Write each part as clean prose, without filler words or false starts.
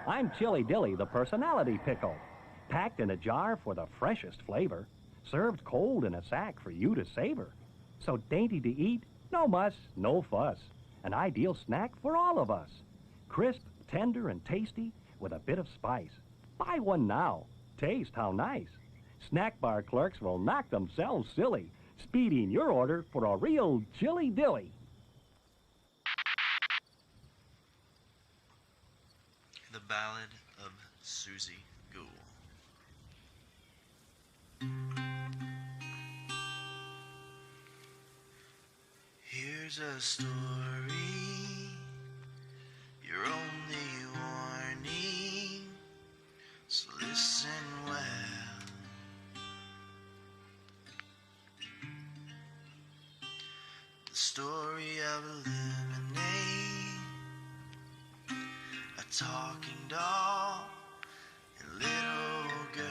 I'm Chili Dilly, the personality pickle. Packed in a jar for the freshest flavor. Served cold in a sack for you to savor. So dainty to eat, no muss, no fuss. An ideal snack for all of us. Crisp, tender, and tasty with a bit of spice. Buy one now. Taste how nice. Snack bar clerks will knock themselves silly, speeding your order for a real Chili Dilly. The Ballad of Susie Gould. Here's a story, your only warning, so listen well. The story of a lemonade, a talking doll, and little girl.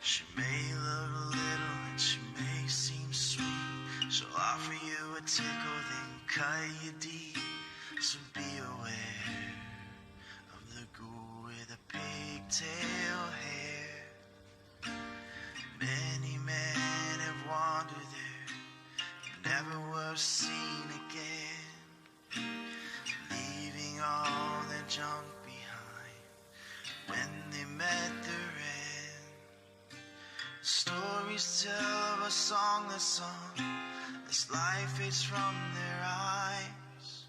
She may look little and she may seem sweet. She'll offer you a tickle, then cut you deep. So be aware of the ghoul with a pigtail hair. Many men have wandered there, never were seen again, leaving all their junk behind when they met their end. Stories tell of a songless song as life fades from their eyes.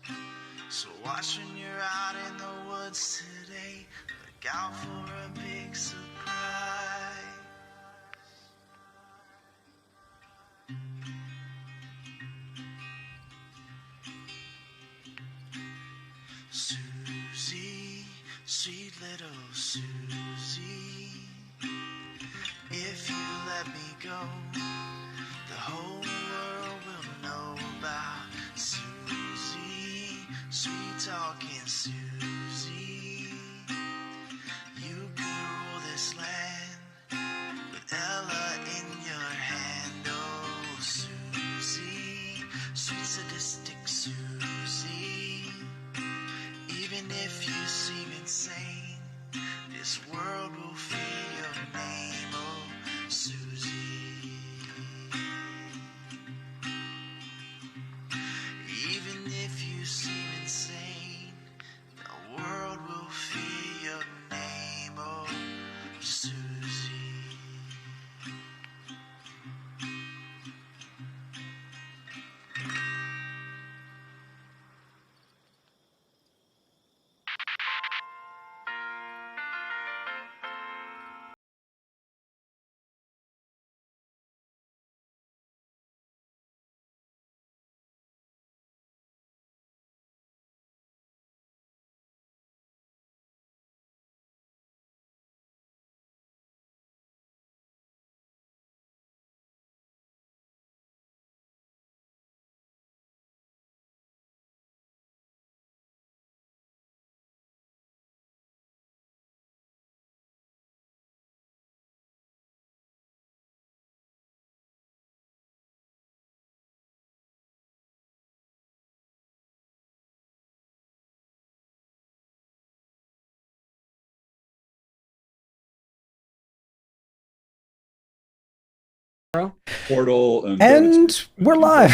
So watch when you're out in the woods today, look out for a big surprise. Susie, sweet little Susie, if you let me go, the whole world will know about Susie, sweet talking Susie. You could rule this land with Ella in your hand. Oh, Susie, sweet sadistic Susie. Even if you seem insane, this world will fear your name, oh Susie. Even if you seem insane, the world will fear your name, oh Susie. Portal and we're live.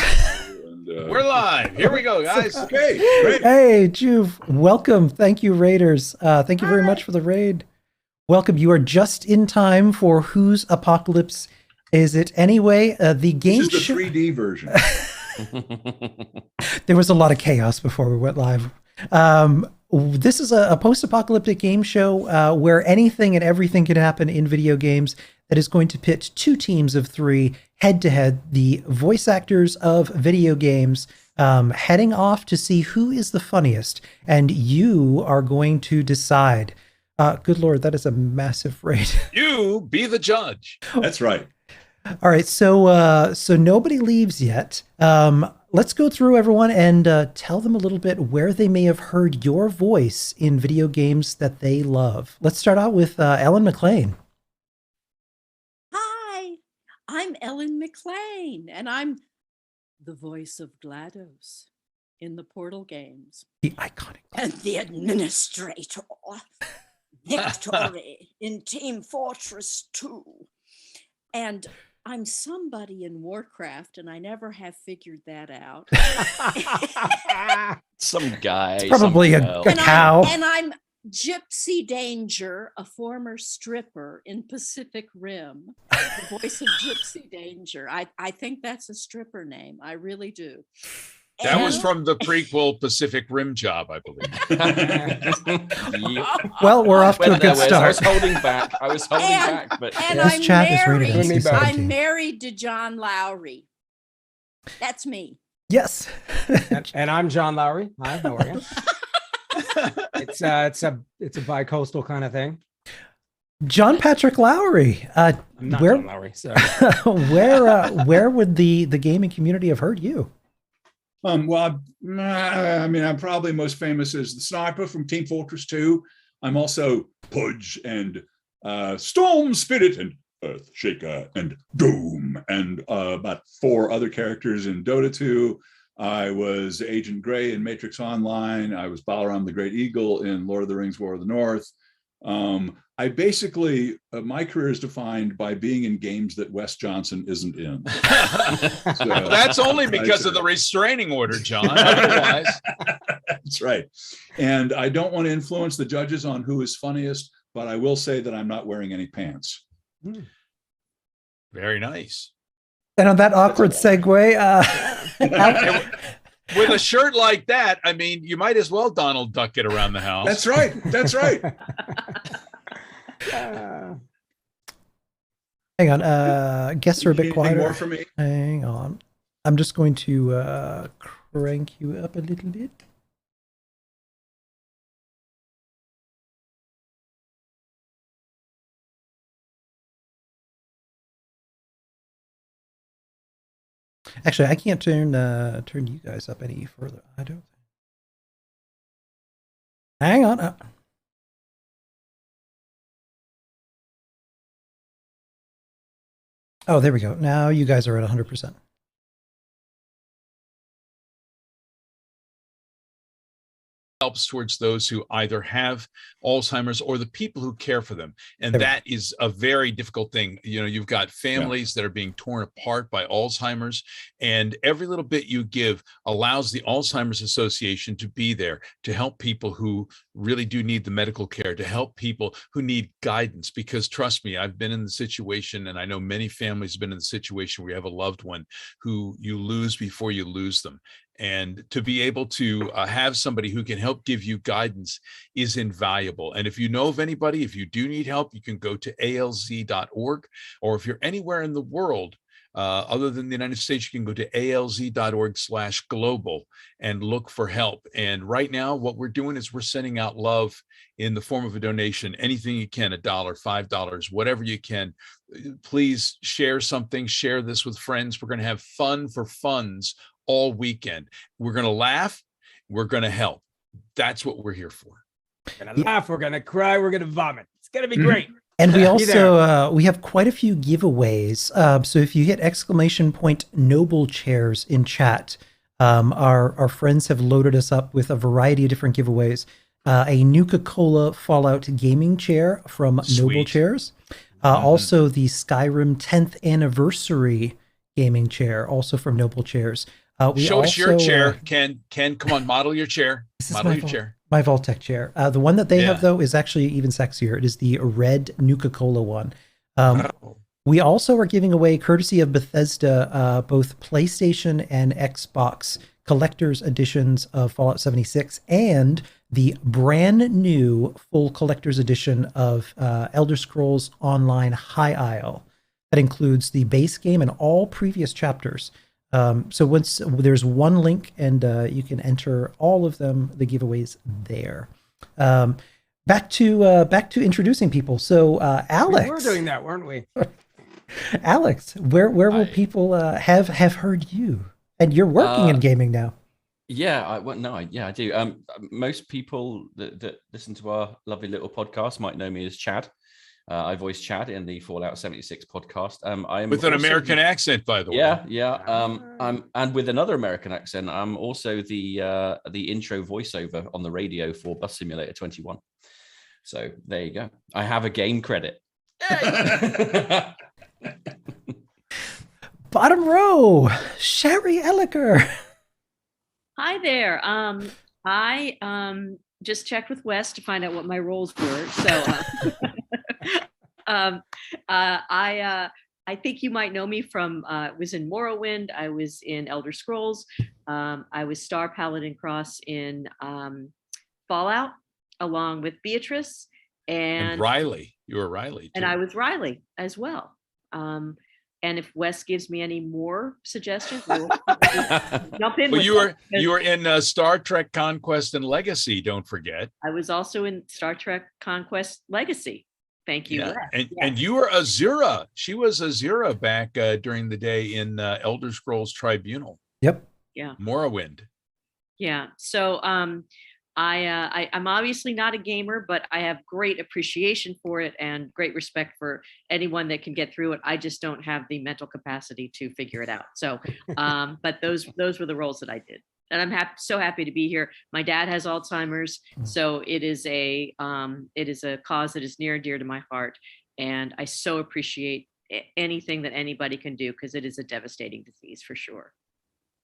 We're live. Here we go, guys. Okay, great. Hey, Juve, welcome. Thank you, Raiders. Thank you very much for the raid. Welcome. You are just in time for Whose Apocalypse Is It Anyway? The game This is the 3D version. There was a lot of chaos before we went live. This is a post-apocalyptic game show where anything and everything can happen in video games that is going to pit two teams of three head-to-head, the voice actors of video games, heading off to see who is the funniest. And you are going to decide. Good Lord, that is a massive raid. You be the judge. That's right. All right, so nobody leaves yet. Let's go through everyone and tell them a little bit where they may have heard your voice in video games that they love. Let's start out with Ellen McLean. Hi, I'm Ellen McLean, and I'm the voice of GLaDOS in the Portal games. The iconic. And the administrator, Victory, in Team Fortress 2. And I'm somebody in Warcraft, and I never have figured that out. Some guy. It's probably a cow. And I'm Gypsy Danger, a former stripper in Pacific Rim. The voice of Gypsy Danger. I think that's a stripper name. I really do. That was from the prequel Pacific Rim Job, I believe. Well, we're off to a good start. I was holding back. But and I'm married to John Lowry. That's me. Yes. and I'm John Lowry. Hi, how are you? It's a bi-coastal kind of thing. John Patrick Lowry. I'm not John Lowry. Sorry. Where would the gaming community have heard you? Well, I mean, I'm probably most famous as the sniper from Team Fortress 2. I'm also Pudge and Storm Spirit and Earthshaker and Doom and about 4 other characters in Dota 2. I was Agent Grey in Matrix Online. I was Balaram the Great Eagle in Lord of the Rings, War of the North. I basically, my career is defined by being in games that Wes Johnson isn't in. So, well, that's only because of the restraining order, John. Otherwise. That's right. And I don't want to influence the judges on who is funniest, but I will say that I'm not wearing any pants. Very nice. And on that awkward segue, with a shirt like that, I mean, you might as well Donald Duck it around the house. That's right. That's right. Hang on. Guests are a bit quieter. More for me? Hang on. I'm just going to crank you up a little bit. Actually, I can't turn you guys up any further. I don't. Hang on. Oh, there we go. Now you guys are at 100%. Helps towards those who either have Alzheimer's or the people who care for them. And that is a very difficult thing. You know, you've got families that are being torn apart by Alzheimer's, and every little bit you give allows the Alzheimer's Association to be there to help people who really do need the medical care, to help people who need guidance. Because trust me, I've been in the situation, and I know many families have been in the situation where you have a loved one who you lose before you lose them. And to be able to have somebody who can help give you guidance is invaluable. And if you know of anybody, if you do need help, you can go to alz.org. Or if you're anywhere in the world other than the United States, you can go to alz.org/global and look for help. And right now, what we're doing is we're sending out love in the form of a donation, anything you can, $1, $5, whatever you can. Please share something, share this with friends. We're going to have fun for funds all weekend. We're going to laugh. We're going to help. That's what we're here for. We're going to laugh. We're going to cry. We're going to vomit. It's going to be great. And we also, we have quite a few giveaways. So if you hit !Noble Chairs in chat, our friends have loaded us up with a variety of different giveaways. A Nuka-Cola Fallout gaming chair from Noble Chairs. Also the Skyrim 10th anniversary gaming chair, also from Noble Chairs. Show us your chair, Ken. Ken, come on, model your chair. Model your chair. My Vault-Tec chair. The one that they have, though, is actually even sexier. It is the red Nuka-Cola one. We also are giving away, courtesy of Bethesda, both PlayStation and Xbox collector's editions of Fallout 76 and the brand new full collector's edition of Elder Scrolls Online High Isle. That includes the base game and all previous chapters. So once there's one link, and you can enter all of them, the giveaways there. Back to introducing people. So Alex, we were doing that, weren't we? Alex, where will people have heard you? And you're working in gaming now. Yeah, I do. Most people that listen to our lovely little podcast might know me as Chad. I voice Chad in the Fallout 76 podcast. I am With an also American accent, by the way. Yeah. I'm and with another American accent. I'm also the intro voiceover on the radio for Bus Simulator 21. So there you go. I have a game credit. Bottom row, Sherry Elliker. Hi there. I just checked with Wes to find out what my roles were. So I think you might know me from was in Morrowind. I was in Elder Scrolls. I was Star Paladin Cross in Fallout, along with Beatrice and Riley. You were Riley too. And I was Riley as well. And if Wes gives me any more suggestions, we'll jump in. Well, you were in Star Trek Conquest and Legacy. Don't forget. I was also in Star Trek Conquest Legacy. Thank you. Yeah. And you were Azura. She was Azura back during the day in Elder Scrolls Tribunal. Yep. Yeah. Morrowind. Yeah. So I'm obviously not a gamer, but I have great appreciation for it and great respect for anyone that can get through it. I just don't have the mental capacity to figure it out. So, but those were the roles that I did, and I'm so happy to be here. My dad has Alzheimer's, so it is a cause that is near and dear to my heart, and I so appreciate anything that anybody can do because it is a devastating disease for sure.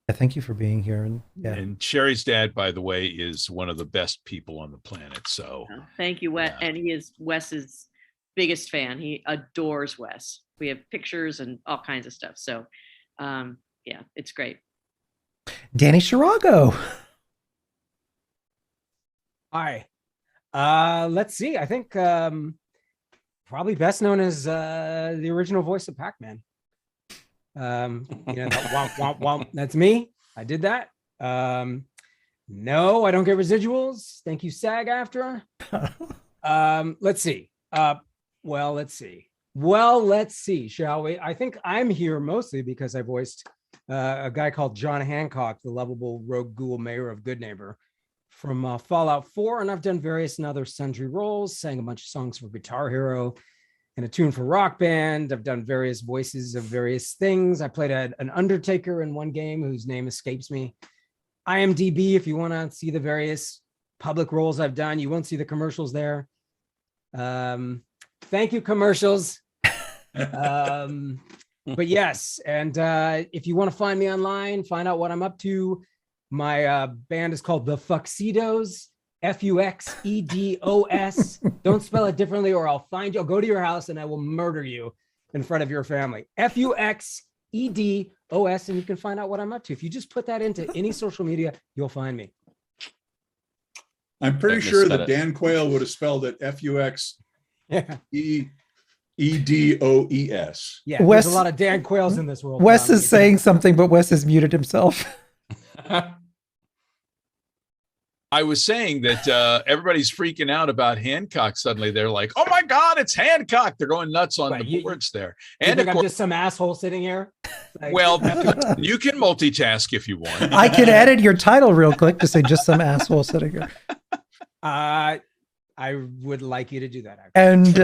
Thank you for being here. And Sherry's dad, by the way, is one of the best people on the planet. So thank you, Wes. And he is Wes's biggest fan. He adores Wes. We have pictures and all kinds of stuff. So yeah, it's great. Danny Shirago. Hi. Let's see. I think probably best known as the original voice of Pac-Man. That womp, womp, that's me. I did that. No, I don't get residuals. Thank you, SAG-AFTRA. Let's see. Let's see. Shall we? I think I'm here mostly because I voiced a guy called John Hancock, the lovable rogue ghoul mayor of Goodneighbor from Fallout 4, and I've done various and other sundry roles, sang a bunch of songs for Guitar Hero and a tune for Rock Band. I've done various voices of various things. I played an Undertaker in one game whose name escapes me. IMDb, if you want to see the various public roles I've done, you won't see the commercials there. Thank you, commercials. But yes, and if you want to find me online, find out what I'm up to, my band is called The Fuxedos. Fuxedos. Don't spell it differently or I'll find you. I'll go to your house and I will murder you in front of your family. Fuxedos, and you can find out what I'm up to. If you just put that into any social media, you'll find me. I'm pretty sure that Dan Quayle would have spelled it Fuxedoes. Yeah, Wes, there's a lot of Dan Quayles in this world. Wes is saying something, but Wes has muted himself. I was saying that everybody's freaking out about Hancock. Suddenly they're like, oh my God, it's Hancock. They're going nuts on the boards there. And I'm just some asshole sitting here? Like, well, you can multitask if you want. I can edit your title real quick to say just some asshole sitting here. I would like you to do that. Actually. And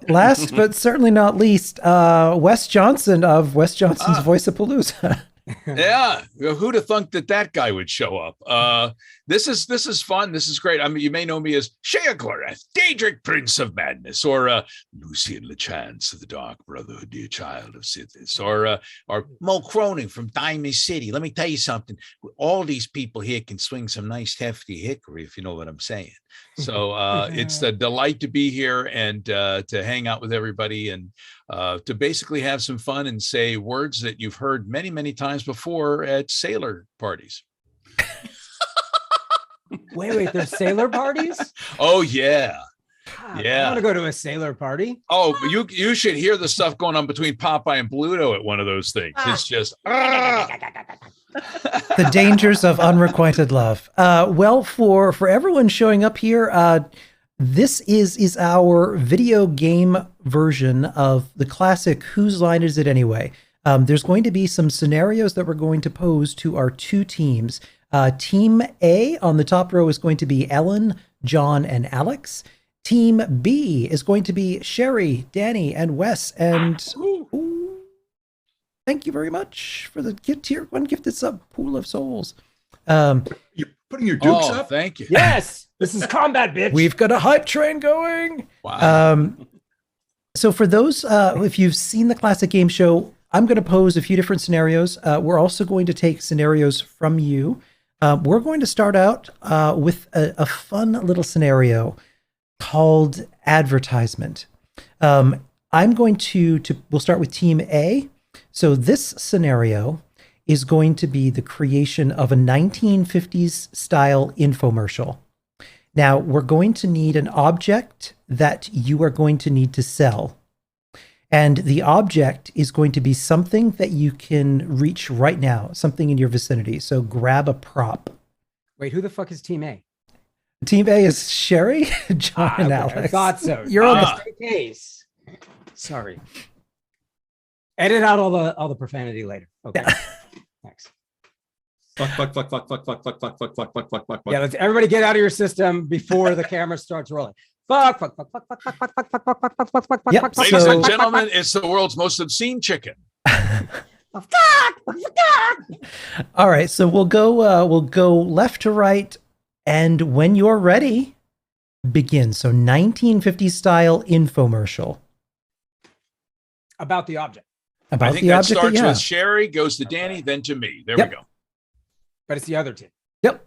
last but certainly not least, Wes Johnson of Wes Johnson's Voice-a-Palooza. Yeah, who'd have thunk that guy would show up? This is fun. This is great. I mean, you may know me as Shea Glorath, Daedric, Prince of Madness, or Lucian LeChance of the Dark Brotherhood, dear child of Sithis, or Mo Cronin from Diamond City. Let me tell you something. All these people here can swing some nice hefty hickory, if you know what I'm saying. So it's a delight to be here and to hang out with everybody and to basically have some fun and say words that you've heard many, many times before at sailor parties. Wait, there's sailor parties? Oh, yeah. God, I want to go to a sailor party. Oh, you should hear the stuff going on between Popeye and Bluto at one of those things. It's just... The dangers of unrequited love. Well, for everyone showing up here, this is our video game version of the classic Whose Line Is It Anyway? There's going to be some scenarios that we're going to pose to our two teams. Team A on the top row is going to be Ellen, John, and Alex. Team B is going to be Sherry, Danny, and Wes. And thank you very much for the tier 1 gifted sub, Pool of Souls. You're putting your dukes up? Thank you. Yes, this is combat, bitch. We've got a hype train going. Wow. So for those, if you've seen the classic game show, I'm going to pose a few different scenarios. We're also going to take scenarios from you. We're going to start out with a fun little scenario called advertisement. I'm going we'll start with Team A. So this scenario is going to be the creation of a 1950s style infomercial. Now, we're going to need an object that you are going to need to sell. And the object is going to be something that you can reach right now, something in your vicinity. So grab a prop. Wait, who the fuck is Team A? Team A is Sherry, John, and Alex. I thought so. You're on Just in case. Sorry. Edit out all the profanity later. Okay. Yeah. Thanks. Fuck. Yeah, let's everybody get out of your system before the camera starts rolling. Fuck. Yep. Ladies and gentlemen, it's the world's most obscene chicken. All right, so we'll go left to right, and when you're ready, begin. So 1950s style infomercial About the object. about I think the that object starts that you with have. Sherry, goes to Danny, then to me. There Yep. we go. But it's the other team. Yep.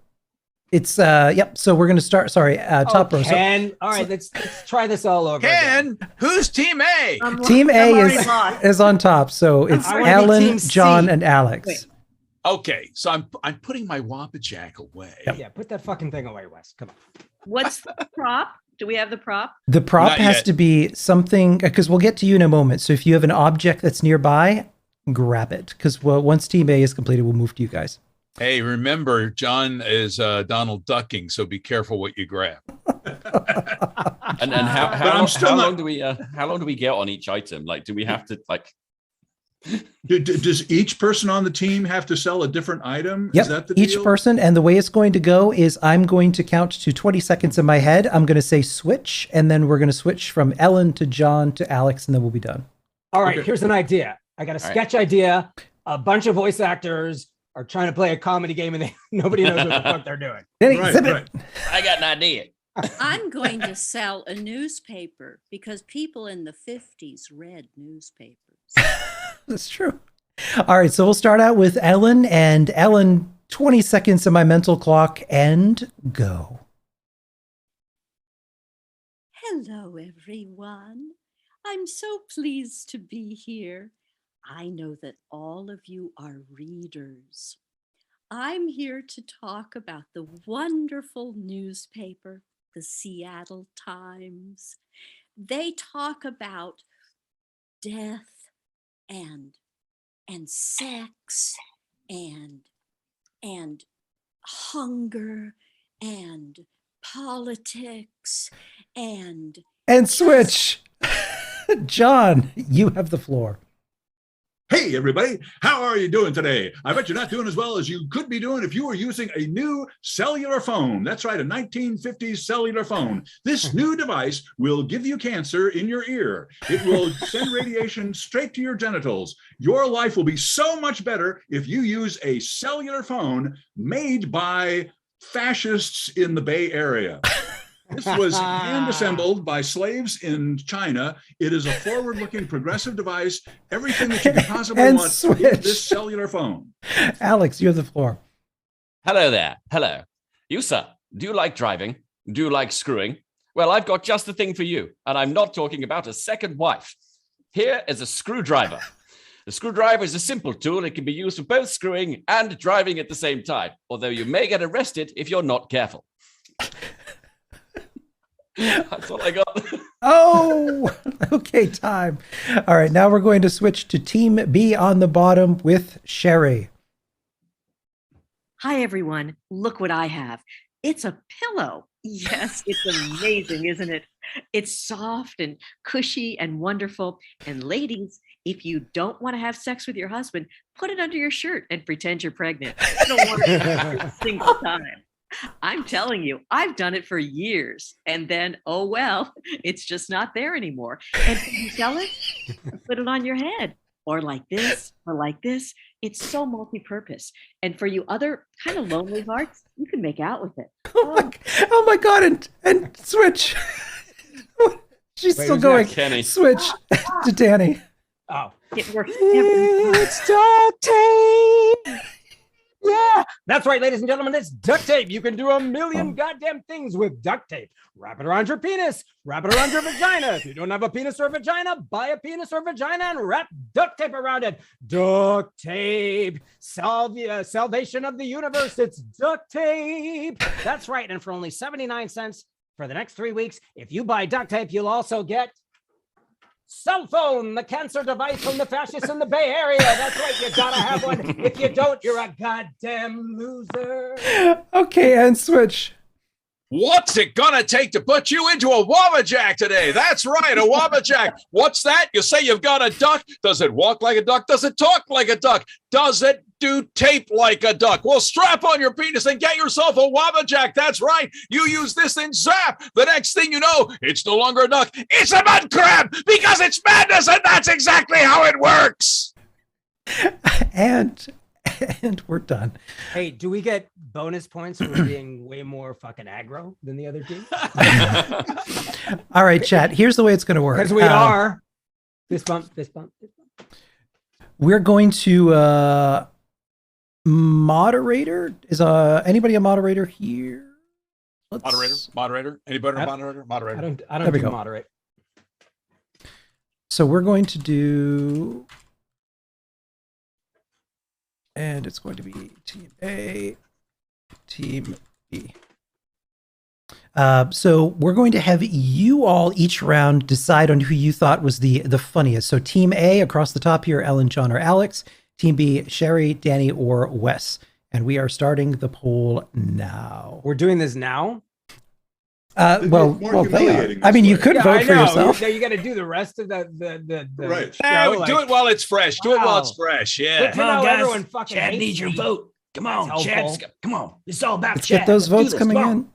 It's yep. So we're gonna start. Sorry, top row. So Ken. All right, let's try this all over. Ken, who's Team A? Team A I'm already lost. is on top. So it's I wanna be Alan, Team C. John, and Alex. Wait. Okay, so I'm putting my Wapajack away. Yeah, put that fucking thing away, Wes. Come on. What's the prop? Do we have the prop? The prop Not has yet. to be something, because we'll get to you in a moment. So if you have an object that's nearby, grab it. Because once Team A is completed, we'll move to you guys. Hey, remember, John is Donald Ducking, so be careful what you grab. And how But I'm still not- long do we get on each item? Like, do we have to like? Does each person on the team have to sell a different item? Yep, Is that the each deal? person. And the way it's going to go is I'm going to count to 20 seconds in my head. I'm going to say switch, and then we're going to switch from Ellen to John to Alex, and then we'll be done. All right, Okay. here's an idea. I got a All right. sketch idea. A bunch of voice actors are trying to play a comedy game, and nobody knows what the fuck they're doing. Danny, Right, zip it. right. I got an idea. I'm going to sell a newspaper because people in the 50s read newspapers. That's true. All right, so we'll start out with Ellen. And Ellen, 20 seconds in my mental clock, and go. Hello, everyone. I'm so pleased to be here. I know that all of you are readers. I'm here to talk about the wonderful newspaper, the Seattle Times. They talk about death and sex and hunger and politics and switch. John, you have the floor. Hey, everybody. How are you doing today? I bet you're not doing as well as you could be doing if you were using a new cellular phone. That's right, a 1950s cellular phone. This new device will give you cancer in your ear. It will send radiation straight to your genitals. Your life will be so much better if you use a cellular phone made by fascists in the Bay Area. This was hand assembled by slaves in China. It is a forward-looking progressive device. Everything that you could possibly And want switch. in this cellular phone. Alex, you have the floor. Hello there. Hello. You, sir, do you like driving? Do you like screwing? Well, I've got just the thing for you, and I'm not talking about a second wife. Here is a screwdriver. The screwdriver is a simple tool. It can be used for both screwing and driving at the same time, although you may get arrested if you're not careful. That's all I got. Oh, okay, time. All right, now we're going to switch to Team B on the bottom with Sherry. Hi, everyone. Look what I have. It's a pillow. Yes, it's amazing, isn't it? It's soft and cushy and wonderful. And ladies, if you don't want to have sex with your husband, put it under your shirt and pretend you're pregnant. You don't want it every single time. I'm telling you, I've done it for years. And then, oh, well, it's just not there anymore. And when you sell it, put it on your head or like this or like this. It's so multi-purpose. And for you other kind of lonely hearts, you can make out with it. Oh my God. And switch. She's still who's going. next? Kenny. Switch to Danny. Oh. It works every time. It's duct tape. Yeah, that's right, ladies and gentlemen. It's duct tape. You can do a million goddamn things with duct tape. Wrap it around your penis. Wrap it around your vagina. If you don't have a penis or a vagina, buy a penis or vagina and wrap duct tape around it. Duct tape. Salvation of the universe. It's duct tape. That's right. And for only 79 cents for the next 3 weeks, if you buy duct tape, you'll also get cell phone, the cancer device from the fascists in the Bay Area. That's right. You gotta have one. If you don't, you're a goddamn loser. Okay, and switch. What's it gonna take to put you into a Wabajack today? That's right, a Wabajack. What's that? You say you've got a duck. Does it walk like a duck? Does it talk like a duck? Does it do tape like a duck? Well, strap on your penis and get yourself a Wabajack. That's right. You use this and zap. The next thing you know, it's no longer a duck. It's a mud crab because it's madness, and that's exactly how it works. And we're done. Hey, do we get bonus points for being way more fucking aggro than the other team? All right, chat. Here's the way it's going to work. Because we are. Fist bump, fist bump, fist bump. We're going to moderator. Is anybody a moderator here? Moderator. Anybody moderator? I don't do moderate. So we're going to do, and it's going to be Team A, Team B. So we're going to have you all each round decide on who you thought was the funniest. So Team A across the top here, Ellen, John, or Alex. Team B, Sherry, Danny, or Wes. And we are starting the poll now. We're doing this now? Well, they are. I mean, you could vote for yourself. You got to do the rest of the right. show, Do it while it's fresh. Do it while it's fresh. Yeah. Come on, guys. Everyone fucking Chad hates needs your me. vote. Come on, Chad. Come on. It's all about Let's Chad. get those votes Let's do this. coming Come on. in.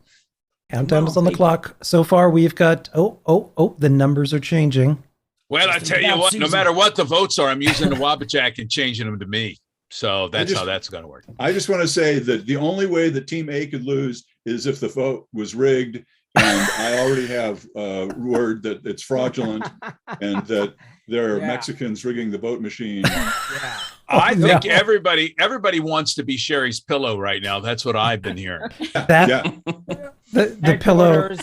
Countdown is on the baby. clock. So far, we've got, the numbers are changing. Well, I tell you about what, no Susan. matter what the votes are, I'm using the Wabajack and changing them to me. So that's how that's going to work. I just want to say that the only way that Team A could lose is if the vote was rigged, and I already have word that it's fraudulent and that there are Mexicans rigging the vote machine. Yeah. I think everybody wants to be Sherry's pillow right now. That's what I've been hearing. The pillow.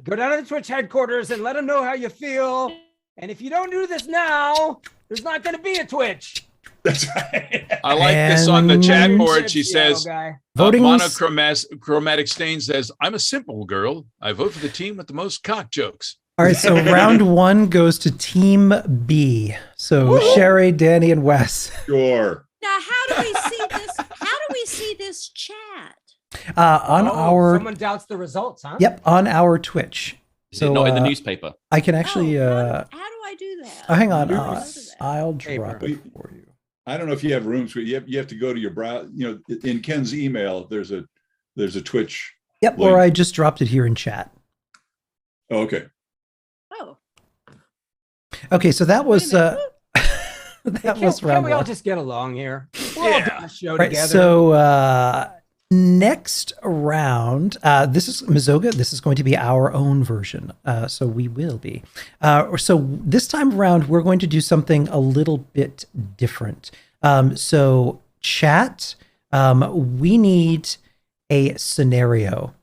Go down to the Twitch headquarters and let them know how you feel. And if you don't do this now, there's not going to be a Twitch. That's right. I like this on the chat board. She says, voting monochromatic stain says, I'm a simple girl. I vote for the team with the most cock jokes. All right, so round one goes to Team B. So Sherry, Danny, and Wes. Sure. Now, how do we see this? How do we see this chat? On our someone doubts the results, huh? Yep, on our Twitch. Is So it not in the newspaper? I can actually. How do I do that? Hang on. How do I do that? I'll drop it for you. I don't know if you have rooms, but you have to go to your browser. You know, in Ken's email, there's a Twitch. Yep, link. or I just dropped it here in chat. Oh, okay. Oh, Okay, so that was that was Can round we all one. just get along here? We're all doing a show Right, together. so next round, this is Mizoga. This is going to be our own version. So we will be. So this time around, we're going to do something a little bit different. So chat, we need a scenario.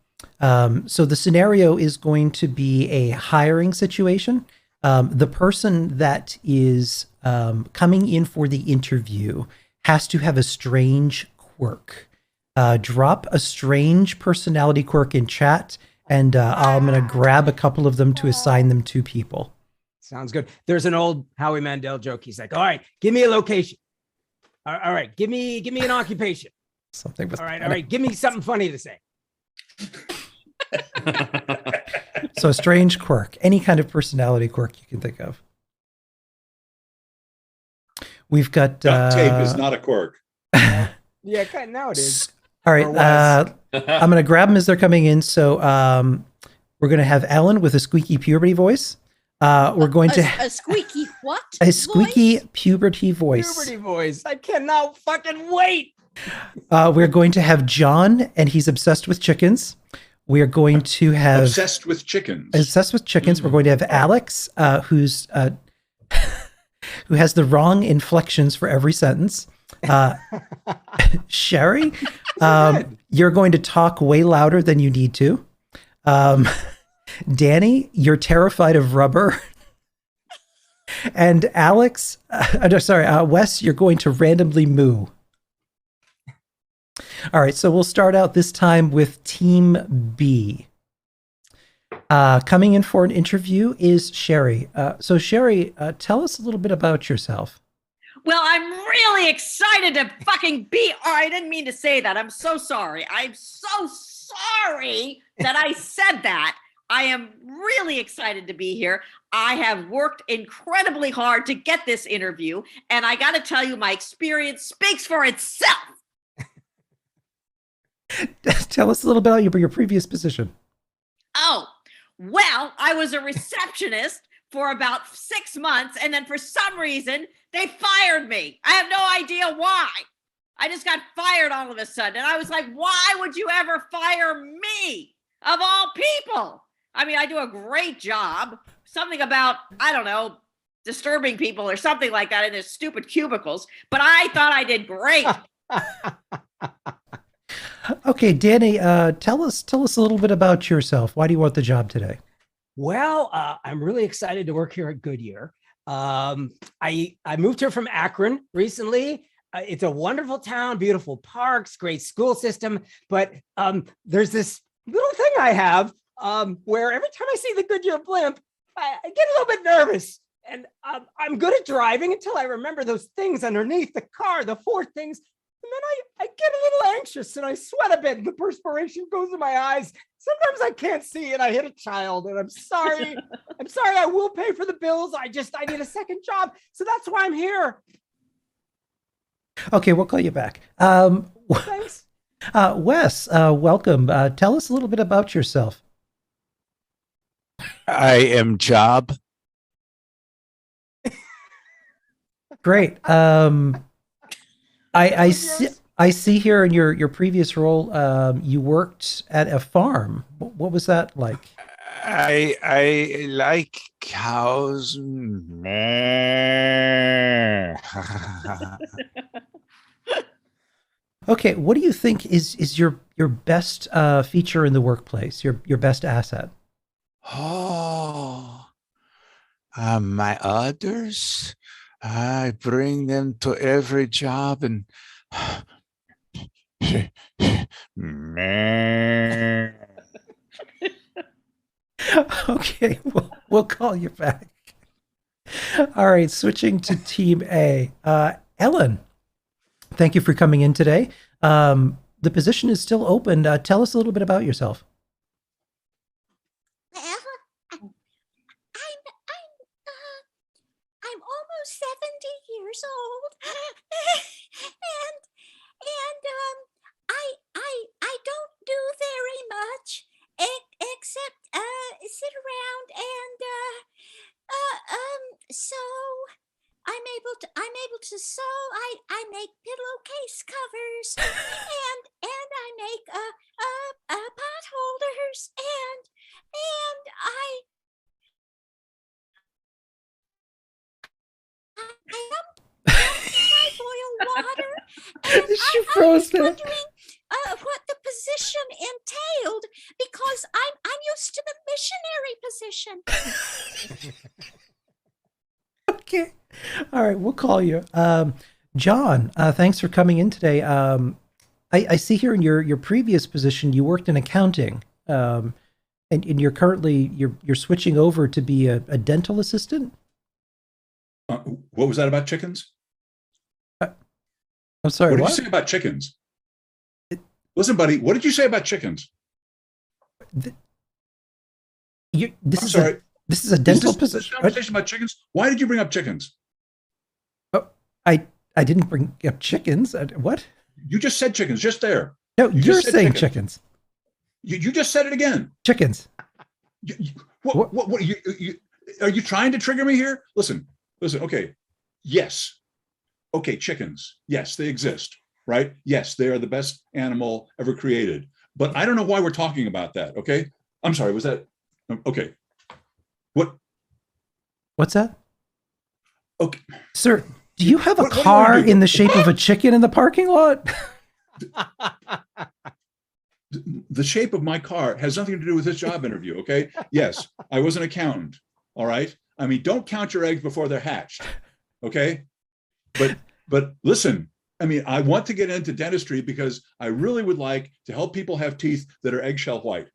So the scenario is going to be a hiring situation. The person that is coming in for the interview has to have a strange quirk. Drop a strange personality quirk in chat, and I'm going to grab a couple of them to assign them to people. Sounds good. There's an old Howie Mandel joke. He's like, all right, give me a location. All right, give me an occupation. Something with All right, give me something funny to say. So a strange quirk, any kind of personality quirk you can think of. We've got Duct tape is not a quirk. Yeah, now it is. All right. I'm going to grab them as they're coming in. So we're going to have Ellen with a squeaky puberty voice. We're going to a squeaky what? a squeaky voice? puberty voice. Puberty voice. I cannot fucking wait. We're going to have John, and he's obsessed with chickens. We are going to have Obsessed with chickens. We're going to have Alex, who's who has the wrong inflections for every sentence. Sherry, you're going to talk way louder than you need to. Danny, you're terrified of rubber. And Alex, Wes, you're going to randomly moo. All right, so we'll start out this time with Team B. Coming in for an interview is Sherry. So Sherry, tell us a little bit about yourself. Well, I'm really excited to fucking be. Oh, I didn't mean to say that. I'm so sorry. I'm so sorry that I said that. I am really excited to be here. I have worked incredibly hard to get this interview, and I got to tell you, my experience speaks for itself. Tell us a little bit about your previous position. Oh, well, I was a receptionist for about 6 months, and then for some reason, they fired me. I have no idea why. I just got fired all of a sudden, and I was like, why would you ever fire me, of all people? I mean, I do a great job. Something about, I don't know, disturbing people or something like that in their stupid cubicles, but I thought I did great. Okay, Danny, tell us a little bit about yourself. Why do you want the job today? Well, I'm really excited to work here at Goodyear. I moved here from Akron recently. It's a wonderful town, beautiful parks, great school system. But there's this little thing I have where every time I see the Goodyear blimp, I get a little bit nervous. And I'm good at driving until I remember those things underneath the car, the four things. And then I get a little anxious and I sweat a bit and the perspiration goes in my eyes. Sometimes I can't see and I hit a child and I'm sorry. I'm sorry. I will pay for the bills. I need a second job. So that's why I'm here. Okay, we'll call you back. Thanks. Wes, welcome. Tell us a little bit about yourself. I am Job. Great. I see here in your previous role, you worked at a farm. What was that like? I like cows. Okay, what do you think is your best feature in the workplace? Your best asset? Oh, my others. I bring them to every job and Okay, we'll call you back. All right, switching to Team A. Ellen, thank you for coming in today. The position is still open. Tell us a little bit about yourself. I'm almost 70 years old, and I don't do very much except sit around and so I'm able to sew. I make pillowcase covers and I make pot holders and I boil water. And She I froze was there. wondering what the position entailed because I'm used to the missionary position. Okay. All right, we'll call you. John, thanks for coming in today. I see here in your previous position, you worked in accounting, and you're currently you're switching over to be a dental assistant. What was that about chickens? I'm sorry. What did you say about chickens? Listen, buddy, what did you say about chickens? This I'm is sorry. This is a dental This position. conversation about chickens. Why did you bring up chickens? Oh, I didn't bring up chickens. What? You just said chickens just there. No, You you're just said saying chicken. chickens. You just said it again. Chickens. What are you trying to trigger me here? Listen. Okay. Yes. Okay. Chickens. Yes, they exist. Right. Yes, they are the best animal ever created. But I don't know why we're talking about that. Okay. I'm sorry. Was that okay? What's that? Okay. Sir, do you have a What do you car wanna do? in the shape of a chicken in the parking lot? The shape of my car has nothing to do with this job interview. Okay. Yes, I was an accountant. All right. I mean, don't count your eggs before they're hatched. Okay. But listen, I mean, I want to get into dentistry because I really would like to help people have teeth that are eggshell white.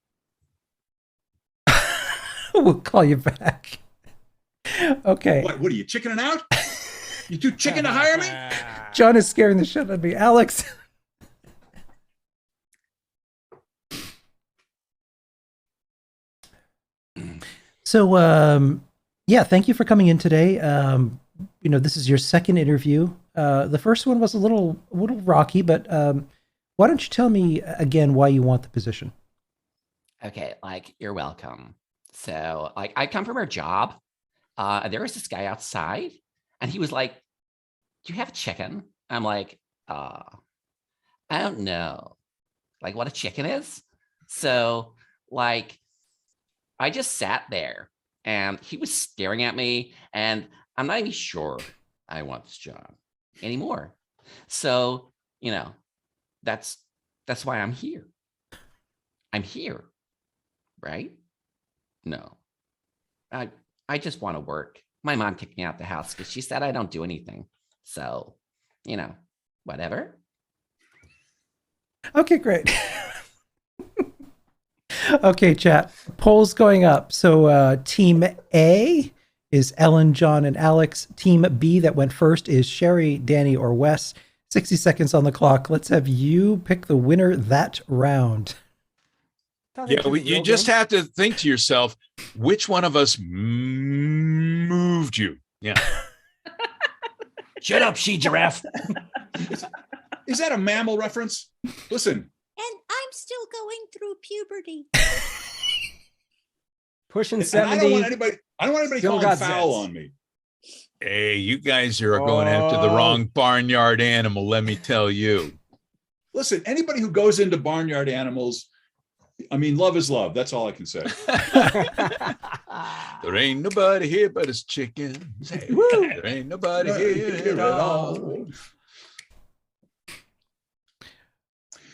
We'll call you back. Okay. What are you chickening out? You too chicken to hire me? John is scaring the shit out of me. Alex. So, yeah, thank you for coming in today. This is your second interview. The first one was a little rocky, but why don't you tell me again why you want the position? Okay, you're welcome. So, I come from our job. There was this guy outside, and he was like, "Do you have a chicken?" I'm like, "I don't know, what a chicken is." So, I just sat there, and he was staring at me, and I'm not even sure I want this job anymore. So, that's why I'm here. I'm here, right? No, I just want to work. My mom kicked me out the house because she said I don't do anything. So, whatever. Okay, great. Okay, chat. Polls going up. So Team A is Ellen, John, and Alex. Team B that went first is Sherry, Danny, or Wes. 60 seconds on the clock. Let's have you pick the winner that round. Yeah, you just have to think to yourself, which one of us moved you? Yeah. Shut up, she giraffe. Is that a mammal reference? Listen. And I'm still going through puberty. Pushing And 70. I don't want anybody Still calling got foul zits. on me. Hey, you guys are going after the wrong barnyard animal, let me tell you. Listen, anybody who goes into barnyard animals, I mean, love is love. That's all I can say. There ain't nobody here but us chickens. Hey, there ain't nobody here at all.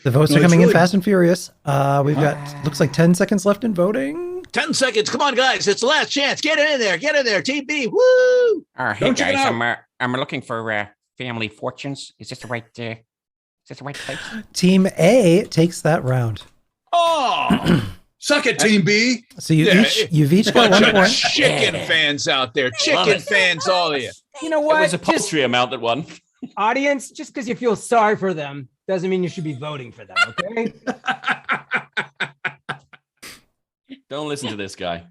The votes are coming in fast and furious. We've got, looks like 10 seconds left in voting. 10 seconds. Come on, guys. It's the last chance. Get in there. Get in there. Team B. Woo! Hey Don't chicken guys, I'm looking for Family Fortunes. Is this the right place? Team A takes that round. Oh, suck it, Team B. So you've each got bunch 1 of point. chicken fans out there. Chicken fans, all of you. You know It what? was a paltry amount that won. Audience, just because you feel sorry for them doesn't mean you should be voting for them, okay? Don't listen to this guy.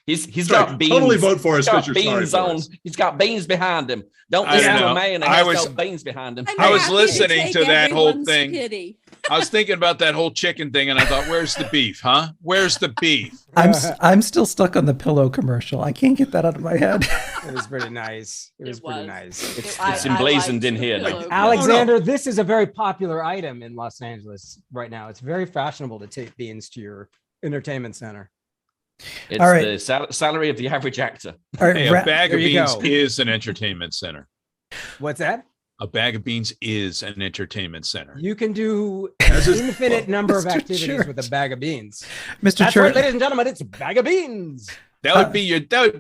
He's Sorry, got beans. totally vote for us He's got because you're sorry beans for on. us. He's got beans behind him. Don't I listen to know. a man that I has was- got beans behind him. I'm I was happy to listening take to that whole everyone's thing. pity. I was thinking about that whole chicken thing, and I thought, where's the beef, huh? Where's the beef? I'm still stuck on the pillow commercial. I can't get that out of my head. It was pretty nice. It was pretty was. nice. It's emblazoned in here now. Alexander, this is a very popular item in Los Angeles right now. It's very fashionable to take beans to your entertainment center. It's All right. the salary of the average actor. All right, Hey, a bag of There you beans go. is an entertainment center. What's that? A bag of beans is an entertainment center. You can do As an is- infinite number of Mr. activities with a Church. bag of beans. Mr. That's Church. right, ladies and gentlemen. It's a bag of beans. That would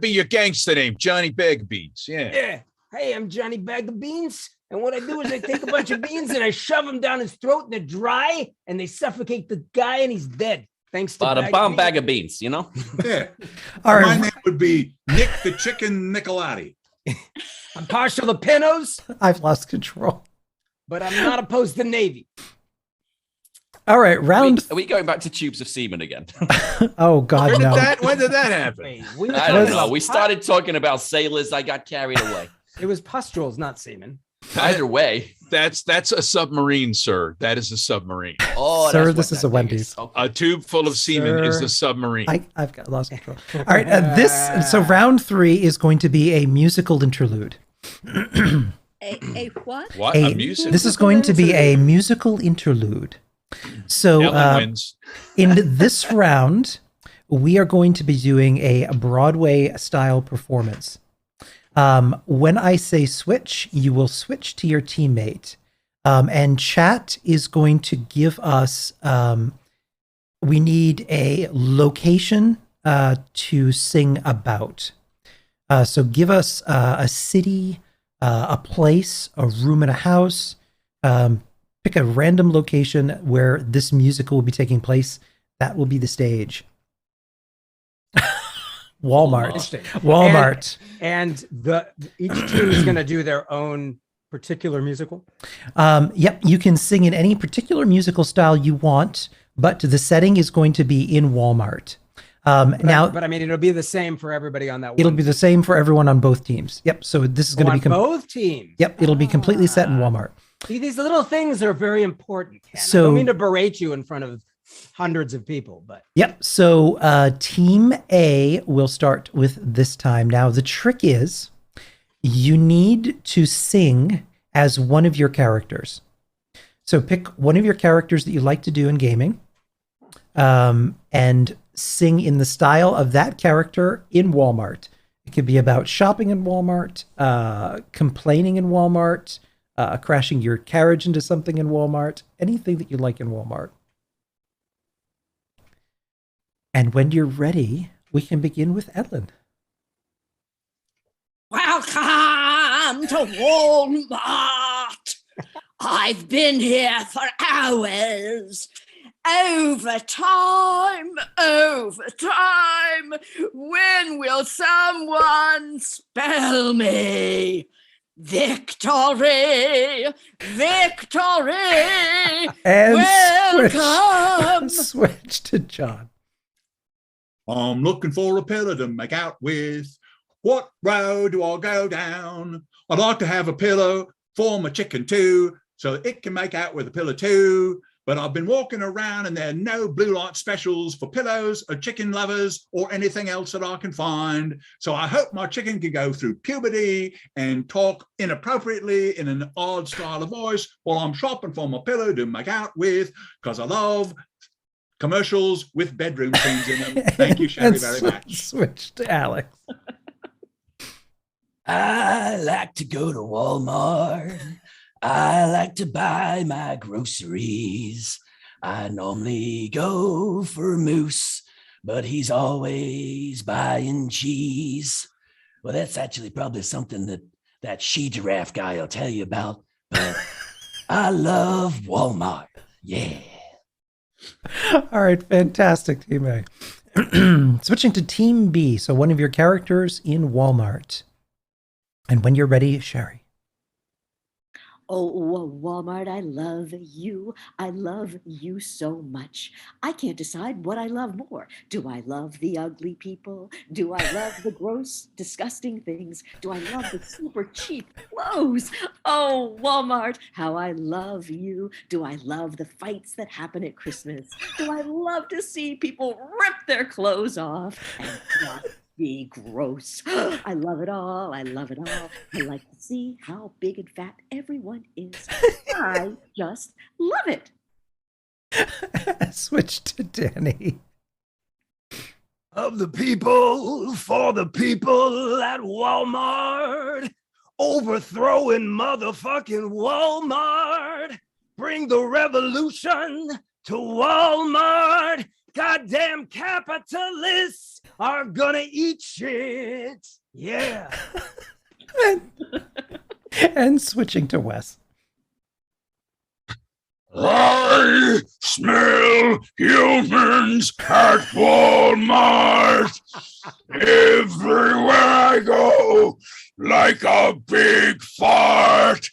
be your gangster name, Johnny Bag of Beans. Yeah. Yeah. Hey, I'm Johnny Bag of Beans. And what I do is I take a bunch of beans and I shove them down his throat and they're dry and they suffocate the guy and he's dead. Thanks to But a Bag bomb of bag Beans. of beans, you know? Yeah. All My right, name would be Nick the Chicken Nicolati. I'm partial to Pinos, I've lost control. but I'm not opposed to Navy. All right, round. Are we going back to tubes of semen again? Oh God, When did no. that happen? Wait, we were I talking don't know. about We started talking about sailors. I got carried away. It was pustules, not semen. Either way. That's a submarine, sir. That is a submarine. Oh, Sir, that's this what is a that thing Wendy's. Okay. A tube full of semen is Sir. a submarine. I've got lost control. All right, so round 3 is going to be a musical interlude. A what? What? A- A music? This is going to be a musical interlude. So Ellen wins. in this round, we are going to be doing a Broadway style performance. When I say switch, you will switch to your teammate. And chat is going to give us, we need a location to sing about. So give us a city, a place, a room in a house. Pick a random location where this musical will be taking place. That will be the stage. Walmart. Interesting. Walmart. And each team is going to do their own particular musical. Yep, you can sing in any particular musical style you want, but the setting is going to be in Walmart. But I mean, it'll be the same for everybody on that. It'll one be the same for everyone on both teams. Yep. So this is going to on be both teams. Yep, it'll be completely set in Walmart. See, these little things are very important. Ken. I So- don't mean to berate you in front of hundreds of people, but Yep. So team A will start with this time. Now the trick is you need to sing as one of your characters. So pick one of your characters that you like to do in gaming, and sing in the style of that character in Walmart. It could be about shopping in Walmart, complaining in Walmart, crashing your carriage into something in Walmart, anything that you like in Walmart. And when you're ready, we can begin with Edlin. Welcome to Walmart. I've been here for hours. Overtime. When will someone spell me? Victory. And Welcome. switch to John. I'm looking for a pillar to make out with. What road do I go down? I'd like to have a pillow for my chicken too, so it can make out with a pillow too. But I've been walking around and there are no blue light specials for pillows or chicken lovers or anything else that I can find. So I hope my chicken can go through puberty and talk inappropriately in an odd style of voice while I'm shopping for my pillow to make out with, because I love commercials with bedroom scenes in them. Thank you, Sherry, And very much. Switch to Alex. I like to go to Walmart. I like to buy my groceries. I normally go for Moose, but he's always buying cheese. Well, that's actually probably something that she-giraffe guy will tell you about, but I love Walmart. Yeah. All right, fantastic, Team A. Switching to Team B, so one of your characters in Walmart. And when you're ready, Sherry. Oh, Walmart, I love you. I love you so much. I can't decide what I love more. Do I love the ugly people? Do I love the gross, disgusting things? Do I love the super cheap clothes? Oh, Walmart, how I love you. Do I love the fights that happen at Christmas? Do I love to see people rip their clothes off and just be gross? I love it all. I love it all. I like to see how big and fat everyone is. I just love it. Switch to Danny. Of the people, for the people at Walmart, overthrowing motherfucking Walmart. Bring the revolution to Walmart. Goddamn capitalists are gonna eat shit. Yeah. And switching to Wes. I smell humans at Walmart. Everywhere I go, like a big fart.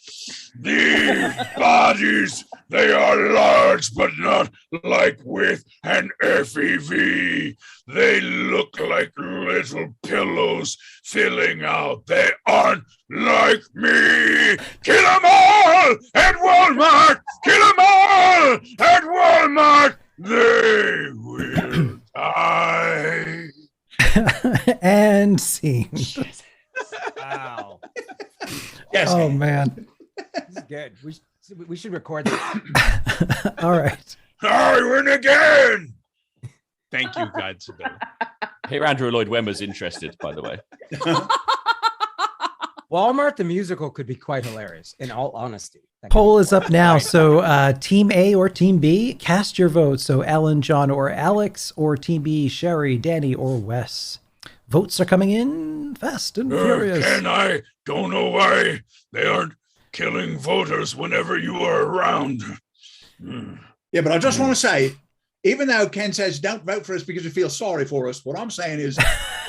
These bodies They are large, but not like with an FEV. They look like little pillows filling out. They aren't like me. Kill them all at Walmart. Kill them all at Walmart. They will die. And scene. Wow. Yes. Oh man. This is good. We should record this. All right. I win again. Thank you, Godzilla. Here, Andrew Lloyd Webber's interested, by the way. Walmart the musical could be quite hilarious, in all honesty. Poll is up now. So Team A or Team B, cast your vote. So Alan, John, or Alex, or Team B, Sherry, Danny, or Wes. Votes are coming in fast and furious. Ken, I don't know why they aren't killing voters whenever you are around. Yeah, but I just want to say, even though Ken says don't vote for us because you feel sorry for us, what I'm saying is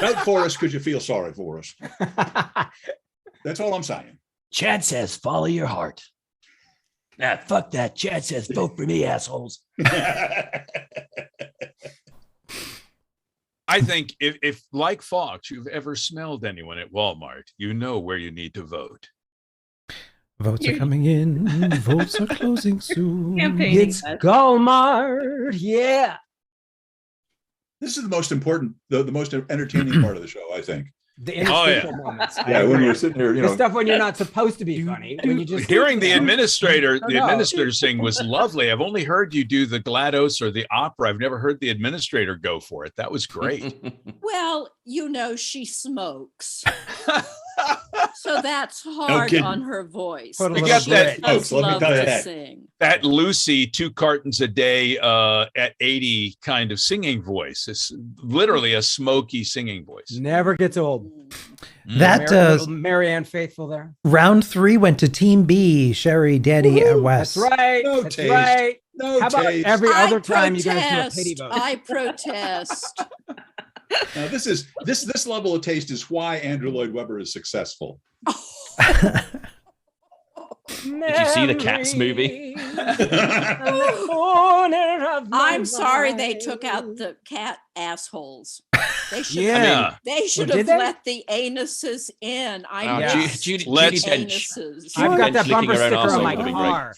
vote for us because you feel sorry for us. That's all I'm saying. Chad says follow your heart. Nah, fuck that. Chad says vote for me, assholes. I think if, like Fox, you've ever smelled anyone at Walmart, you know where you need to vote. Votes are coming in. Votes are closing soon. It's Walmart. Yeah. This is the most important, the most entertaining part of the show, I think. The interstitial moments. Yeah, when we're sitting here, the stuff when you're not supposed to be funny. When you just Hearing the administrator sing was lovely. I've only heard you do the GLaDOS or the opera. I've never heard the administrator go for it. That was great. Well, she smokes. So that's hard on her voice. You got that. Does love to sing. That Lucy 2 cartons a day at 80 kind of singing voice. It's literally a smoky singing voice. Never gets old. That Marianne Faithful there. Round 3 went to Team B, Sherry, Danny, and Wes. That's right. No That's taste. right. No How about taste. every I other time you guys do a protest. pity vote? I protest. Now, this level of taste is why Andrew Lloyd Webber is successful. Did you see the Cats movie? I'm sorry they took out the cat assholes. They should, Yeah. they should Well, have did they? let the anuses in. I Oh, miss Judy Let's- Dench. anuses. I've got that Licking bumper her own sticker on arsehole my would be car.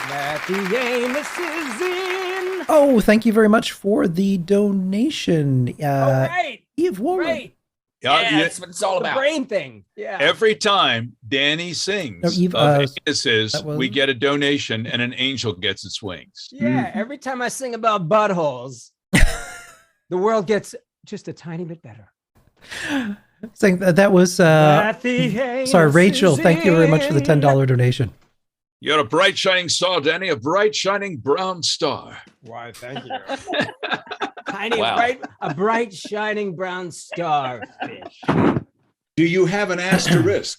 Let the anuses in. Oh, thank you very much for the donation. Right. Eve Warren. Right. Yeah, that's what it's all The about. brain thing. Yeah. Every time Danny sings No, Eve, of that anuses, was- we get a donation and an angel gets its wings. Yeah. Every time I sing about buttholes, the world gets just a tiny bit better. Saying that was Let the sorry, Rachel. anuses Thank you very much for the in. $10 donation. You're a bright shining star, Danny, a bright shining brown star. Why, thank you. Tiny, Wow. a bright, shining brown starfish. Do you have an asterisk?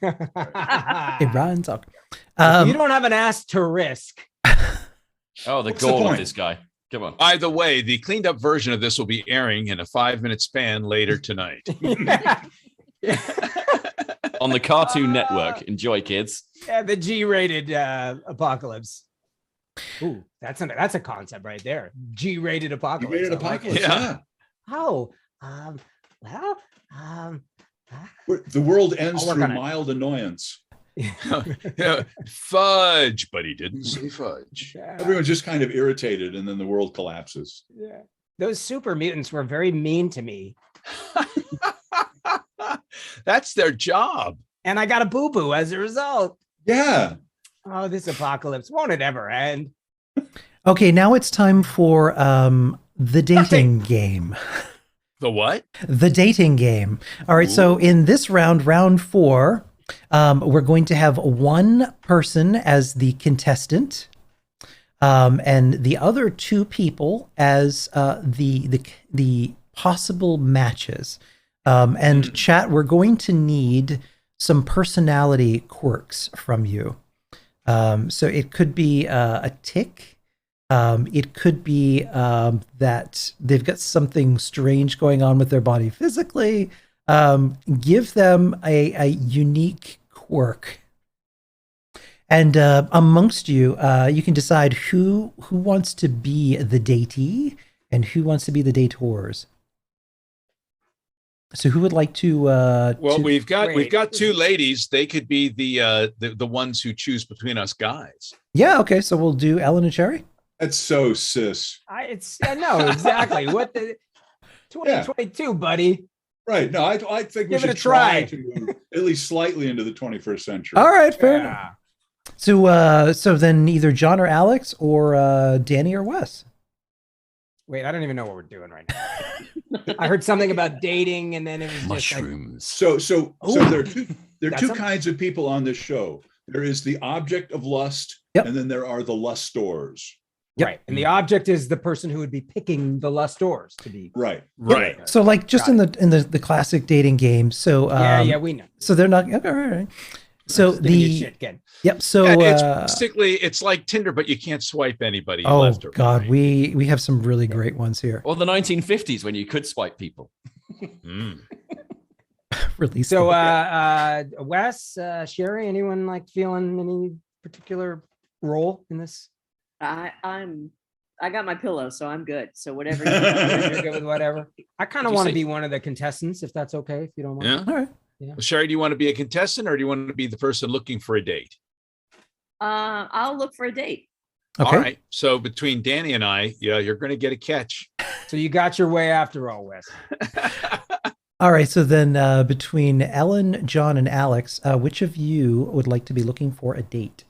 It runs up. You don't have an ass to risk. Oh, the What's the gall of point? this guy. Come on. By the way, the cleaned up version of this will be airing in a 5-minute span later tonight. On the Cartoon Network. Enjoy, kids. Yeah, the G-rated apocalypse. Ooh, that's a concept right there. G-rated apocalypse. G-rated I like it. apocalypse, yeah. How? The world ends I'll work through on it. mild annoyance. Yeah, fudge, but he didn't say fudge. Everyone's just kind of irritated, and then the world collapses. Yeah. Those super mutants were very mean to me. That's their job. And I got a boo-boo as a result. Yeah. Oh, this apocalypse. Won't it ever end? Okay, now it's time for the dating game. The what? The dating game. All right, so in this round, round 4, we're going to have one person as the contestant, and the other 2 people as the possible matches. And chat, we're going to need some personality quirks from you. So it could be a tick. It could be that they've got something strange going on with their body physically. Give them a unique quirk. And amongst you, you can decide who wants to be the datee and who wants to be the dators. So who would like to? Well, we've got two ladies. They could be the ones who choose between us guys. Yeah. Okay. So we'll do Ellen and Sherry. That's so cis. No, exactly. What the 2022, buddy? Right. No, I think we Give it should a try. to move at least slightly into the 21st century. All right. Fair enough. So then either John or Alex or Danny or Wes. Wait, I don't even know what we're doing right now. I heard something about dating, and then it was mushrooms. So there are two kinds of people on this show. There is the object of lust, and then there are the lustors. Right, and the object is the person who would be picking the lustors to be right. So like just in the classic dating game. So yeah, we know. So they're not okay. All right. So Yep. So it's basically it's like Tinder, but you can't swipe anybody. Oh left or God, right. we have some really great ones here. Or the 1950s when you could swipe people. Release. So Wes, Sherry, anyone like feeling any particular role in this? I got my pillow, so I'm good. So whatever. You're good with whatever. I kind of want to be one of the contestants, if that's okay, if you don't mind. Yeah. All right. Yeah. Well, Sherry, do you want to be a contestant or do you want to be the person looking for a date? I'll look for a date. Okay. All right. So between Danny and I, you're going to get a catch. So you got your way after all, Wes. All right. So then between Ellen, John, and Alex, which of you would like to be looking for a date?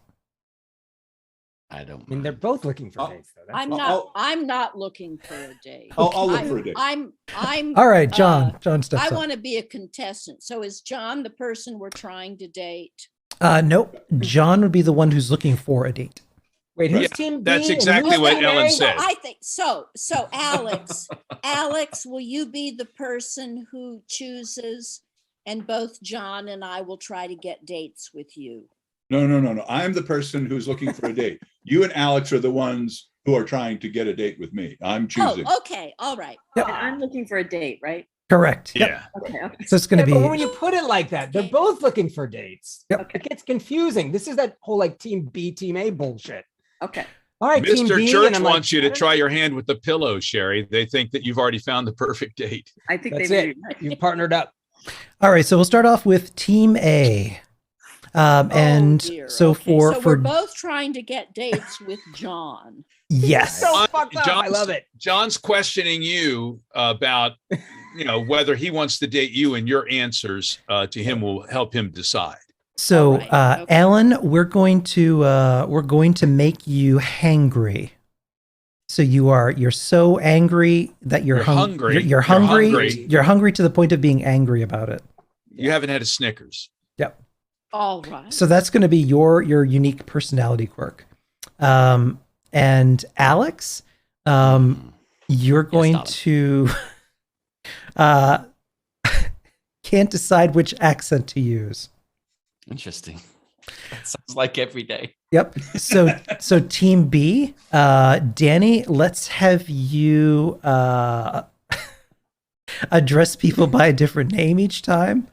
I don't. I mean, they're both looking for dates, though. I'm not looking for a date. I'll look for a date. I'm. All right, John. John steps I up. want to be a contestant. So is John the person we're trying to date? Nope. John would be the one who's looking for a date. Wait, who's team B? That's exactly what Ellen said. I think so. So Alex, will you be the person who chooses, and both John and I will try to get dates with you? No. I'm the person who's looking for a date. You and Alex are the ones who are trying to get a date with me. I'm choosing. Oh, okay. All right. Yep. And I'm looking for a date, right? Correct. Yeah. Okay. So it's going to be. But when you put it like that, they're both looking for dates. Yep. It gets confusing. This is that whole like team B, team A bullshit. Okay. All right, team Mr. B, Church and I'm wants you to I don't try your hand with the pillow, Sherry. They think that you've already found the perfect date. I think That's they it. You've partnered up. All right. So we'll start off with Team A. And dear. so Okay, for we're both trying to get dates with John. yes. So fucked up. I love it. John's questioning you about, whether he wants to date you, and your answers to him will help him decide. So, All right, okay. Ellen, we're going to make you hangry. So you're so angry that you're hungry. You're hungry. You're hungry to the point of being angry about it. You haven't had a Snickers. Yep. All right. So that's going to be your unique personality quirk. And Alex, you're going to can't decide which accent to use. Interesting. That sounds like every day. Yep. So Team B, Danny, let's have you address people by a different name each time.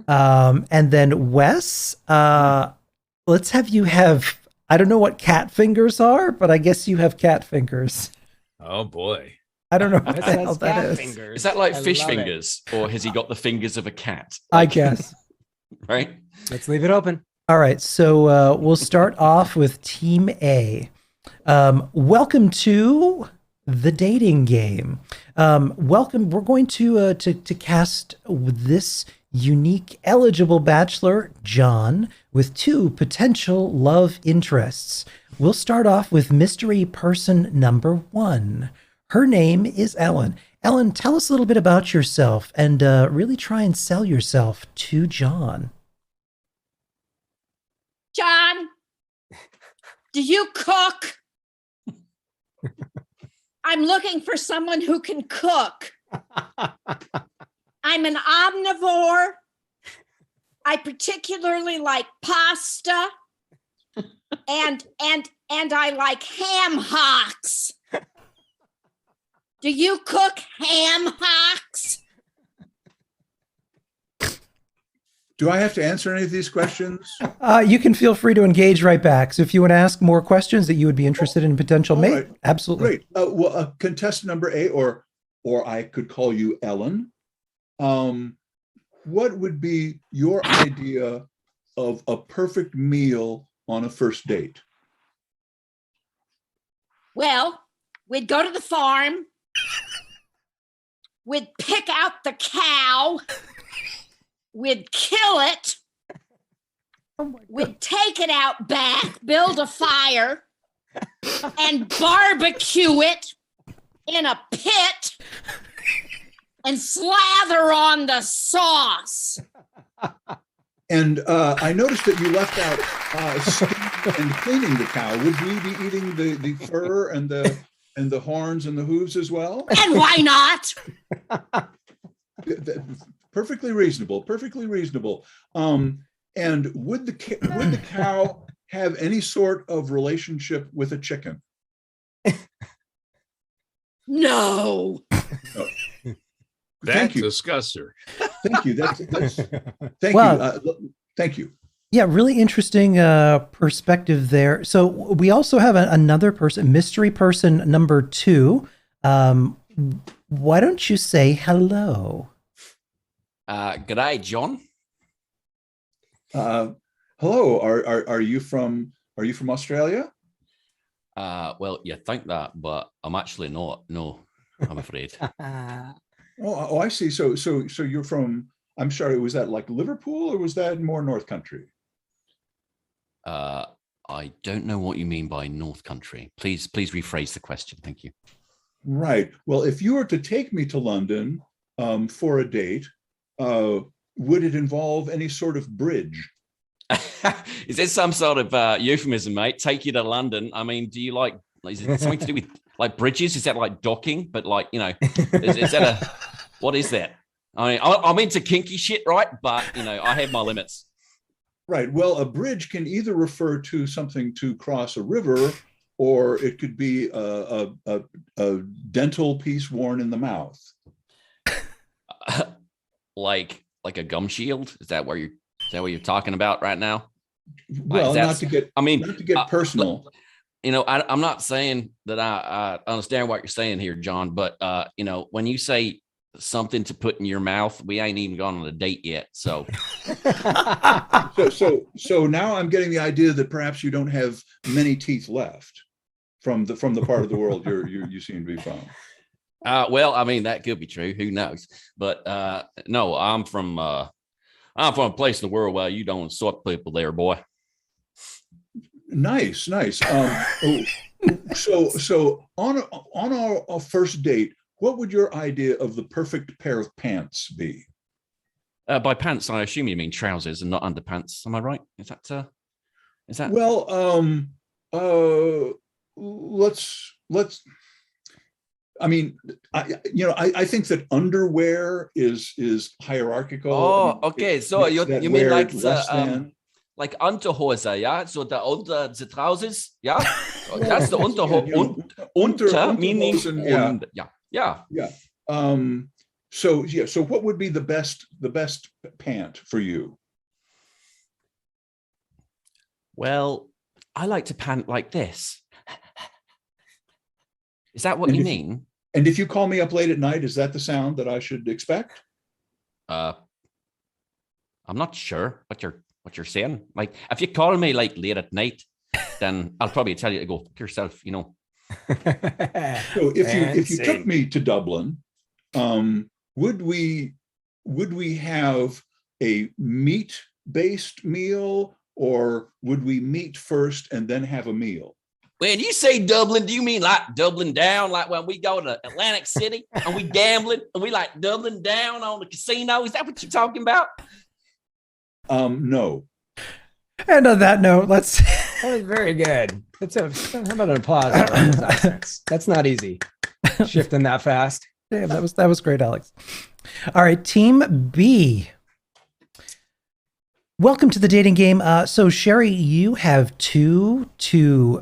And then Wes, let's have you have, I don't know what cat fingers are, but I guess you have cat fingers. Oh boy. I don't know what the hell that is. Is that like fish fingers, or has he got the fingers of a cat? I guess. Right. Let's leave it open. All right. So we'll start off with Team A. Welcome to the dating game. Welcome. We're going to cast this unique eligible bachelor, John, with two potential love interests. We'll start off with mystery person number 1. Her name is Ellen. Ellen, tell us a little bit about yourself and really try and sell yourself to John. John, do you cook? I'm looking for someone who can cook. I'm an omnivore. I particularly like pasta and I like ham hocks. Do you cook ham hocks? Do I have to answer any of these questions? You can feel free to engage right back. So if you want to ask more questions that you would be interested in potential mate, right. absolutely. Great. Well, contestant number 8, or I could call you Ellen. What would be your idea of a perfect meal on a first date? Well, we'd go to the farm. We'd pick out the cow. We'd kill it. We'd take it out back, build a fire, and barbecue it in a pit and slather on the sauce. And I noticed that you left out skinning and cleaning the cow. Would we be eating the fur and the horns and the hooves as well? And why not? Perfectly reasonable. Perfectly reasonable. And would the cow have any sort of relationship with a chicken? No. That disguster. Thank you. Thank you. Yeah, really interesting perspective there. So we also have another person, mystery person number 2. Why don't you say hello? G'day, John. Hello. Are you from Australia? Well, you think that, but I'm actually not. No, I'm afraid. Oh, I see. So you're from, I'm sorry, was that like Liverpool or was that more North Country? I don't know what you mean by North Country. Please rephrase the question. Thank you. Right. Well, if you were to take me to London for a date, would it involve any sort of bridge? Is this some sort of euphemism, mate? Take you to London. I mean, do you like, is it something to do with like bridges? Is that like docking? But like, you know, is that what is that? I mean, I'm into kinky shit, right? But, you know, I have my limits. Right. Well, a bridge can either refer to something to cross a river, or it could be a dental piece worn in the mouth. Like a gum shield? Is that what you're talking about right now? Well, not to get personal. You know, I'm not saying that I understand what you're saying here, John, but you know, when you say something to put in your mouth, we ain't even gone on a date yet. So so now I'm getting the idea that perhaps you don't have many teeth left from the part of the world you seem to be from. Well, I mean, that could be true. Who knows? But no, I'm from a place in the world where you don't sort people there, boy. Nice. So on our first date, what would your idea of the perfect pair of pants be? By pants, I assume you mean trousers and not underpants. Am I right? Is that? Well, let's. I mean, I think that underwear is hierarchical. Oh, okay. So you mean like like Unterhose, yeah? So the trousers, yeah? That's the Unterhose. Unter meaning, yeah. So what would be the best pant for you? Well, I like to pant like this. Is that what you mean? And if you call me up late at night, is that the sound that I should expect? I'm not sure what you're saying. Like, if you call me like late at night, then I'll probably tell you to go fuck yourself, you know. So if you took me to Dublin, would we have a meat-based meal, or would we meet first and then have a meal? When you say Dublin, do you mean like Dublin down, like when we go to Atlantic City and we gambling and we like Dublin down on the casino? Is that what you're talking about? No. And on that note, that was very good. How about an applause for those accents? That's not easy. Shifting that fast. Damn, that was great, Alex. All right, Team B. Welcome to the dating game. So Sherry, you have two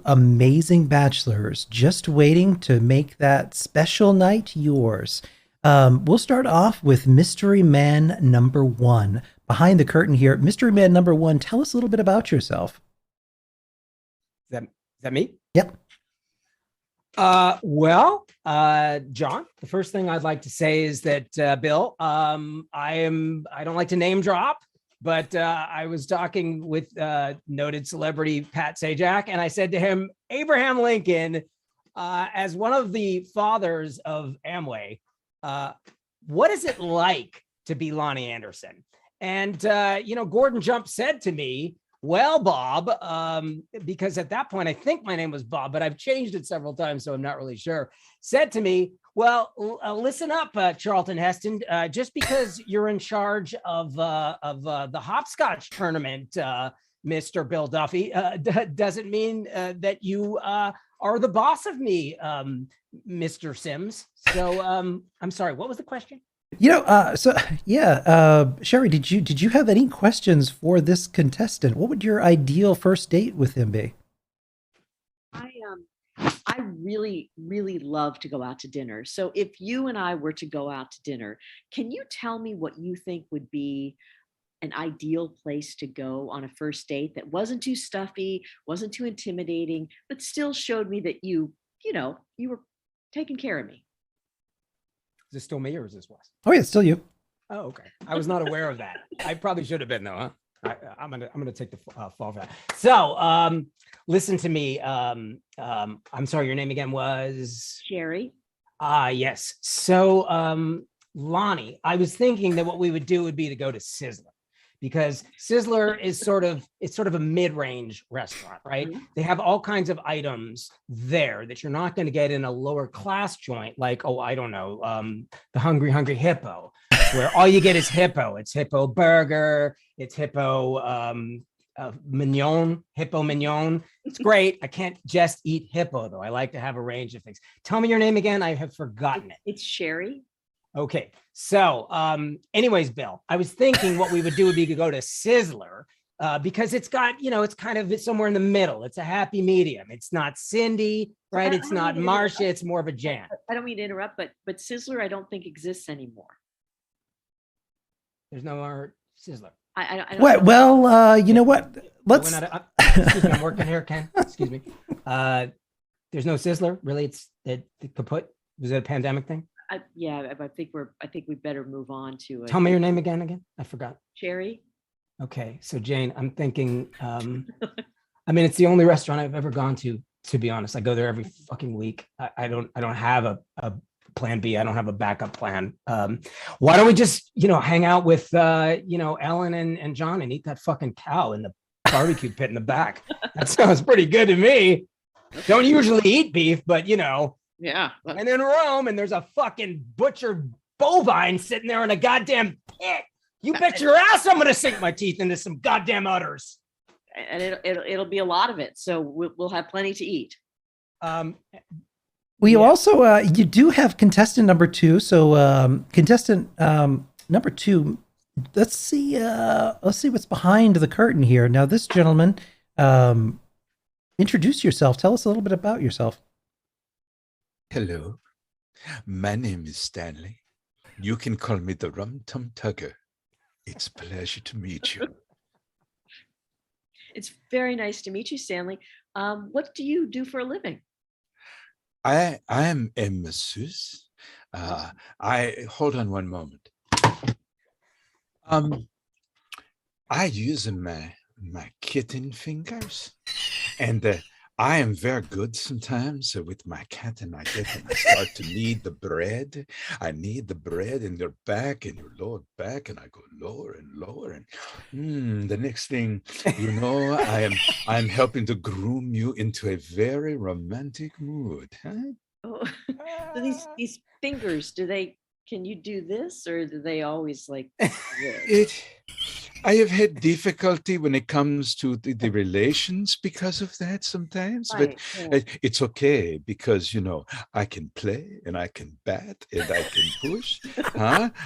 amazing bachelors just waiting to make that special night yours. We'll start off with mystery man number 1. behind the curtain here. Mystery Man number 1, tell us a little bit about yourself. Is that me? Yep. John, the first thing I'd like to say is that, Bill, I don't like to name drop, but I was talking with noted celebrity Pat Sajak, and I said to him, Abraham Lincoln, as one of the fathers of Amway, what is it like to be Lonnie Anderson? And, Gordon Jump said to me, well, Bob, because at that point, I think my name was Bob, but I've changed it several times, so I'm not really sure, said to me, well, listen up, Charlton Heston, just because you're in charge of the hopscotch tournament, Mr. Bill Duffy, doesn't mean that you are the boss of me, Mr. Sims. So I'm sorry, what was the question? Sherry, did you have any questions for this contestant? What would your ideal first date with him be? I really, really love to go out to dinner. So if you and I were to go out to dinner, can you tell me what you think would be an ideal place to go on a first date that wasn't too stuffy, wasn't too intimidating, but still showed me that you were taking care of me? Is this still me or is this Wes? Oh yeah, it's still you. Oh, okay. I was not aware of that. I probably should have been though, huh? I'm gonna take the fall for that. So, listen to me. I'm sorry, your name again was Sherry. Yes. So, Lonnie, I was thinking that what we would do would be to go to Sizzler, because Sizzler is sort of a mid-range restaurant, right? Mm-hmm. They have all kinds of items there that you're not going to get in a lower class joint, like, the Hungry Hippo, where all you get is hippo. It's hippo burger, it's hippo mignon. It's great. I can't just eat hippo though. I like to have a range of things. Tell me your name again. I have forgotten it. It's Sherry. Okay. So anyways, Bill, I was thinking what we would do would be to go to Sizzler because it's got, it's somewhere in the middle. It's a happy medium. It's not Cindy, right? It's not Marcia. It's more of a Jan. I don't mean to interrupt, but Sizzler I don't think exists anymore. There's no more Sizzler. I don't What? Well, you know what? Let's. Excuse me, I'm working here, Ken. Excuse me. There's no Sizzler, really. It kaput. Was it a pandemic thing? I think we better move on to it. Tell me your name again. I forgot. Sherry. Okay, so Jane, I'm thinking. It's the only restaurant I've ever gone to be honest. I go there every fucking week. I don't have a plan B. I don't have a backup plan. Why don't we just, hang out with, Ellen and John and eat that fucking cow in the barbecue pit in the back? That sounds pretty good to me. Don't usually eat beef, but Yeah. I'm in Rome and there's a fucking butchered bovine sitting there in a goddamn pit. You bet your ass I'm going to sink my teeth into some goddamn udders. And it'll be a lot of it. So we'll have plenty to eat. You also, you do have contestant number 2. So contestant number 2, let's see what's behind the curtain here. Now this gentleman, introduce yourself. Tell us a little bit about yourself. Hello, my name is Stanley. You can call me the Rum Tum Tugger. It's a pleasure to meet you. It's very nice to meet you, Stanley. What do you do for a living? I am a masseuse. Hold on one moment. I use my kitten fingers, and I am very good sometimes with my cat, and I start to knead the bread. I knead the bread in your back and your lower back, and I go lower and lower, and the next thing you know, I'm helping to groom you into a very romantic mood. Huh? Oh, so these fingers, can you do this, or do they always like? I have had difficulty when it comes to the relations because of that sometimes, Right, but it's okay because, I can play and I can bat and I can push,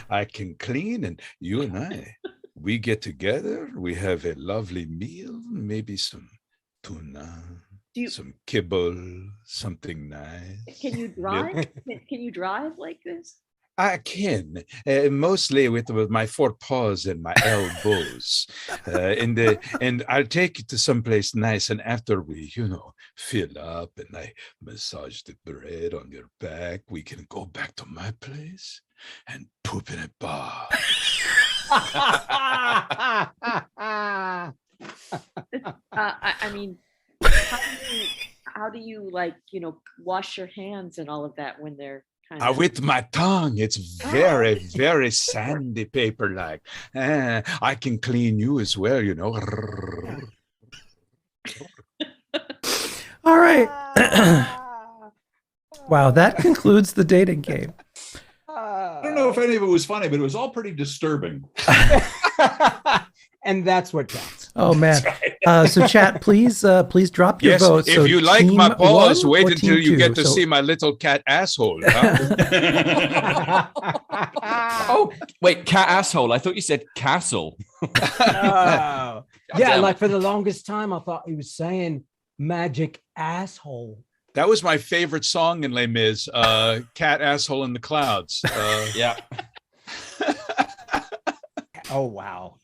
I can clean, and you and we get together, we have a lovely meal, maybe some tuna, some kibble, something nice. Can you drive? Can you drive like this? I can, mostly with my forepaws and my elbows, and I'll take you to someplace nice. And after we, fill up, and I massage the bread on your back, we can go back to my place and poop in a bar. I mean, how do you wash your hands and all of that when they're kind of with my tongue? It's very, very sandpaper like. I can clean you as well, All right. Wow, that concludes the dating game. I don't know if any of it was funny, but it was all pretty disturbing. And that's what counts. Oh man! So chat, please drop your votes. If So you like my team paws, one wait or until team you two? get to So- see my little cat asshole. Huh? Oh, wait, cat asshole. I thought you said castle. Yeah, damn like it. for the longest time, I thought he was saying magic asshole. That was my favorite song in Les Mis, Cat Asshole in the Clouds. Yeah. Oh wow,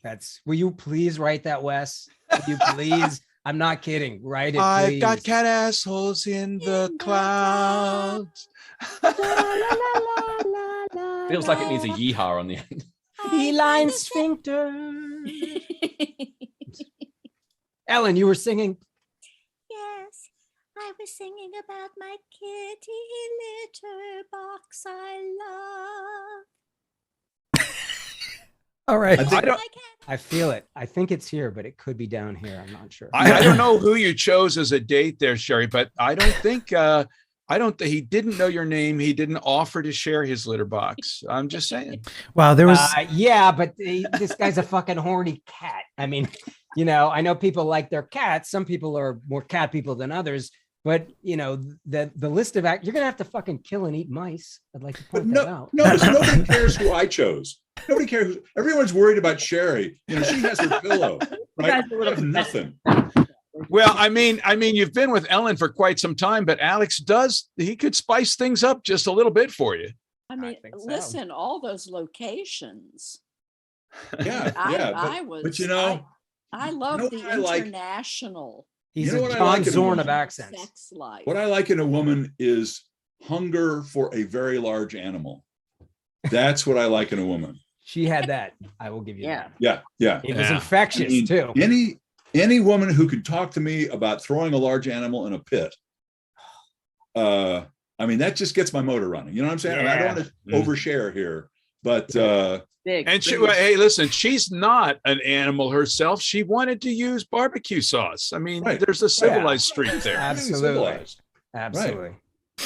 will you please write that, Wes? Will you please? I'm not kidding. Write it, I've please. got cat assholes in the clouds. Feels like it needs a yeehaw on the end. Feline sphincter. Ellen, you were singing. Yes, I was singing about my kitty litter box I love. All right. I feel it. I think it's here, but it could be down here. I'm not sure. I don't know who you chose as a date there, Sherry, but I don't think he didn't know your name. He didn't offer to share his litter box. I'm just saying. Wow, there was yeah, but this guy's a fucking horny cat. I mean, I know people like their cats. Some people are more cat people than others. But the list of you're gonna have to fucking kill and eat mice. I'd like to point that out. No, so nobody cares who I chose. Nobody cares. Everyone's worried about Sherry. She has her pillow, right? I have nothing. Well, I mean, you've been with Ellen for quite some time, but Alex he could spice things up just a little bit for you. I mean, listen, all those locations. Yeah, I love the I like? international. He's You know a what I John like in a Zorn woman? of accents. Sex life. What I like in a woman is hunger for a very large animal. That's what I like in a woman. She had that. I will give you that. Yeah. It was infectious too. Any woman who could talk to me about throwing a large animal in a pit, that just gets my motor running. You know what I'm saying? Yeah. I don't want to overshare here, but hey, listen, she's not an animal herself. She wanted to use barbecue sauce. I mean, there's a civilized streak there. Absolutely. Right.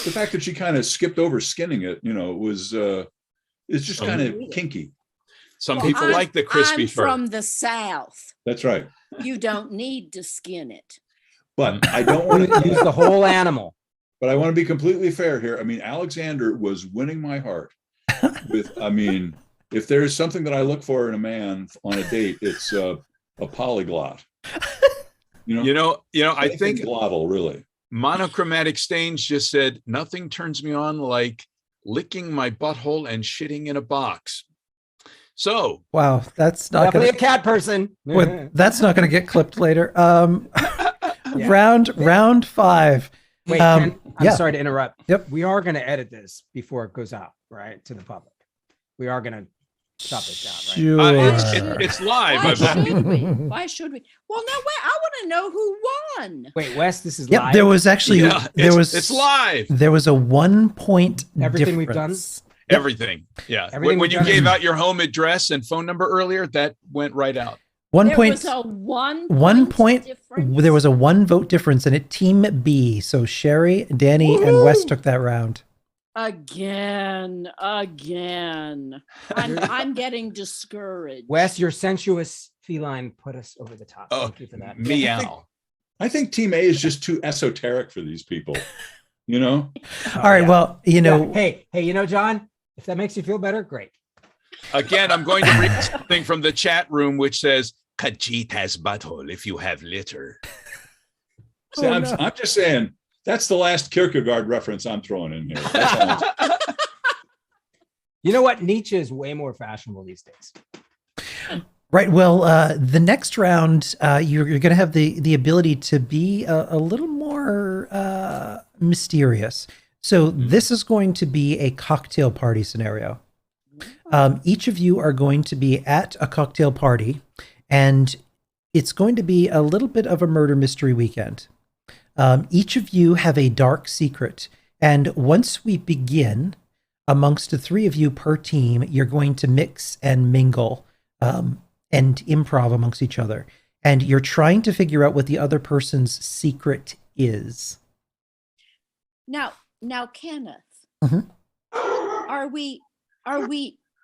The fact that she kind of skipped over skinning it, was it's just kind of kinky. Some people like the crispy I'm fur. from the South. That's right. You don't need to skin it. But I don't want to use the whole animal. But I want to be completely fair here. I mean, Alexander was winning my heart with, if there's something that I look for in a man on a date, it's a polyglot. I think glottal, really. Monochromatic Stains just said, nothing turns me on like licking my butthole and shitting in a box. So wow, that's not definitely a cat person. That's not going to get clipped later. Round 5. Wait, Ken, I'm sorry to interrupt. Yep. We are going to edit this before it goes out, right, to the public. We are going to chop this down, right? Sure. It's live. Why should we? Well, no, wait. I want to know who won. Wait, Wes, this is Yep, live. there was actually it's live. There was a 1 point Everything difference. we've done. Everything. Yeah. Everything when we've you done gave is- out your home address and phone number earlier, that went right out. There was a one point difference. there was a 1 vote difference, and it team B. So Sherry, Danny, and Wes took that round. Again. I'm getting discouraged. Wes, your sensuous feline put us over the top. Oh, Thank you for that. meow. I think Team A is just too esoteric for these people. All right. Well, Hey, John, if that makes you feel better, great. Again, I'm going to read something from the chat room, which says, Khajiit has butthole if you have litter. See, I'm just saying, that's the last Kierkegaard reference I'm throwing in here. That's all. You know what? Nietzsche is way more fashionable these days. Right. Well, the next round, you're going to have the ability to be a little more mysterious. So this is going to be a cocktail party scenario. Each of you are going to be at a cocktail party, and it's going to be a little bit of a murder mystery weekend. Each of you have a dark secret, and once we begin, amongst the three of you per team, you're going to mix and mingle and improv amongst each other. And you're trying to figure out what the other person's secret is. Now, Kenneth, Mhm. are we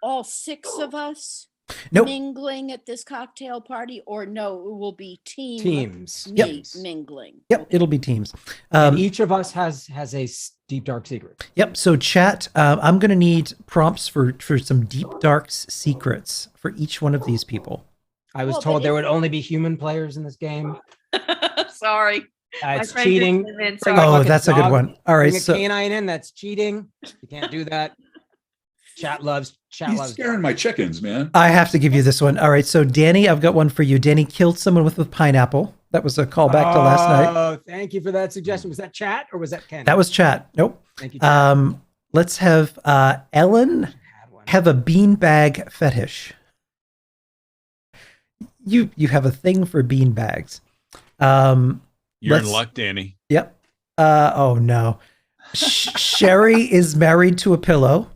all six of us Nope. mingling at this cocktail party, or no? It will be Teams. mingling. Yep, it'll be teams. And each of us has a deep dark secret. Yep. So chat, I'm going to need prompts for some deep dark secrets for each one of these people. I was Well, told but there if- would only be human players in this game. Sorry. My It's friend just cheating. came in, Bring sorry. a Oh, fucking that's a good dog, one. All right. Bring a So canine in. That's cheating. You can't do that. Chat loves. He's scaring my chickens, man. I have to give you this one. All right. So Danny, I've got one for you. Danny killed someone with a pineapple. That was a callback to last night. Oh, thank you for that suggestion. Was that chat or was that Ken? That was chat. Nope. Thank you. Chat. Let's have Ellen Had one. have a beanbag fetish. You have a thing for beanbags. You're in let's- luck, Danny. Yep. Oh no. Sherry is married to a pillow.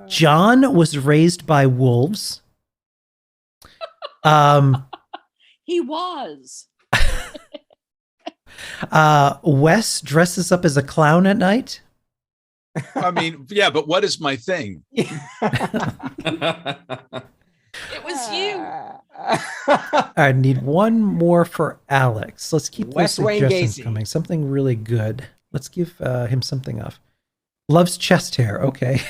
John was raised by wolves. He was. Wes dresses up as a clown at night. I mean, yeah, but what is my thing? It was you. I need one more for Alex. Let's keep those Wes Wayne suggestions Gacy. coming. Something really good. Let's give him something off. Loves chest hair. Okay.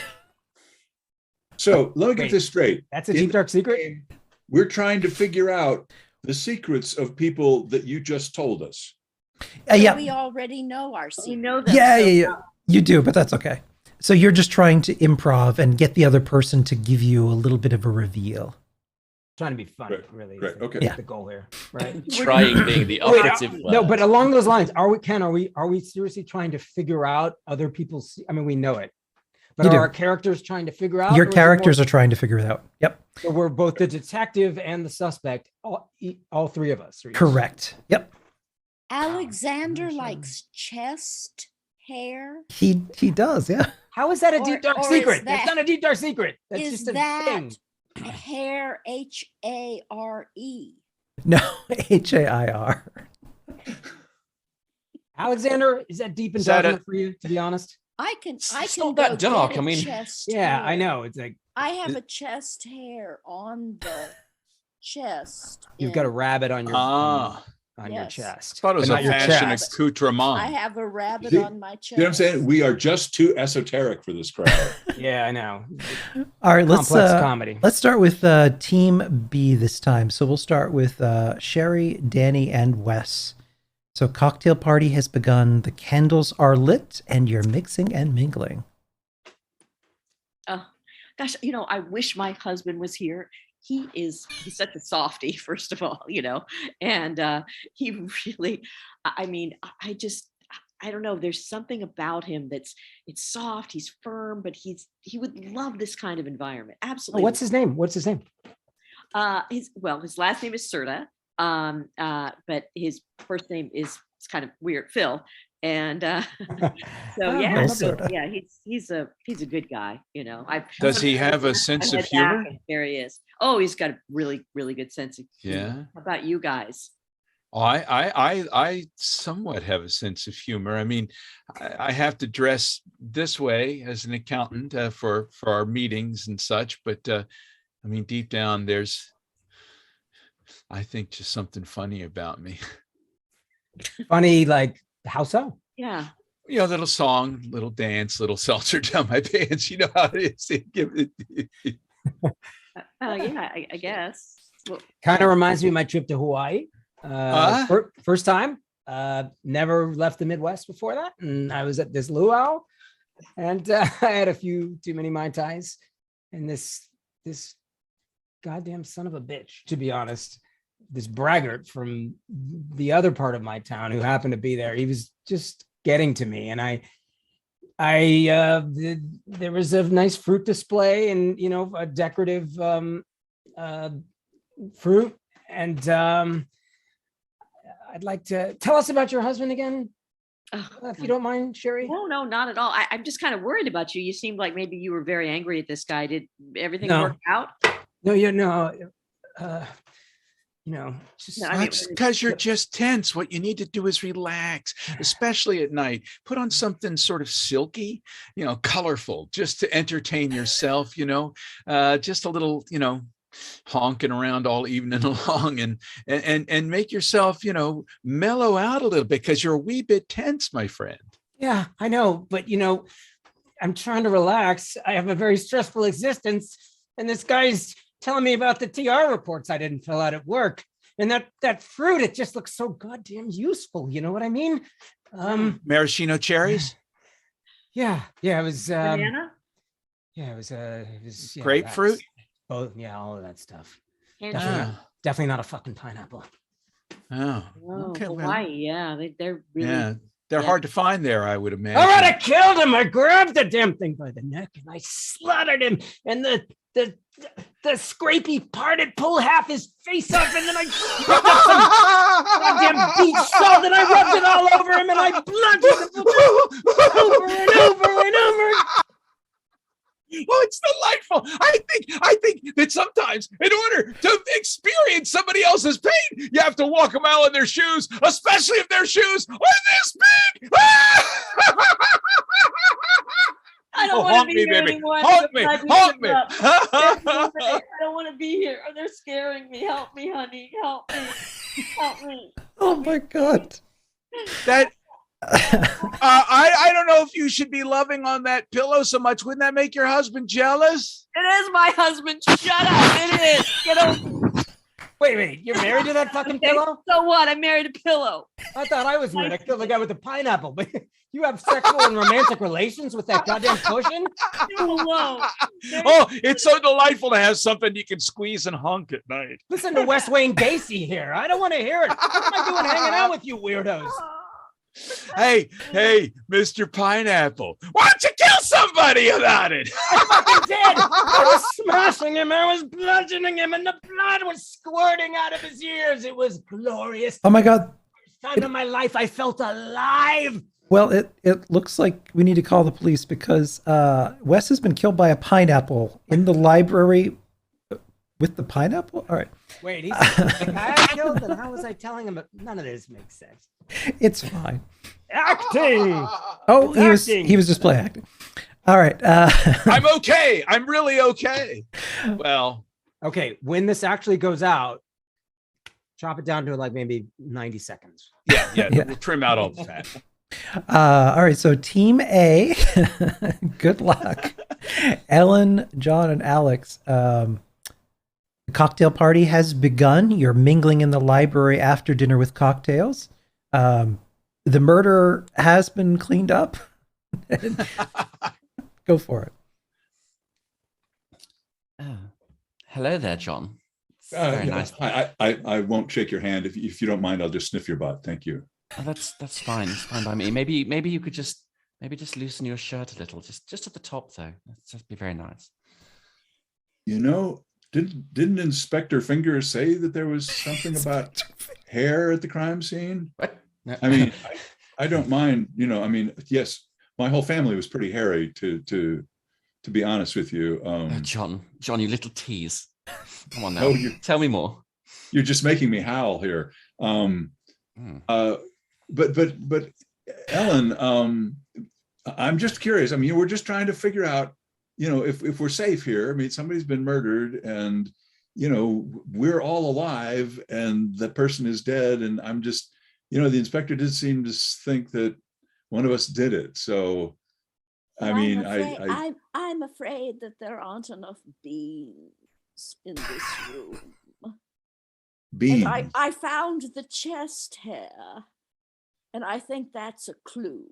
So let me get Wait. this straight. That's a In deep the dark secret. game, we're trying to figure out the secrets of people that you just told us. Yeah. We already know our You secret. know them. Yeah, so yeah, yeah. You do, but that's okay. So you're just trying to improv and get the other person to give you a little bit of a reveal. Trying to be funny, Right, really. is right, the- okay. is Yeah. the goal here, right? Trying being the Wait, operative word. no, but along those lines, are we seriously trying to figure out other people's? I mean, we know it, but You are do. our characters trying to figure out? Your or is it characters more- are trying to figure it out. Yep. So we're both the detective and the suspect. All three of us. Are you- Correct. Yep. Alexander likes chest hair. He does. Yeah. How is that a Or- deep dark or is secret? that- That's not a deep dark secret. That's Is just a that thing. hair? HARE. No. HAIR. Alexander, is that deep and Is that dark a- enough for you? To be honest. I can. I It's can not that go dark, get I a mean- chest Yeah, I hair. know. It's like I have a chest hair on the chest. you've got a in- rabbit on your Ah, on Yes. your I chest. thought it was But a not your fashion chest. accoutrement. I have a rabbit See- on my chest. You know what I'm saying? We are just too esoteric for this crowd. Yeah, I know. All right. Let's Complex comedy. let's start with Team B this time. So we'll start with Sherry, Danny, and Wes. So cocktail party has begun. The candles are lit, and you're mixing and mingling. Oh, gosh, I wish my husband was here. He's such a softie, first of all, and he really, I mean, I don't know. There's something about him it's soft. He's firm, but he would love this kind of environment. Oh, Absolutely. what's his name? What's his name? His last name is Serta, but his first name is it's kind of weird, Phil. And so yeah, Well, so, Serta. yeah, he's a good guy. Does he have a sense of humor? There he is. Oh, he's got a really, really good sense of humor. Yeah. How about you guys? Oh, I somewhat have a sense of humor. I mean, I have to dress this way as an accountant for our meetings and such, but I mean, deep down, there's, I think, just something funny about me. Funny, like how so? Yeah. Little song, little dance, little seltzer down my pants. You know how it is. Yeah, I guess. Well, Kind of reminds me of my trip to Hawaii. First time. Never left the Midwest before that. And I was at this luau and I had a few too many Mai Tais. And this goddamn son of a bitch, to be honest, this braggart from the other part of my town who happened to be there, he was just getting to me. And there was a nice fruit display and, you know, a decorative fruit. And I'd like to tell us about your husband again, if you don't mind, Sherry. No, not at all. I'm just kind of worried about you. You seemed like maybe you were very angry at this guy. Did everything work out? No, you know, just That's because you're just tense. What you need to do is relax, especially at night. Put on something sort of silky, you know, colorful, just to entertain yourself, you know, just a little, you know, honking around all evening long and make yourself, you know, mellow out a little bit because you're a wee bit tense, my friend. Yeah, I know. But, you know, I'm trying to relax. I have a very stressful existence. And this guy's telling me about the TR reports I didn't fill out at work. And that fruit, it just looks so goddamn useful. You know what I mean? Maraschino cherries? Yeah, it was Banana? Yeah, it was grapefruit? Both, yeah, all of that stuff. Definitely not a fucking pineapple. Oh, okay. Hawaii, yeah, they're really they're hard to find there, I would imagine. All right, I killed him. I grabbed the damn thing by the neck and I slaughtered him. And the scrapey part, it pulled half his face off, and then I rubbed up some goddamn beach salt, and I rubbed it all over him, and I bludgeoned him over and over and over. Oh, it's delightful. I think that sometimes in order to experience somebody else's pain, you have to walk a mile in their shoes, especially if their shoes are this big. I don't want to be here anymore. Honk me. I don't want to be here. They're scaring me. Help me, honey. Help me. Help me. Oh my God. That I don't know if you should be loving on that pillow so much. Wouldn't that make your husband jealous? It is my husband. Shut up. It is. Get over. Wait, you're married to that fucking pillow? So what? I married a pillow. I thought I was married. I killed the guy with the pineapple, but you have sexual and romantic relations with that goddamn cushion? Leave him alone. Oh, it's so delightful to have something you can squeeze and hunk at night. Listen to West Wayne Gacy here. I don't want to hear it. What am I doing hanging out with you weirdos? Hey, Mr. Pineapple, why don't you kill somebody about it? I fucking did. I was smashing him. I was bludgeoning him, and the blood was squirting out of his ears. It was glorious. Oh my God. First time in my life I felt alive. Well, it looks like we need to call the police because Wes has been killed by a pineapple in the library with the pineapple. All right. Wait, he's the guy I killed, and how was I telling him? None of this makes sense. It's fine. Acting. Oh, he was just play acting. All right. I'm okay. I'm really okay. Well, okay. When this actually goes out, chop it down to like maybe 90 seconds. Yeah. We'll trim out all the fat. All right. So Team A, good luck. Ellen, John, and Alex. The cocktail party has begun. You're mingling in the library after dinner with cocktails. The murder has been cleaned up. Go for it. Hello there, John. Very nice. I won't shake your hand. If you don't mind, I'll just sniff your butt. Thank you. Oh, that's fine. It's fine by me. Maybe you could just loosen your shirt a little, just at the top though. That'd be very nice. You know, didn't Inspector Fingers say that there was something about hair at the crime scene? What? No. I mean, I don't mind. You know, I mean, yes, my whole family was pretty hairy. To be honest with you, John, you little tease. Come on now, tell me more. You're just making me howl here. But Ellen, I'm just curious. I mean, we're just trying to figure out, you know, if we're safe here. I mean, somebody's been murdered, and you know, we're all alive, and the person is dead, and I'm just, you know, the inspector did seem to think that one of us did it. So, I mean, I'm afraid that there aren't enough beans in this room. Beans. And I found the chest hair And I think that's a clue.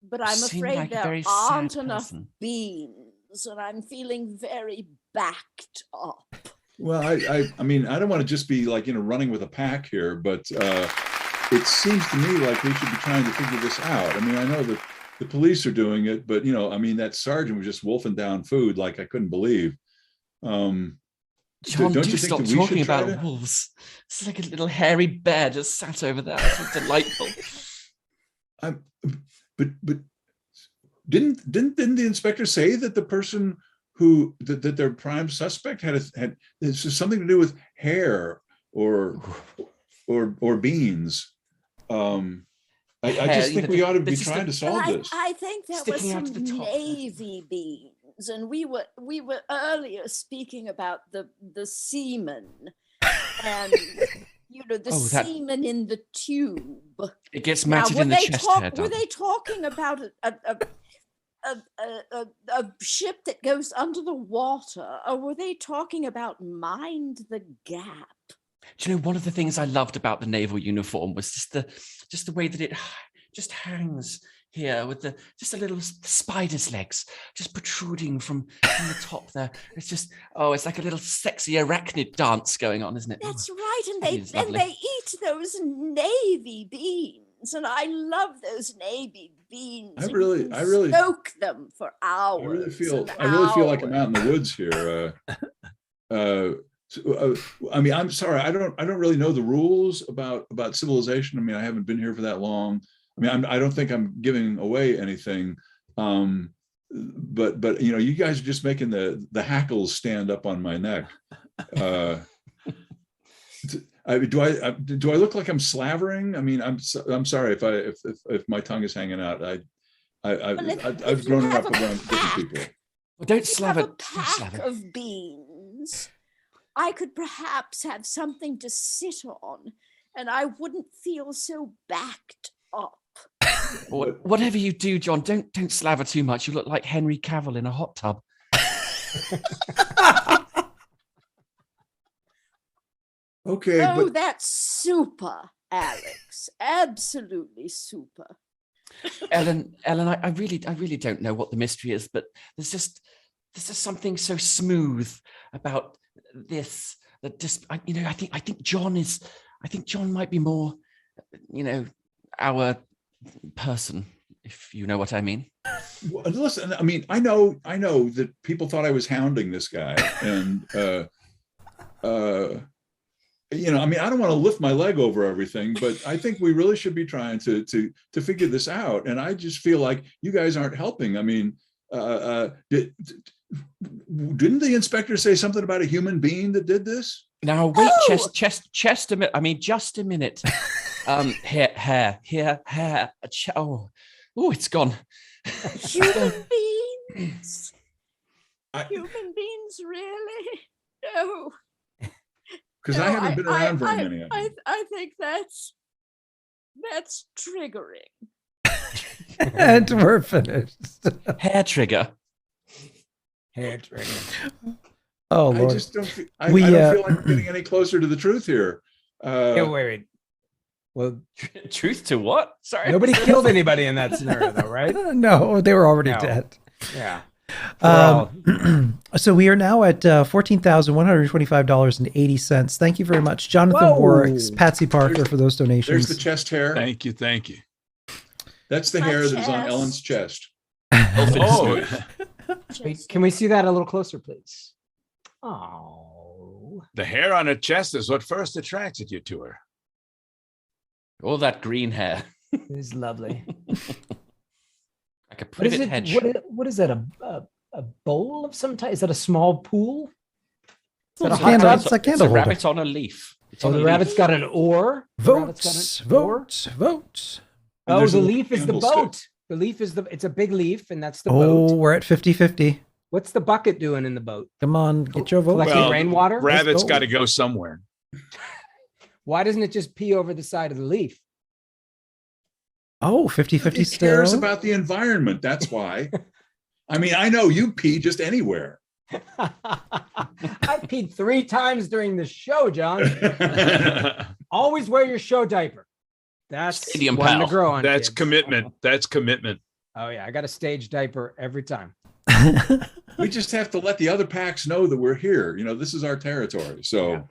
But I'm seem afraid like a there very aren't sad enough person. beans, and I'm feeling very backed up. Well, I mean, I don't want to just be like, running with a pack here, but it seems to me like we should be trying to figure this out. I mean, I know that the police are doing it, but I mean, that sergeant was just wolfing down food like I couldn't believe. John, don't do you think stop that we talking should try about to- wolves. It's like a little hairy bear just sat over there. It's delightful. But didn't the inspector say that the person who that their prime suspect had this is something to do with hair or beans? I just think we ought to be trying to solve this. I think that was Sticking out some to the top. navy beans, and we were earlier speaking about the semen, and the Oh, that- semen in the tube. It gets Now, matted were in the they chest talk- hair. Were darling. they talking about a ship that goes under the water, or were they talking about Mind the Gap? Do you know, one of the things I loved about the naval uniform was just the way that it just hangs here with just a little spider's legs just protruding from the top there. It's just, it's like a little sexy arachnid dance going on, isn't it? That's right, and that is they lovely. eat those navy beans, and I love those navy beans. I and really- you can I really- soak them for hours. I really feel and like I'm out in the woods here. I mean, I'm sorry, I don't really know the rules about civilization. I mean, I haven't been here for that long. I mean, I don't think I'm giving away anything. But you guys are just making the hackles stand up on my neck. Do I look like I'm slavering? I mean, I'm sorry if my tongue is hanging out. I've grown up around different people. Well, don't If you slaver. have a Don't pack slaver. of beans, I could perhaps have something to sit on, and I wouldn't feel so backed up. Whatever you do, John, don't slaver too much. You look like Henry Cavill in a hot tub. Okay, Oh, but that's super, Alex. Absolutely super. Ellen, I really don't know what the mystery is, but there's just something so smooth about this that just I think John might be more, our person, if you know what I mean. well, listen, I mean, I know that people thought I was hounding this guy, and I mean, I don't want to lift my leg over everything, but I think we really should be trying to figure this out. And I just feel like you guys aren't helping. I mean, didn't the inspector say something about a human being that did this? Now wait, Oh! chest a minute. I mean, just a minute. Hair. Oh, it's gone. Human beings? I- Human beings, really? No. Because No, I haven't been around very many of them. I think that's triggering. And we're finished. Hair trigger. Hair trigger. Oh I Lord. just don't. I We, don't feel like I'm getting any closer to the truth here. Wait. Well, Truth to what? Sorry. nobody killed anybody in that scenario, though, right? No, they were already No. dead. Yeah. So we are now at $14,125.80. Thank you very much, Jonathan Whoa. Warwick, Patsy Parker, for those donations. There's the chest hair. Thank you. That's the My hair that is on chest. Ellen's chest. Oh, Wait, can we see that a little closer, please? Oh. the hair on her chest is what first attracted you to her. All that green hair. It is lovely. Like a What is privet it? hedge. What is that? A bowl of some type? Is that a small pool? Is that a It's a hot candle- tub? it's a It's candle a holder. rabbit on a leaf. It's Oh, on a the leaf. rabbit's got an oar. The rabbit's got Votes, an oar. votes. And Oh, there's a the little leaf is the candlestick. boat. The leaf is it's a big leaf, and that's the Oh, boat. we're at 50-50. What's the bucket doing in the boat? Come on, get your vote. Collecting rainwater? Rabbit's go. got to go somewhere. Why doesn't it just pee over the side of the leaf? Oh, 50-50 It still. cares about the environment. That's why. I mean, I know you pee just anywhere. I peed 3 times during the show, John. Always wear your show diaper. That's Stadium one to pal. grow on. That's kids. commitment. That's commitment. Oh yeah, I got a stage diaper every time. We just have to let the other packs know that we're here. You know, this is our territory. So Yeah.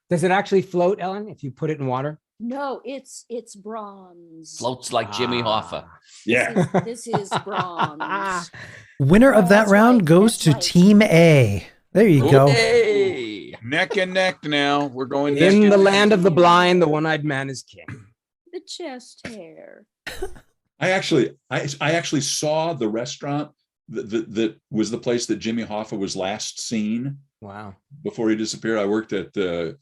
Does it actually float, Ellen, if you put it in water? No, it's bronze. Floats like Jimmy Hoffa. yeah. This is bronze. Winner of Oh, that that's round right, goes that's to right. Team A. There you go. Hey. Neck and neck now. We're going neck In and the neck. land of the blind, the one-eyed man is king. The chest hair. I actually saw the restaurant that was the place that Jimmy Hoffa was last seen Wow. before he disappeared. I worked at Meadowbrook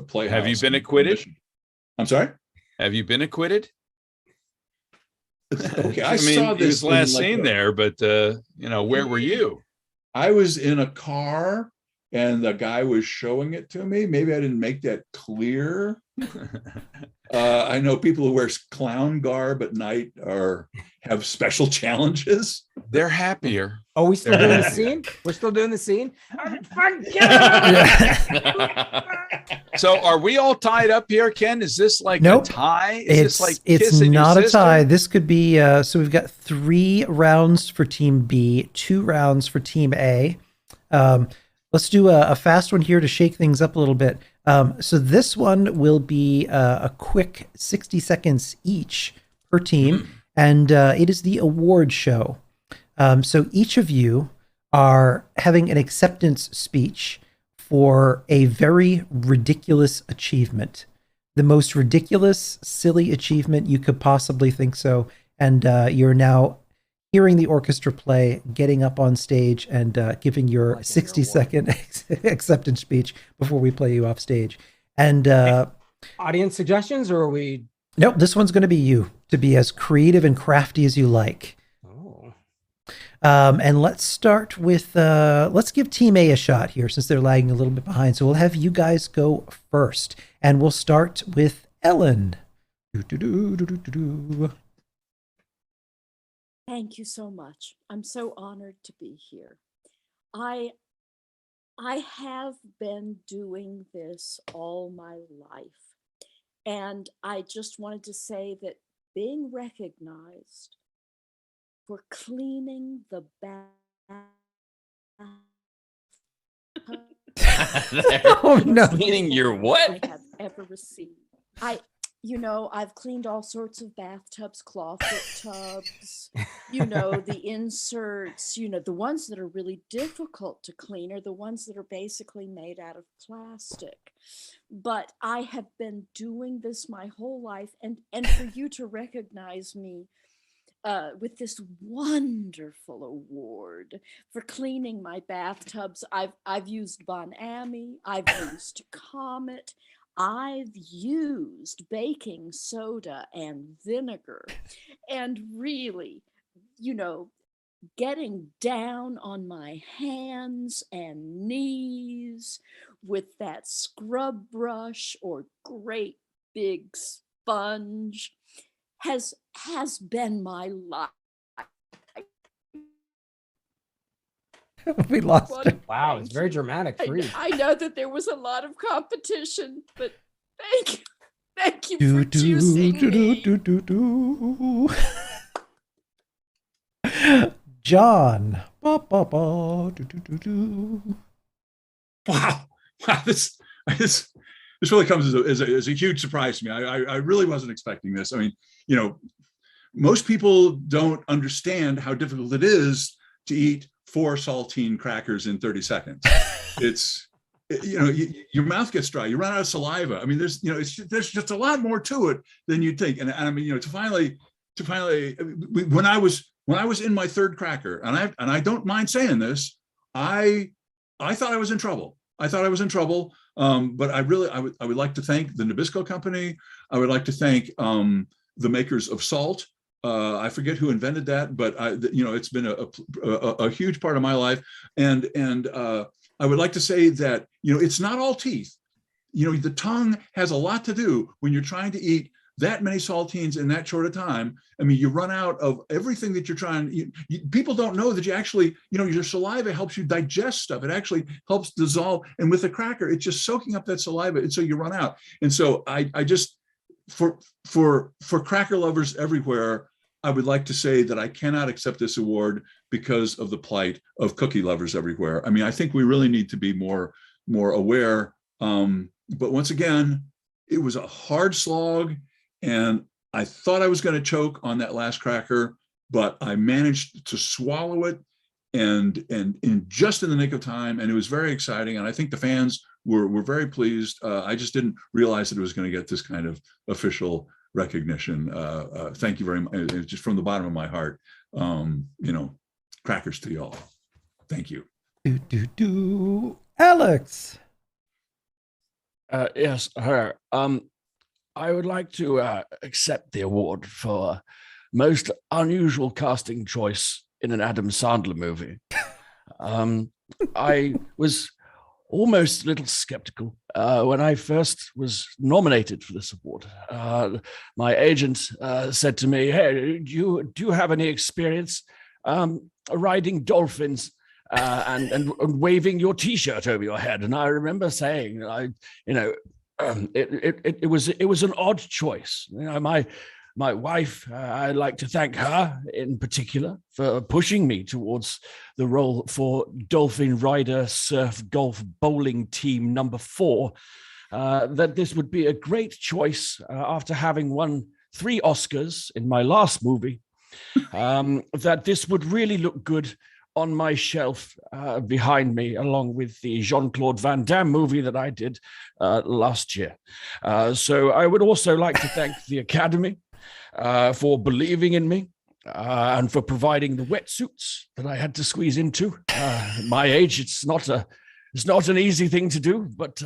Playhouse. Have you been acquitted? I'm sorry? Have you been acquitted? Okay, I mean, saw he was this in last like seen there, but where were you? I was in a car and the guy was showing it to me. Maybe I didn't make that clear. I know people who wear clown garb at night have special challenges. They're happier. Oh, we still doing the scene? We're still doing the scene? So are we all tied up here, Ken? Is this like Nope. a tie? Is this like it's kissing your not a sister? tie. This could be so we've got 3 rounds for Team B, 2 rounds for Team A. Let's do a fast one here to shake things up a little bit. So this one will be a quick 60 seconds each per team, and it is the award show. So each of you are having an acceptance speech for a very ridiculous achievement. The most ridiculous, silly achievement you could possibly think so. And you're now hearing the orchestra play, getting up on stage, and giving your 60-second acceptance speech before we play you off stage. And Audience suggestions, or are we? nope, this one's going to be you, to be as creative and crafty as you like. Oh. And let's start with, let's give Team A a shot here since they're lagging a little bit behind. So we'll have you guys go first. And we'll start with Ellen. Thank you so much. I'm so honored to be here. I have been doing this all my life. And I just wanted to say that being recognized for cleaning the bath. Oh, no. Cleaning your what? I have ever received. I've cleaned all sorts of bathtubs, clawfoot tubs, the inserts, the ones that are really difficult to clean are the ones that are basically made out of plastic. But I have been doing this my whole life, and for you to recognize me with this wonderful award for cleaning my bathtubs. I've used Bon Ami, I've used Comet, I've used baking soda and vinegar, and really, getting down on my hands and knees with that scrub brush or great big sponge has been my life. We lost it. Wow, it's very dramatic for you. I know that there was a lot of competition, but thank you for choosing me. John. Wow. This really comes as a huge surprise to me. I really wasn't expecting this. I mean, most people don't understand how difficult it is to eat 4 saltine crackers in 30 seconds. Your mouth gets dry. You run out of saliva. I mean, there's just a lot more to it than you'd think. And I mean, to finally, when I was in my 3rd cracker, and I don't mind saying this, I thought I was in trouble. But I would like to thank the Nabisco Company. I would like to thank the makers of salt. I forget who invented that, but it's been a huge part of my life. And I would like to say that, it's not all teeth. The tongue has a lot to do when you're trying to eat that many saltines in that short a time, I mean, you run out of everything that you're trying. People don't know that you actually, your saliva helps you digest stuff. It actually helps dissolve. And with a cracker, it's just soaking up that saliva. And so you run out. And so I just, for cracker lovers everywhere, I would like to say that I cannot accept this award because of the plight of cookie lovers everywhere. I mean, I think we really need to be more aware. But once again, it was a hard slog, and I thought I was going to choke on that last cracker, but I managed to swallow it and in just in the nick of time, and it was very exciting. And I think the fans were very pleased. I just didn't realize that it was going to get this kind of official recognition. Thank you very much. Just from the bottom of my heart, crackers to y'all. Thank you. Alex. Yes, her. I would like to accept the award for most unusual casting choice in an Adam Sandler movie. I was almost a little skeptical when I first was nominated for this award. My agent said to me, "Hey, do you have any experience riding dolphins and waving your T-shirt over your head?" And I remember saying, it was an odd choice. My wife, I'd like to thank her in particular for pushing me towards the role for Dolphin Rider Surf Golf Bowling Team number 4. That this would be a great choice after having won 3 Oscars in my last movie. That this would really look good on my shelf behind me, along with the Jean-Claude Van Damme movie that I did last year. So I would also like to thank the Academy for believing in me and for providing the wetsuits that I had to squeeze into. My age, it's not an easy thing to do, but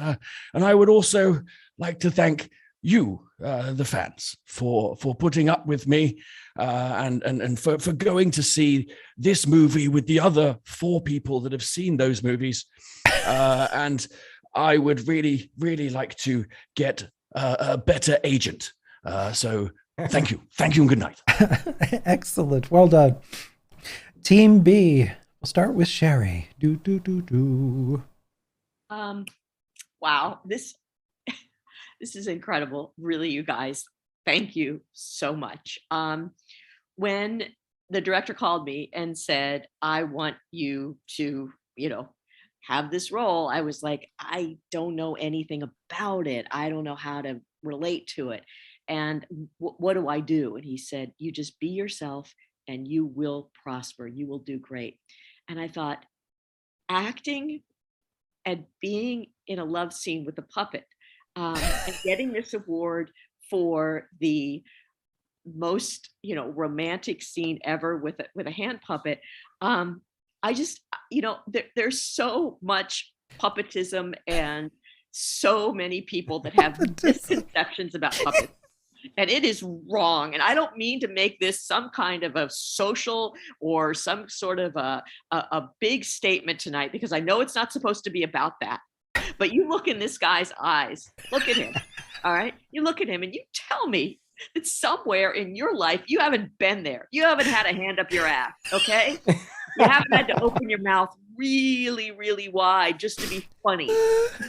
and I would also like to thank you, the fans, for putting up with me and for going to see this movie with the other 4 people that have seen those movies. And I would really, really like to get a better agent. So thank you. Thank you and good night. Excellent. Well done. Team B. We'll start with Sherry. Wow. This is incredible. Really, you guys. Thank you so much. When the director called me and said, "I want you to, have this role," I was like, I don't know anything about it. I don't know how to relate to it. And what do I do? And he said, "You just be yourself and you will prosper. You will do great." And I thought, acting and being in a love scene with a puppet, and getting this award for the most, romantic scene ever with a hand puppet. I just, there's so much puppetism and so many people that have misconceptions about puppets. And it is wrong. And I don't mean to make this some kind of a social or some sort of a big statement tonight, because I know it's not supposed to be about that. But you look in this guy's eyes, look at him, all right? You look at him and you tell me that somewhere in your life, you haven't been there. You haven't had a hand up your ass, okay? You haven't had to open your mouth really, really wide just to be funny.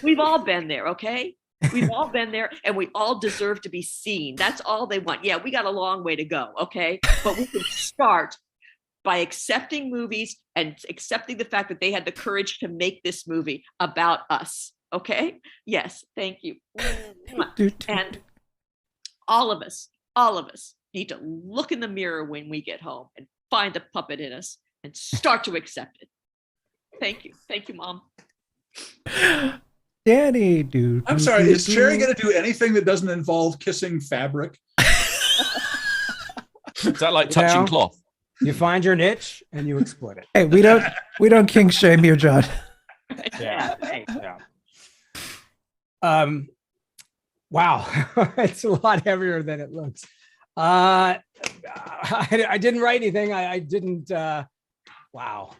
We've all been there, okay? We've all been there, and we all deserve to be seen. That's all they want. Yeah, we got a long way to go, okay? But we can start by accepting movies and accepting the fact that they had the courage to make this movie about us, okay? Yes, thank you. And all of us need to look in the mirror when we get home and find the puppet in us and start to accept it. Thank you. Thank you, Mom. Danny, dude. I'm sorry, is Sherry going to do anything that doesn't involve kissing fabric? Is that like touching cloth? You find your niche and you exploit it. Hey, we don't kink shame here, John. Yeah. Wow, it's a lot heavier than it looks. I didn't write anything. I didn't. Wow.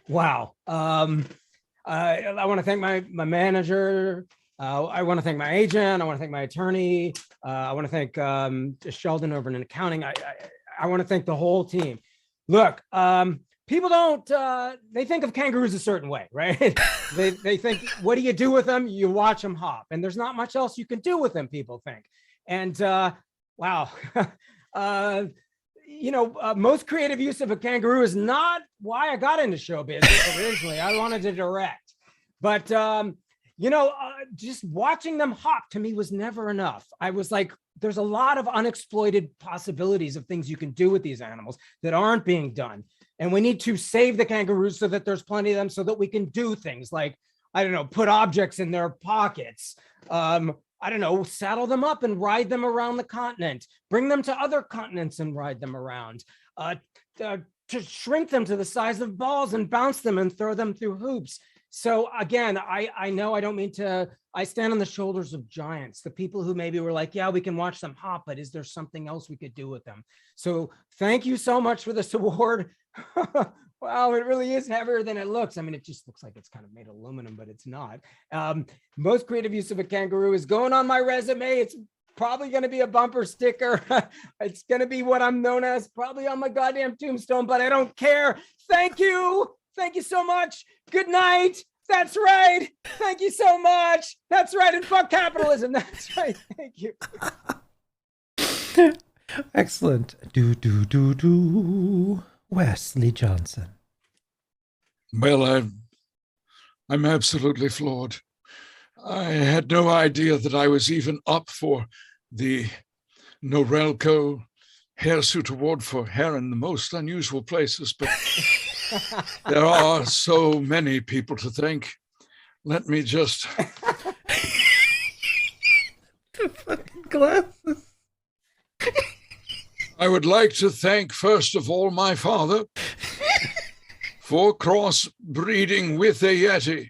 I want to thank my manager, I want to thank my agent. I want to thank my attorney. I want to thank Sheldon over in accounting. I want to thank the whole team. Look, people don't, they think of kangaroos a certain way, right? they think, what do you do with them? You watch them hop, and there's not much else you can do with them, people think. And wow. Most creative use of a kangaroo is not why I got into show business originally. I wanted to direct, but just watching them hop to me was never enough. I was like, there's a lot of unexploited possibilities of things you can do with these animals that aren't being done. And we need to save the kangaroos so that there's plenty of them so that we can do things like, I don't know, put objects in their pockets. I don't know, saddle them up and ride them around the continent, bring them to other continents and ride them around, to shrink them to the size of balls and bounce them and throw them through hoops. So again, I know I don't mean to, I stand on the shoulders of giants, the people who maybe were like, yeah, we can watch them hop, but is there something else we could do with them? So thank you so much for this award. Wow, it really is heavier than it looks. I mean, it just looks like it's kind of made aluminum, but it's not. Most creative use of a kangaroo is going on my resume. It's probably going to be a bumper sticker. It's going to be what I'm known as, probably on my goddamn tombstone, but I don't care. Thank you. Thank you so much. Good night. That's right. Thank you so much. That's right. And fuck capitalism. That's right. Thank you. Excellent. Wesley Johnson. Well, I'm absolutely floored. I had no idea that I was even up for the Norelco Hairsuit Award for hair in the most unusual places, but there are so many people to thank. Let me just... Glasses. I would like to thank, first of all, my father for cross-breeding with a Yeti.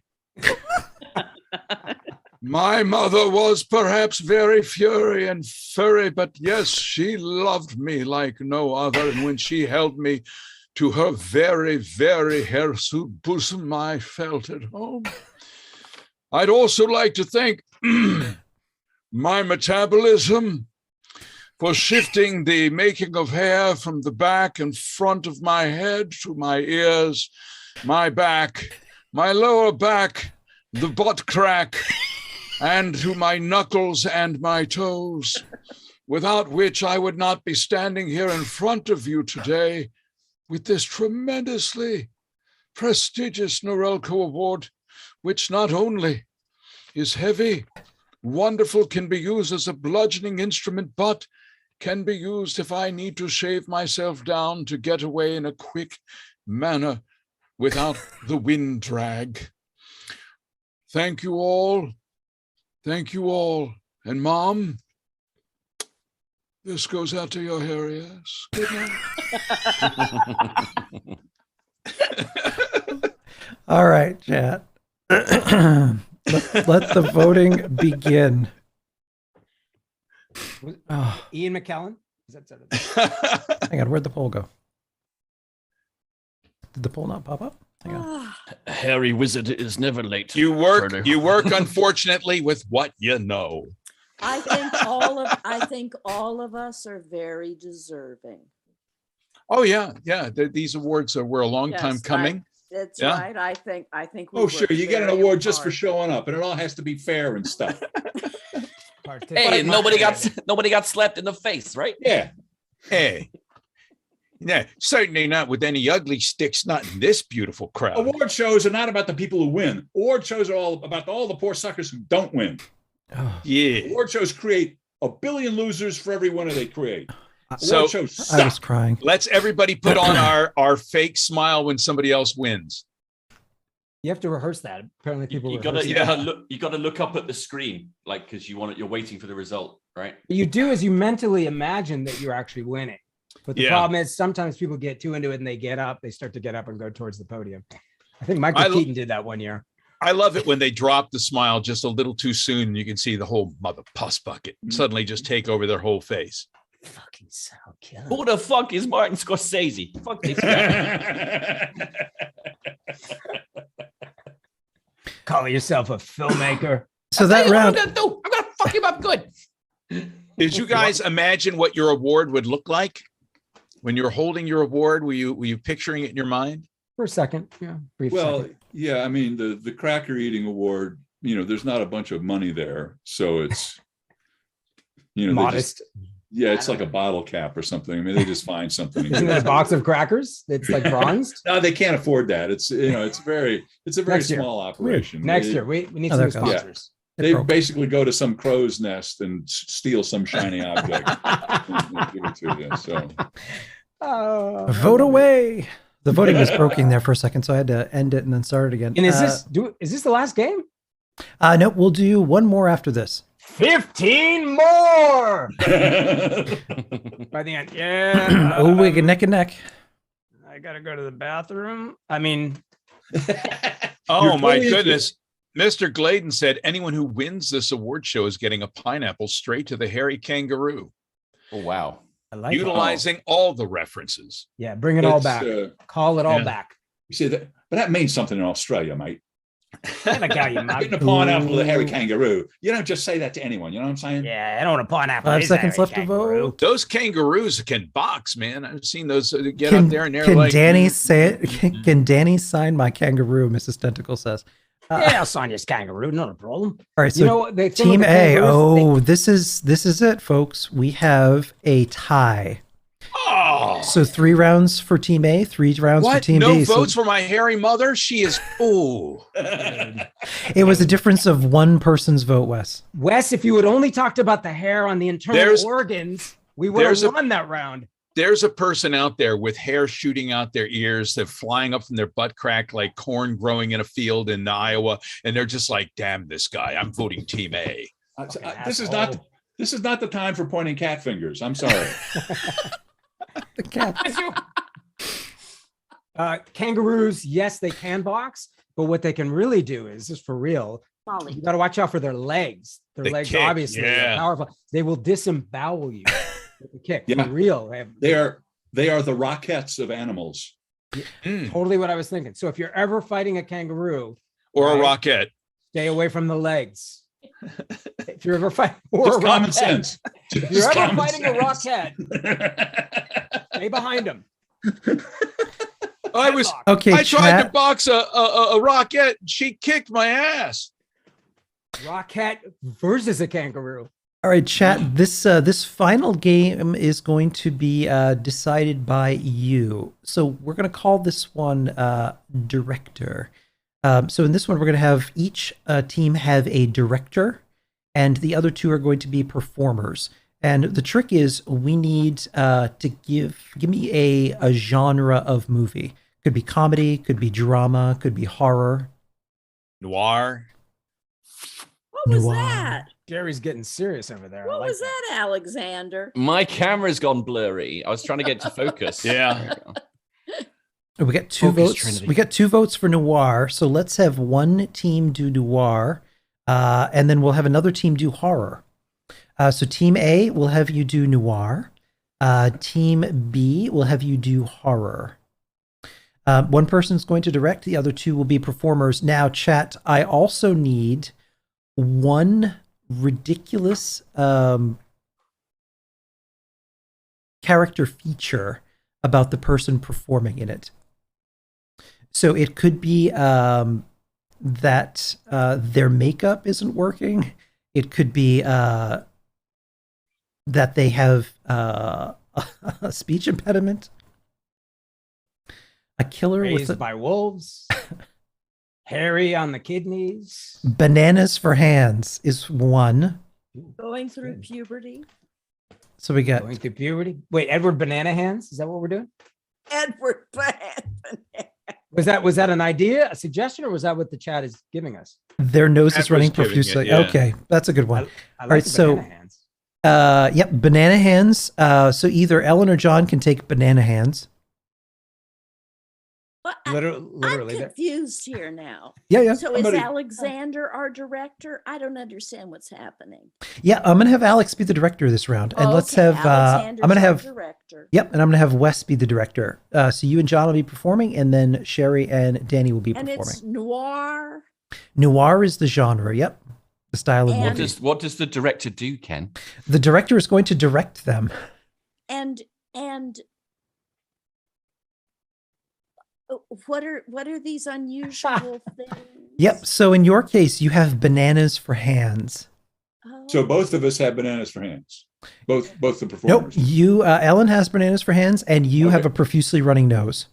My mother was perhaps very furry and furry, but yes, she loved me like no other. And when she held me to her very, very hirsute bosom, I felt at home. I'd also like to thank my metabolism for shifting the making of hair from the back and front of my head to my ears, my back, my lower back, the butt crack, and to my knuckles and my toes, without which I would not be standing here in front of you today with this tremendously prestigious Norelco Award, which not only is heavy, wonderful, can be used as a bludgeoning instrument, but can be used if I need to shave myself down to get away in a quick manner without the wind drag. Thank you all. Thank you all. And Mom, this goes out to your hairy ass. Good night. All right, chat. Let the voting begin. Oh. Ian McKellen? Is that Hang on, where'd the poll go? Did the poll not pop up? Hang on. Harry Wizard is never late. You work, unfortunately, with what you know. I think all of us are very deserving. Oh yeah. These awards were a long time coming. That's right. I think. Oh sure, you get an award just for showing up, and it all has to be fair and stuff. Hey, nobody got slapped in the face, right? Yeah. Hey. Yeah, certainly not with any ugly sticks, not in this beautiful crowd. Award shows are not about the people who win. Award shows are all about all the poor suckers who don't win. Oh. Yeah. Award shows create a billion losers for every winner they create. So shows suck. I was crying. Let's everybody put on our fake smile when somebody else wins. You have to rehearse that. Apparently, people you gotta look up at the screen, like, because you're waiting for the result, right? What you do is you mentally imagine that you're actually winning. But the problem is sometimes people get too into it and they start to get up and go towards the podium. I think Michael Keaton did that one year. I love it when they drop the smile just a little too soon and you can see the whole mother pus bucket suddenly just take over their whole face. Fucking sound killer. Who the fuck is Martin Scorsese? Fuck this guy. Calling yourself a filmmaker. So that round. I'm gonna fuck him up good. Did you guys imagine what your award would look like when you're holding your award? Were you picturing it in your mind? For a second, yeah. Brief Well, second. yeah, I mean, the cracker eating award, there's not a bunch of money there. So it's, they Modest. it's like a bottle cap or something. I mean, they just find something. Isn't that a box of crackers? It's like bronzed. No, they can't afford that. It's it's a very Next year. small operation. Next year, we need Oh, some there goes. sponsors. They basically go to some crow's nest and steal some shiny object and give it to you. So Vote away. The voting was broken there for a second, so I had to end it and then start it again. And is this the last game? No, we'll do one more after this. 15 more by the end. Yeah. Oh, we get neck and neck. I gotta go to the bathroom. I mean, Oh my fully- goodness. Mr. Gladen said anyone who wins this award show is getting a pineapple straight to the hairy kangaroo, Oh wow. I like it. utilizing all the references. Yeah, bring it all It's, back. Call it all yeah. back. you see that, but that means something in Australia, mate. Get a guy, you mug. Getting a pineapple with a hairy kangaroo. You don't just say that to anyone. You know what I'm saying? Yeah, I don't want a pineapple. 5 He's a seconds hairy left to kangaroo. vote. Those kangaroos can box, man. I've seen those get up there and they're Can like, Danny say it? Can Danny sign my kangaroo? Mrs. Tentacle says. Yeah, I'll sign this kangaroo. Not a problem. All right, so You know what, the thing with Team the A. kangaroos, This is it, folks. We have a tie. oh, So 3 rounds for Team A, 3 rounds for what? Team No B. votes So for my hairy mother? She is, oh. it was a difference of one person's vote, Wes. Wes, if you had only talked about the hair on the internal There's- organs, we would there's have a- won that round. There's a person out there with hair shooting out their ears, they're flying up from their butt crack like corn growing in a field in Iowa, and they're just like, damn this guy, I'm voting Team A. This is not the time for pointing cat fingers. I'm sorry. The cat. Kangaroos, yes, they can box, but what they can really do is just for real. Molly. You got to watch out for their legs. Their They legs, kick, obviously, are yeah. powerful. They will disembowel you with a kick. Yeah. For real. They are the Rockettes of animals. Mm. Totally what I was thinking. So if you're ever fighting a kangaroo, Or a Right. rocket. stay away from the legs. If you're ever fighting or Just a common rockhead, sense. if Just you're ever common fighting a sense. rockhead, stay behind him. I was Okay, I tried to chat. box a rocket. She kicked my ass. Rockhead versus a kangaroo. All right, chat. This final game is going to be decided by you. So we're going to call this one director. So in this one, we're going to have each team have a director, and the other 2 are going to be performers. And the trick is we need to give me a genre of movie. Could be comedy, could be drama, could be horror. Noir. What was Noir. that? Gary's getting serious over there. I What like was that, Alexander? My camera's gone blurry. I was trying to get to focus. Yeah. We got 2 Focus, votes. Trinity. We got 2 votes for noir. So let's have one team do noir, and then we'll have another team do horror. So Team A will have you do noir. Team B will have you do horror. One person's going to direct. The other 2 will be performers. Now, chat. I also need one ridiculous character feature about the person performing in it. So it could be that their makeup isn't working. It could be that they have a speech impediment. A killer Raised with by wolves. Hairy on the kidneys. bananas for hands is one. Going through puberty? So we got Going through puberty. Wait, Edward Banana Hands? Is that what we're doing? Edward Banana. Was that an idea, a suggestion, or was that what the chat is giving us? their nose That is running was giving it, profusely. yeah. Okay, that's a good one. I like right, the so- banana hands. Yep, banana hands. So either Ellen or John can take banana hands. Well, Literally, I'm there. confused here now. Yeah. So Somebody- is Alexander our director? I don't understand what's happening. Yeah, I'm gonna have Alex be the director this round, and let's Okay, have. Alexander's I'm gonna our have. director. Yep, and I'm gonna have Wes be the director. So you and John will be performing, and then Sherry and Danny will be And performing. it's noir. Noir is the genre. Yep, the style of And- movie. What does the director do, Ken? The director is going to direct them. and what are these unusual things? Yep. So in your case, you have bananas for hands. So both of us have bananas for hands. Both the Nope. performers. You, Ellen has bananas for hands, and you Okay. have a profusely running nose.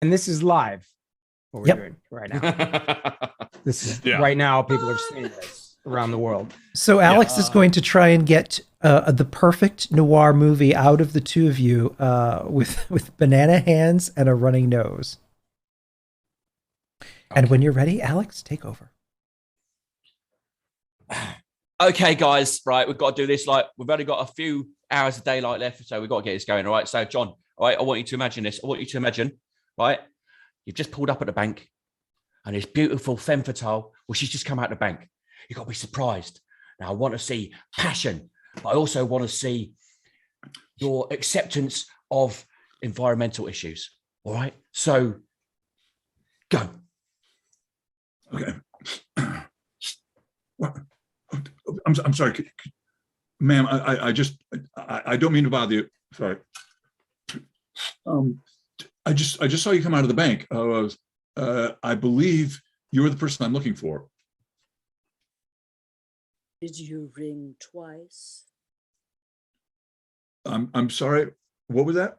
And this is live. What we're Yep. doing right now. This is Yeah. right now. People are seeing this around the world. So Alex is going to try and get the perfect noir movie out of the two of you with banana hands and a running nose. And when you're ready, Alex, take over. Okay, guys, right, we've got to do this. Like, we've only got a few hours of daylight left, so we've got to get this going. All right. So, John, all right, I want you to imagine this. I want you to imagine, right, you've just pulled up at the bank, and this beautiful femme fatale, well, she's just come out of the bank. You've got to be surprised. Now, I want to see passion, but I also want to see your acceptance of environmental issues. All right. So, go. Okay. What? I'm sorry, ma'am. I don't mean to bother you. Sorry. I just saw you come out of the bank. I believe you're the person I'm looking for. Did you ring twice? I'm sorry. What was that?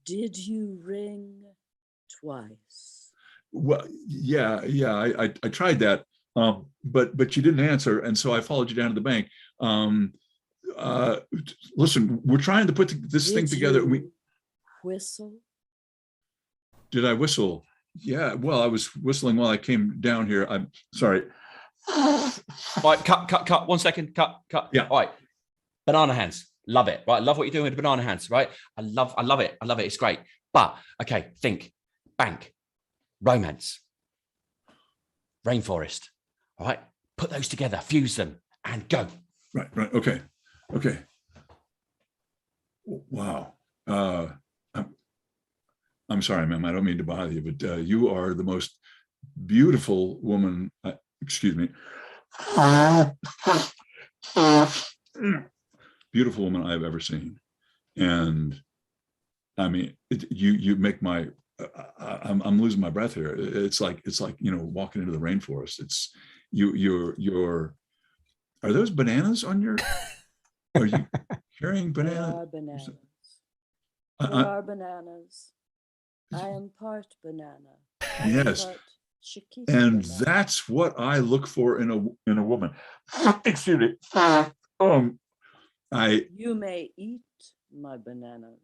Did you ring twice? Well, yeah. I tried that, but you didn't answer, and so I followed you down to the bank. Listen, we're trying to put this thing together. Whistle? Did I whistle? Yeah. Well, I was whistling while I came down here. I'm sorry. Right, cut. 1 second. Cut. Yeah. All right. Banana hands. Love it. Right. Love what you're doing with the banana hands. Right. I love it. It's great. But okay, think. Bank. Romance. Rainforest. All right. Put those together, fuse them, and go. Right. Okay. Wow. I'm sorry, ma'am. I don't mean to bother you, but you are the most beautiful woman. Excuse me. Beautiful woman I've ever seen, and I mean, you make my. I'm losing my breath here. It's like walking into the rainforest. It's you're. Are those bananas on your? Are you carrying bananas? There are bananas. There are bananas. I am part banana. I am Yes. part Chiquita And banana. that's what I look for in a woman. Excuse me. You may eat my bananas.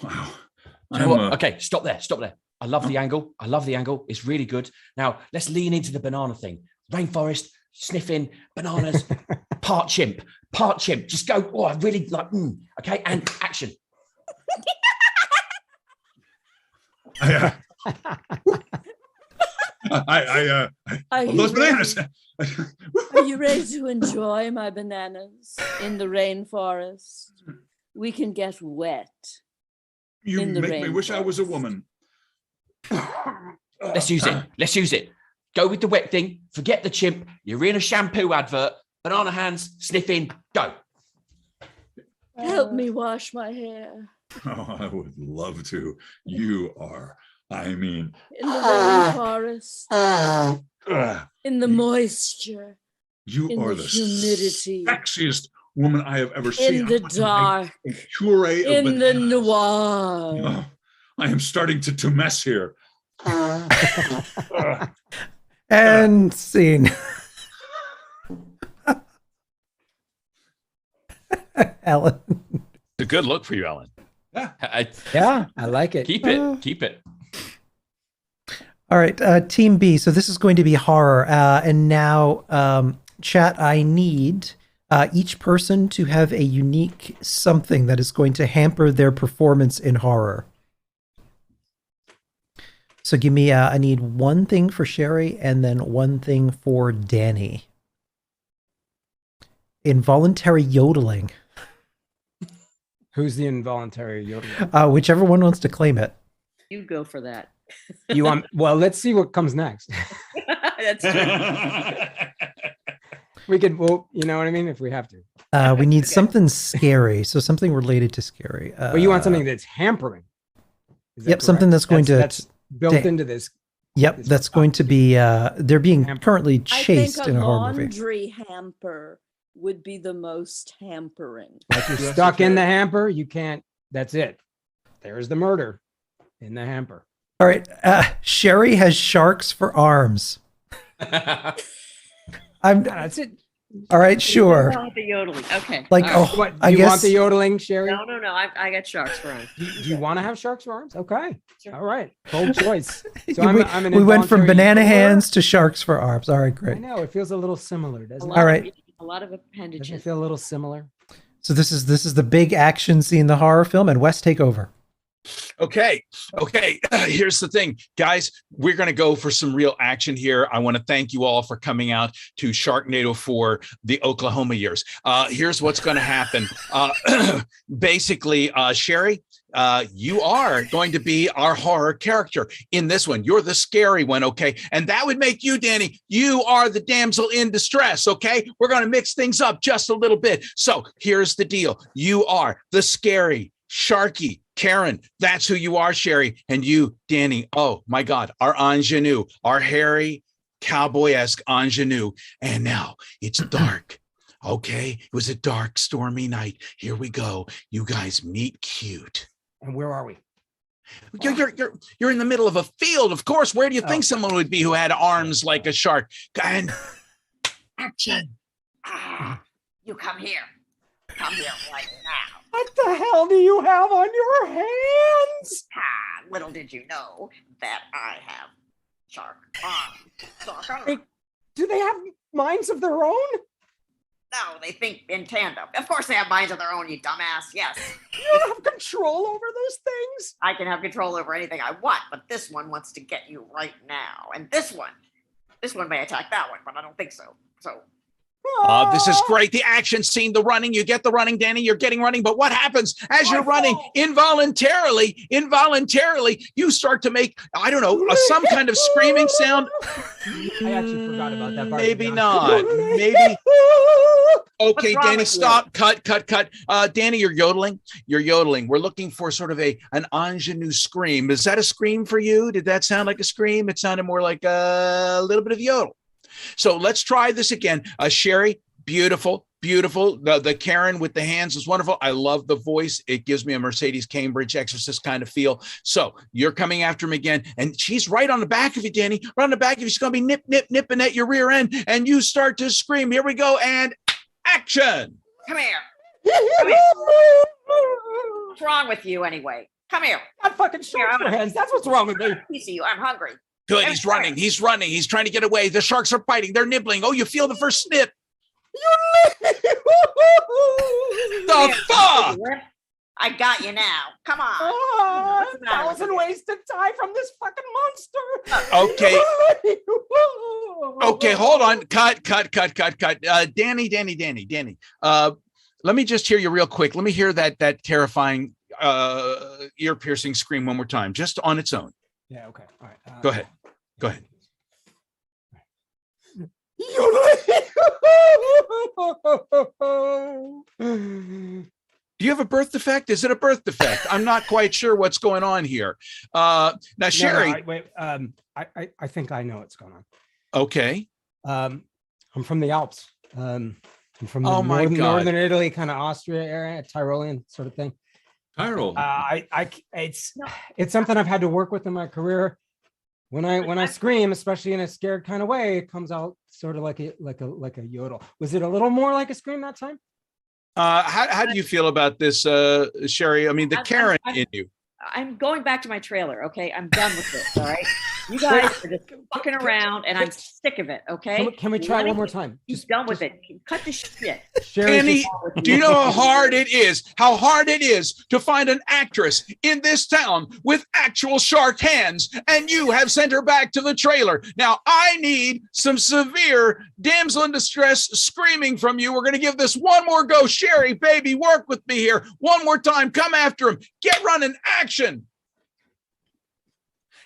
Wow. You know what? Okay, stop there. I love the angle. It's really good. Now let's lean into the banana thing. Rainforest, sniffing, bananas, part chimp. Just go. Oh, I really like. Okay, and action. I Are those you bananas. Are you ready to enjoy my bananas in the rainforest? We can get wet. You in the make me wish I was a rainforest. woman. Let's use it. Go with the wet thing. Forget the chimp. You're in a shampoo advert. Banana hands, sniffing, go. Help me wash my hair Oh, I would love to. You are. I mean, in the rainforest, uh, in the moisture, you in are the the humidity, sexiest woman I have ever seen. in the I want to make dark, a puree of in the bananas. noir. Oh, I am starting to mess here. And scene. Alan. It's a good look for you, Alan. Yeah, I like it. Keep it. All right, Team B. So this is going to be horror. And now, chat, I need each person to have a unique something that is going to hamper their performance in horror. So give me, I need one thing for Sherry and then one thing for Danny. Involuntary yodeling. Who's the involuntary yodeling? Whichever one wants to claim it. You go for that. You want? Well, let's see what comes next. That's true. We could, well, you know what I mean? If we have to. We need something scary. So something related to scary. But you want something that's hampering. Yep, something that's going that's built into this. Yep, this that's going to be, they're being currently I chased think in a a horror movie. laundry hamper would be the most hampering. Like you're stuck in the hamper, you can't, that's it. There's the murder in the hamper. All right, Sherry has sharks for arms. That's it. All right, sure. I want the yodeling. Okay. Like, all right. oh, What, I you guess want the yodeling, Sherry? No. I got sharks for arms. Do you want to have sharks for arms? Okay. Sure. All right. Bold choice. So we went from banana yodeler. hands to sharks for arms. All right, I great. know it feels a little similar, doesn't it? All right. A lot of Doesn't appendages. it feel a little similar? So this is the big action scene in the horror film, and Wes, take over. Okay. Here's the thing, guys. We're going to go for some real action here. I want to thank you all for coming out to Sharknado for the Oklahoma years. Here's what's going to happen. Basically, Sherry, you are going to be our horror character in this one. You're the scary one, okay? And that would make you, Danny, you are the damsel in distress, okay? We're going to mix things up just a little bit. So here's the deal. You are the scary, sharky Karen. That's who you are, Sherry. And you, Danny, oh my God, our ingenue, our hairy, cowboy-esque ingenue. And now it's dark. Okay, it was a dark, stormy night. Here we go. You guys meet cute. And where are we? You're in the middle of a field, of course. Where do you think someone would be who had arms like a shark? And action. You come here. Come here right now. What the hell do you have on your hands? Little did you know that I have shark arms. Do they have minds of their own? No, they think in tandem. Of course they have minds of their own, you dumbass. Yes. You don't have control over those things? I can have control over anything I want, but this one wants to get you right now. And this one may attack that one, but I don't think so. So this is great. The action scene, the running. You get the running, Danny. You're getting running. But what happens as you're running? Involuntarily, you start to make, I don't know, some kind of screaming sound. I actually forgot about that part. Maybe not. Maybe. Okay, Danny, stop. Cut. Danny, you're yodeling. We're looking for sort of an ingenue scream. Is that a scream for you? Did that sound like a scream? It sounded more like a little bit of yodel. So let's try this again. Sherry, beautiful. The Karen with the hands is wonderful. I love the voice. It gives me a Mercedes Cambridge Exorcist kind of feel. So you're coming after him again, and she's right on the back of you, Danny. Right on the back of you. She's going to be nipping at your rear end, and you start to scream. Here we go, and action. come here. What's wrong with you anyway? Come here. Got fucking sharks for hands. That's what's wrong with me. Piece of you. I'm hungry. Good. He's running. He's trying to get away. The sharks are biting. They're nibbling. Oh, you feel the first snip. The fuck? I got you now. Come on. 1,000 ways to die from this fucking monster. Okay. Okay, hold on. Cut. Danny. Let me just hear you real quick. Let me hear that terrifying ear-piercing scream one more time, just on its own. Yeah, okay. All right. Go ahead. Do you have a birth defect? Is it a birth defect? I'm not quite sure what's going on here. Now, Sherry. I think I know what's going on. Okay. I'm from the Alps. I'm from the northern Italy, kind of Austria area, Tyrolean sort of thing. Tyrol. It's something I've had to work with in my career. When I scream, especially in a scared kind of way, it comes out sort of like a yodel. Was it a little more like a scream that time? How do you feel about this, Sherry? I mean, the Karen in you. I'm going back to my trailer. Okay, I'm done with this. All right, you guys are just fucking around, and I'm sick of it. Okay, can we try one more time? Just done with it. Cut the shit. Danny, do you know how hard it is? How hard it is to find an actress in this town with actual shark hands, and you have sent her back to the trailer. Now I need some severe damsel in distress screaming from you. We're going to give this one more go. Sherry, baby, work with me here. One more time. Come after him. Get running. Action.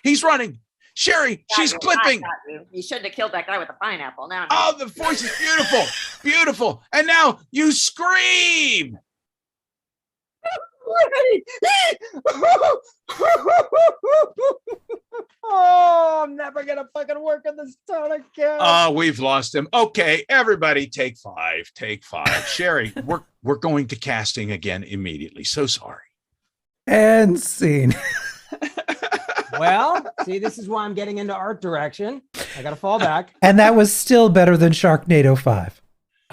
He's running. Sherry, she's clipping. You shouldn't have killed that guy with the pineapple. Now. Oh, the voice is beautiful. Beautiful. And now you scream. Oh, I'm never gonna fucking work in this town again. Oh, we've lost him. Okay, everybody, take five. Take five. Sherry, we're going to casting again immediately. So sorry. And scene. Well, see, this is why I'm getting into art direction. I gotta fall back. And that was still better than Sharknado 5.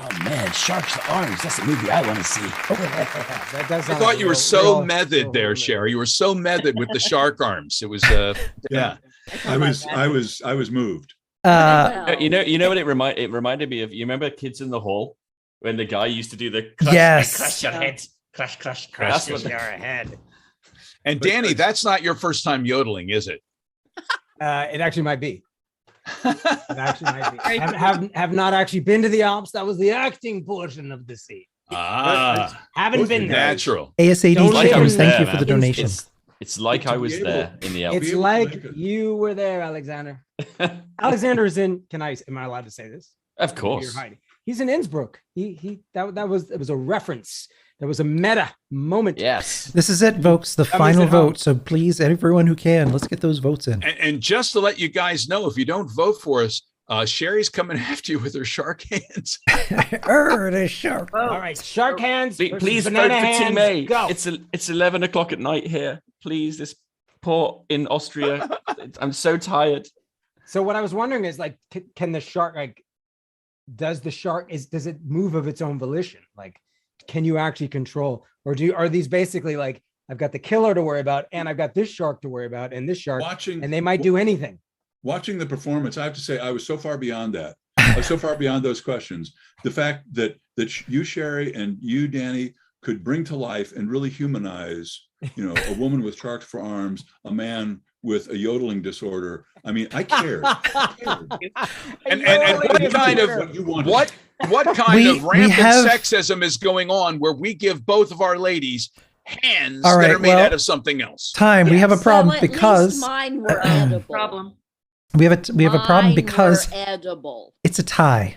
Oh man, Sharks Arms. That's a movie I want to see. That does I sound thought like you a were real- so real- method real there, movie. Sherry. You were so method with the shark arms. It was yeah. I was moved. You know what it reminded me of. You remember Kids in the Hall when the guy used to do the crush, Yes. crush your head, crush. Crush That's what your head. And Danny, that's not your first time yodeling, is it? It actually might be. It actually might be. Have not actually been to the Alps. That was the acting portion of the scene. Haven't been there. Natural. ASAD Don't like I Chickens, was thank there, you for man. the donation. It's like I was there in the Alps. It's like you were there, Alexander. Alexander is in. Am I allowed to say this? Of course. You're hiding. He's in Innsbruck. That was a reference. There was a meta moment. Yes. This is it, folks. The That final means at home. vote. So please, everyone who can, let's get those votes in. And just to let you guys know, if you don't vote for us, Sherry's coming after you with her shark hands. The shark. All right, shark hands. Please vote banana for hands. Team A. Go. It's 11 o'clock at night here. Please, this poor in Austria. I'm so tired. So what I was wondering is like, can the shark does it move of its own volition? Like, can you actually control, or are these basically like, I've got the killer to worry about, and I've got this shark to worry about, and this shark, and they might do anything. Watching the performance, I have to say, I was so far beyond that. I was so far beyond those questions. The fact that you, Sherry, and you, Danny, could bring to life and really humanize, a woman with sharks for arms, a man with a yodeling disorder. I mean, I cared. And what kind of rampant sexism is going on where we give both of our ladies hands that are made out of something else? We have a problem Well, at because least mine were edible. Problem. we have a problem Mine because were edible. it's a tie.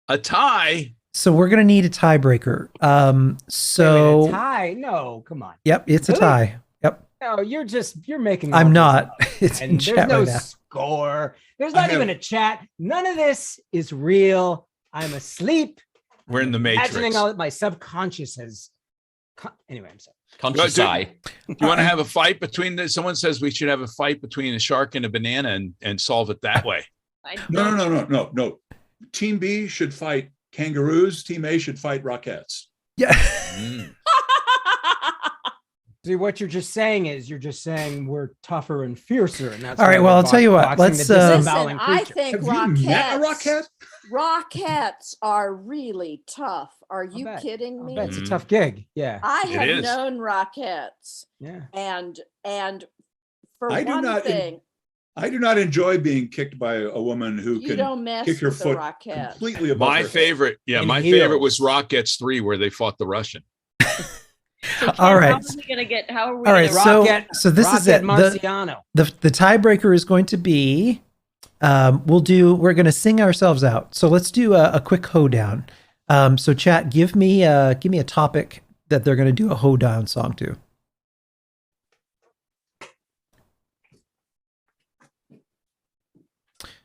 A tie? So we're gonna need a tiebreaker. So Wait, a tie? No, come on. Yep, it's a Really? tie. Yep. No, you're making. I'm all this not. up. It's And in there's chat no right now. score. There's not even a chat. None of this is real. I'm asleep. We're in the Matrix. Imagining all that my subconscious has. Anyway, I'm sorry. Conscious Do eye. you want to have a fight between someone says we should have a fight between a shark and a banana and solve it that way? No. Team B should fight kangaroos. Team A should fight rockets. Yeah. See, what you're just saying is we're tougher and fiercer, and that's All right, why well, we're I'll tell you what, boxing let's, the Listen, disemboweling I creature. think Have you met a rocket? rockets are really tough. Are you bet. kidding me? It's a tough gig. Yeah. I It have is. known rockets, Yeah. and for I do one not thing, I do not enjoy being kicked by a woman who you can don't mess kick her with the foot rocket. completely above My her head. favorite, In my heels. favorite was Rockets 3 where they fought the Russian. All right. How are we gonna get? How are we? All right, gonna, so this is it. Marciano. The tiebreaker is going to be we're going to sing ourselves out. So let's do a quick hoedown. So chat, give me a topic that they're going to do a hoedown song to.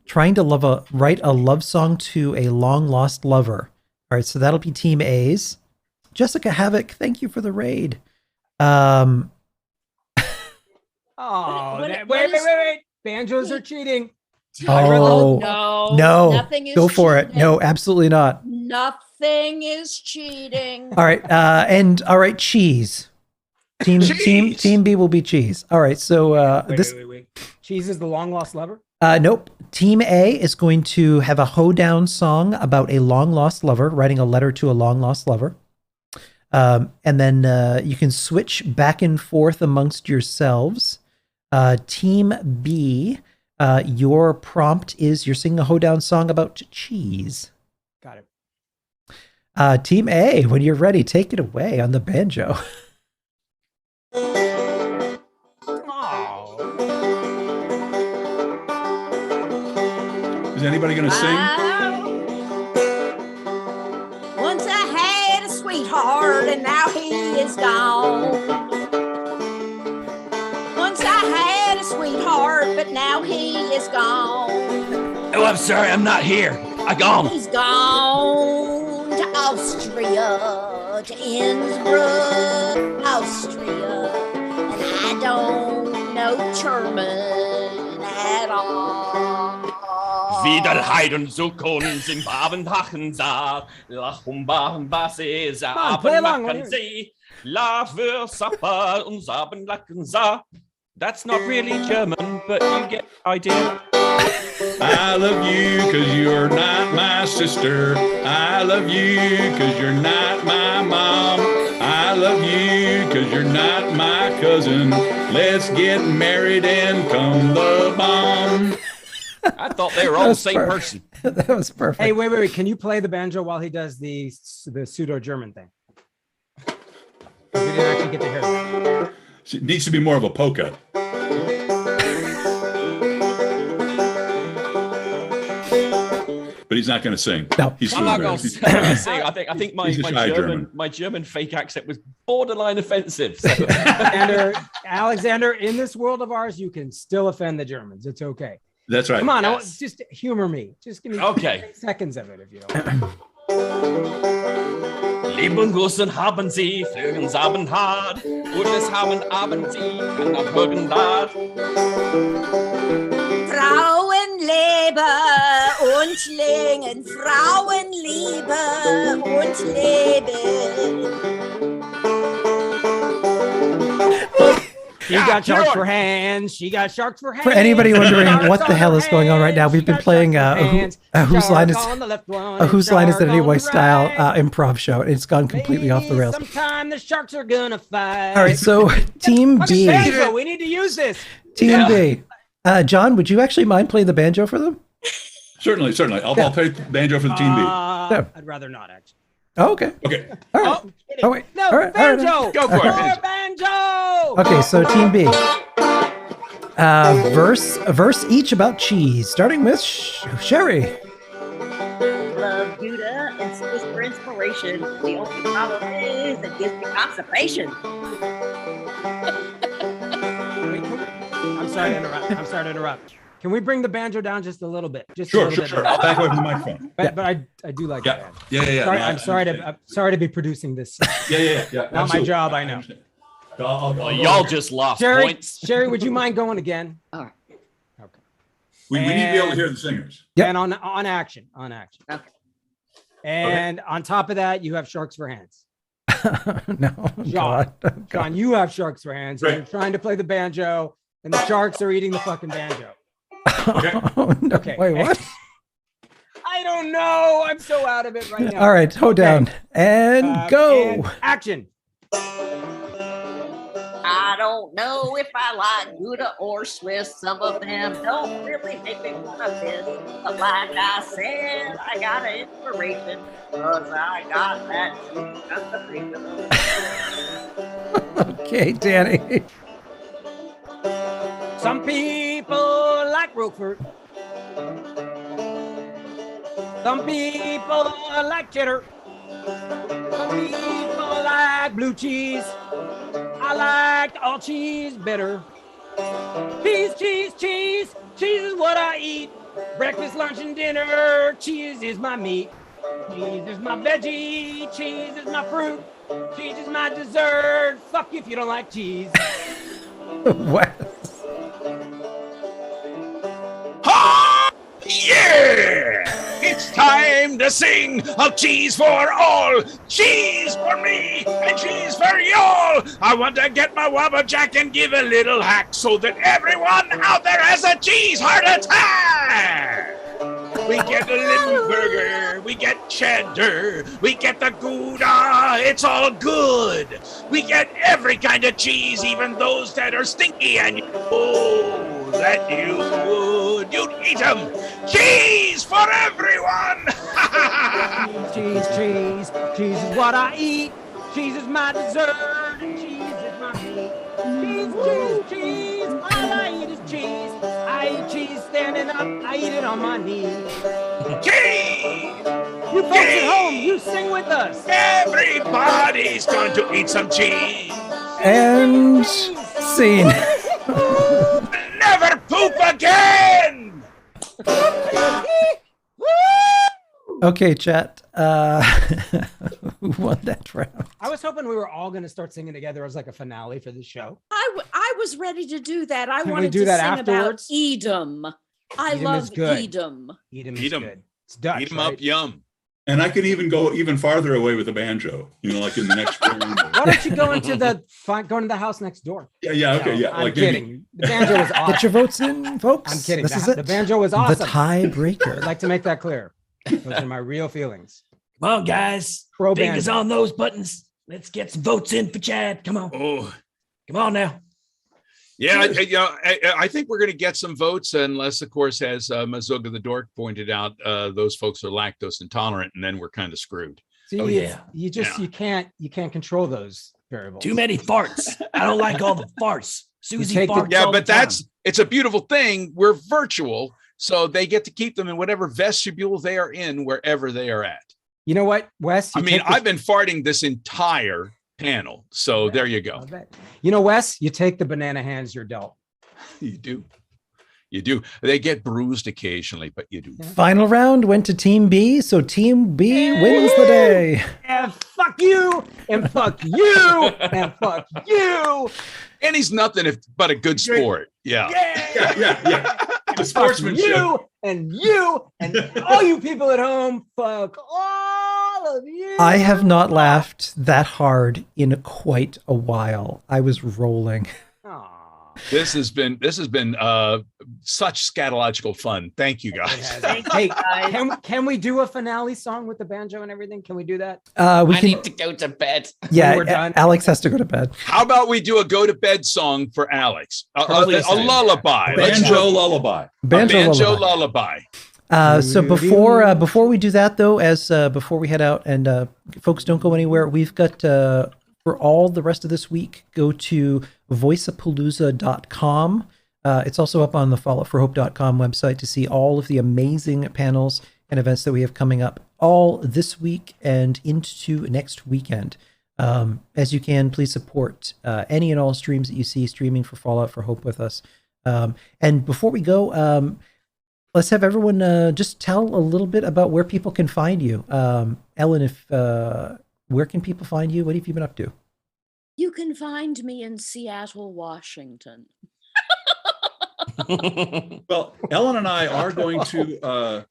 Trying to write a love song to a long lost lover. All right, so that'll be Team A's. Jessica Havoc, thank you for the raid. Oh, What wait. Banjos are cheating. Oh, no. Nothing is Go for it. cheating. No, absolutely not. Nothing is cheating. All right, cheese. Team B will be cheese. All right, so Wait. Cheese is the long lost lover? Nope. Team A is going to have a hoedown song about a long lost lover, writing a letter to a long lost lover. And then you can switch back and forth amongst yourselves. Team B, your prompt is you're singing a hoedown song about cheese. Got it. Team A, when you're ready, take it away on the banjo. Is anybody going to sing? Once I had a sweetheart and now he is gone. Once I had a sweetheart, but now he is gone. Oh, I'm sorry, I'm not here. I gone. He's gone to Austria, to Innsbruck, Austria, and I don't know German at all. Wieder Heiden zu Kunst im Abendhachen sah, Lachumbachen Basse, Abendmachen See, Lave Supper und Abendlachen sah. That's not really German, but you get the idea. I love you because you're not my sister. I love you because you're not my mom. I love you because you're not my cousin. Let's get married and come the bomb. I thought they were all the same person. That was perfect. Hey, wait. Can you play the banjo while he does the pseudo-German thing? 'Cause we didn't actually get to hear that. It needs to be more of a polka. But he's not going to sing. No, he's I'm not going to sing. I think my German fake accent was borderline offensive. So. Alexander, in this world of ours, you can still offend the Germans. It's okay. That's right. Come on, Yes. just humor me. Just give me 10 seconds of it if you don't. Lieben Gussen haben sie, flögen Abendhart, und es haben Abend sie, kann nach Burgenbad. Frauenliebe und Lingen, Frauenliebe und Leben. He got sharks for hands. She got sharks for hands. For anybody wondering what the hell is going on right now, we've been playing Whose Line Is It Anyway style improv show. It's gone completely off the rails. Sometime the sharks are gonna fight. All right, so Team B. Banjo, we need to use this. Team B. John, would you actually mind playing the banjo for them? Certainly. I'll play banjo for the Team B. I'd rather not, actually. Oh, okay. Okay. All right. Oh, wait. No, all right. banjo. All right. Go for it. Banjo. Okay, so Team B. Verse each about cheese, starting with Sherry. Love Buddha and Swiss for inspiration. The only problem is it gives me constipation. I'm sorry to interrupt. Can we bring the banjo down just a little bit? Sure. I'll back away from the microphone. But I do like that. Yeah. Sorry, No, I'm sorry to be producing this. Yeah. Not my absolutely. job, I know. Y'all just lost points. Sherry, would you mind going again? All right. Okay. We need to be able to hear the singers. Yep. And on action. Okay. And on top of that, you have sharks for hands. No, John, God. John, you have sharks for hands. Right. And you're trying to play the banjo, and the sharks are eating the fucking banjo. Oh, no. Okay. Wait, what? I don't know. I'm so out of it right now. All right, hold down and go. And action. I don't know if I like Gouda or Swiss. Some of them don't really make me want to piss. But like I said, I got an inspiration. Cause I got that constipation. Okay, Danny. Some people like Roquefort. Some people like cheddar. Some people like blue cheese. I like all cheese better. Cheese is what I eat. Breakfast, lunch, and dinner. Cheese is my meat. Cheese is my veggie. Cheese is my fruit. Cheese is my dessert. Fuck you if you don't like cheese. What? Yeah! It's time to sing of cheese for all, cheese for me, and cheese for y'all. I want to get my Wabba-Jack and give a little hack so that everyone out there has a cheese heart attack. We get a little burger, we get cheddar, we get the Gouda, it's all good. We get every kind of cheese, even those that are stinky, and you know that you'd eat them. Cheese for everyone! Cheese is what I eat. Cheese is my dessert, and cheese is my meat. Cheese, all I eat is cheese. I say cheese standing up, I eat it on my knees. Cheese! You folks at home, you sing with us. Everybody's going to eat some cheese. And scene. Never poop again! Okay, chat. Who won that round? I was hoping we were all going to start singing together as like a finale for the show. I was ready to do that. I Can we wanted do to that sing afterwards? about Edom. I Edom love is good. Edom. Edom is Eat 'em. good. It's Dutch, Eat 'em right? up, yum. And I could even go even farther away with the banjo, like in the next room. Why don't you go into the house next door? Yeah, okay, yeah. I'm like kidding. maybe- The banjo was awesome. Get your votes in, folks. I'm kidding. This is The it. banjo was awesome. The tiebreaker. I'd like to make that clear. Those are my real feelings. Come on, guys. Pro Fingers banjo. on those buttons. Let's get some votes in for Chad. Come on. Oh, Come on now. yeah. I think we're going to get some votes, unless, of course, as Mazuga the Dork pointed out, those folks are lactose intolerant, and then we're kind of screwed. See, Oh, yeah. You just you can't control those variables. Too many farts. I don't like all the farts. Susie take the- farts. Yeah, all but the time. it's a beautiful thing. We're virtual, so they get to keep them in whatever vestibule they are in, wherever they are at. You know what, Wes? I mean, I've been farting this entire panel, so there you go. You know, Wes, you take the banana hands you're dealt. You do. You do. They get bruised occasionally, but you do. Final round went to Team B, so Team B wins the day. And fuck you, and fuck you, and fuck you. And he's nothing but a good sport. Yeah. Yeah. The Fuck sportsmanship. you, and all you people at home. Fuck all of you. I have not laughed that hard in quite a while. I was rolling. Aw. This has been such scatological fun. Thank you, guys. Hey, can we do a finale song with the banjo and everything? Can we do that? We I can. need to go to bed. Yeah, we're done. Alex has to go to bed. How about we do a go to bed song for Alex? A Please do. lullaby. Let's Banjo do lullaby. a Banjo lullaby. lullaby. So before we do that though, before we head out and folks don't go anywhere, we've got for all the rest of this week, go to voiceapalooza.com. It's also up on the falloutforhope.com website to see all of the amazing panels and events that we have coming up all this week and into next weekend. As you can, please support any and all streams that you see streaming for Fallout for Hope with us. And before we go, let's have everyone just tell a little bit about where people can find you. Ellen, where can people find you? What have you been up to? You can find me in Seattle, Washington. Well, Ellen and I are going to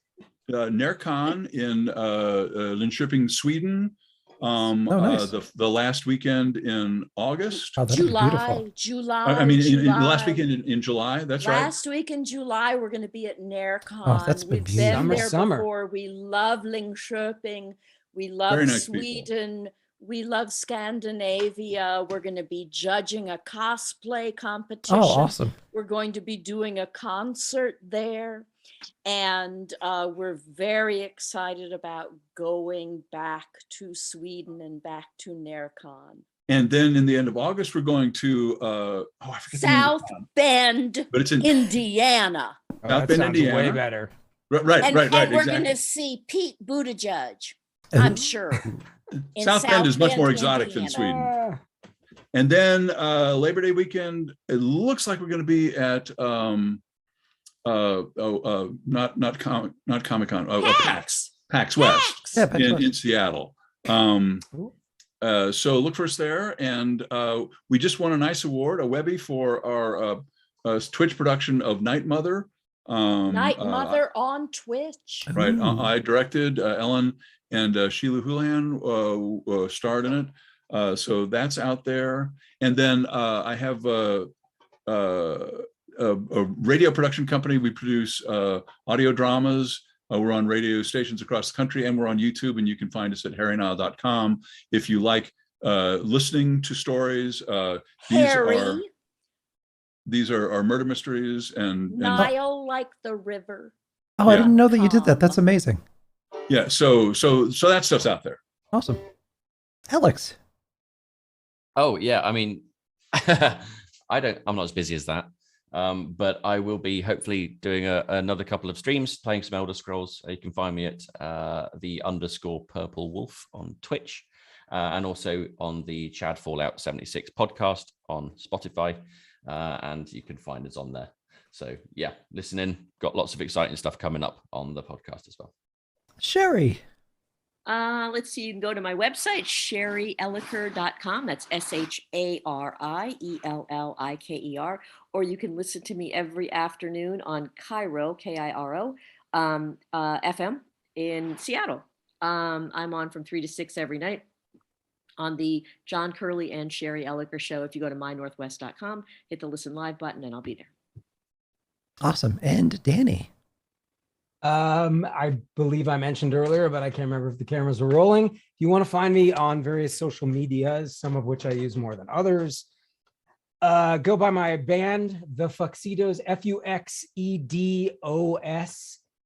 NERCON in Linköping, Sweden. Nice. The last weekend in August. Oh, that'd be beautiful. July. I mean, in the July. last weekend in July. That's right. Last week in July, we're going to be at NERCON. Oh, that's been We've beautiful. been there Summer. before. We love Linköping. We love Very nice people. Sweden. We love Scandinavia. We're going to be judging a cosplay competition. Oh, awesome. We're going to be doing a concert there. And we're very excited about going back to Sweden and back to NERCON. And then in the end of August, we're going to I forget the name of South the town. Bend, But it's in Indiana. Oh, South that Bend, sounds Indiana. way better. Right. And we're Exactly. going to see Pete Buttigieg, I'm sure. in South Bend is much Bend, more exotic than Indiana. Sweden. And then Labor Day weekend, it looks like we're going to be at not Comic-Con, PAX West Yeah, PAX West. in Seattle. So look for us there. And we just won a nice award, a Webby, for our Twitch production of Night Mother. Night Mother on Twitch. Right. Ooh. I directed, Ellen and Sheila Houlihan starred in it. So that's out there. And then I have a radio production company. We produce audio dramas. We're on radio stations across the country, and we're on YouTube, and you can find us at harrynile.com. If you like listening to stories, these are murder mysteries and Nile like the river. Oh, I didn't know that you did that. That's amazing. yeah. So that stuff's out there. Awesome. Alex. Oh yeah, I mean, I'm not as busy as that. But I will be hopefully doing another couple of streams, playing some Elder Scrolls. You can find me at _Purple Wolf on Twitch, and also on the Chad Fallout 76 podcast on Spotify, and you can find us on there. So yeah, listen in. Got lots of exciting stuff coming up on the podcast as well. Sherry. Let's see, you can go to my website, sherryelliker.com. That's SHARIELLIKER. Or you can listen to me every afternoon on Cairo, KIRO, FM in Seattle. I'm on from 3 to 6 every night on the John Curley and Sherry Elliker show. If you go to mynorthwest.com, hit the listen live button, and I'll be there. Awesome. And Danny. I believe I mentioned earlier, but I can't remember if the cameras were rolling. If you want to find me on various social medias, some of which I use more than others, go by my band, The Fuxedos, FUXEDOS,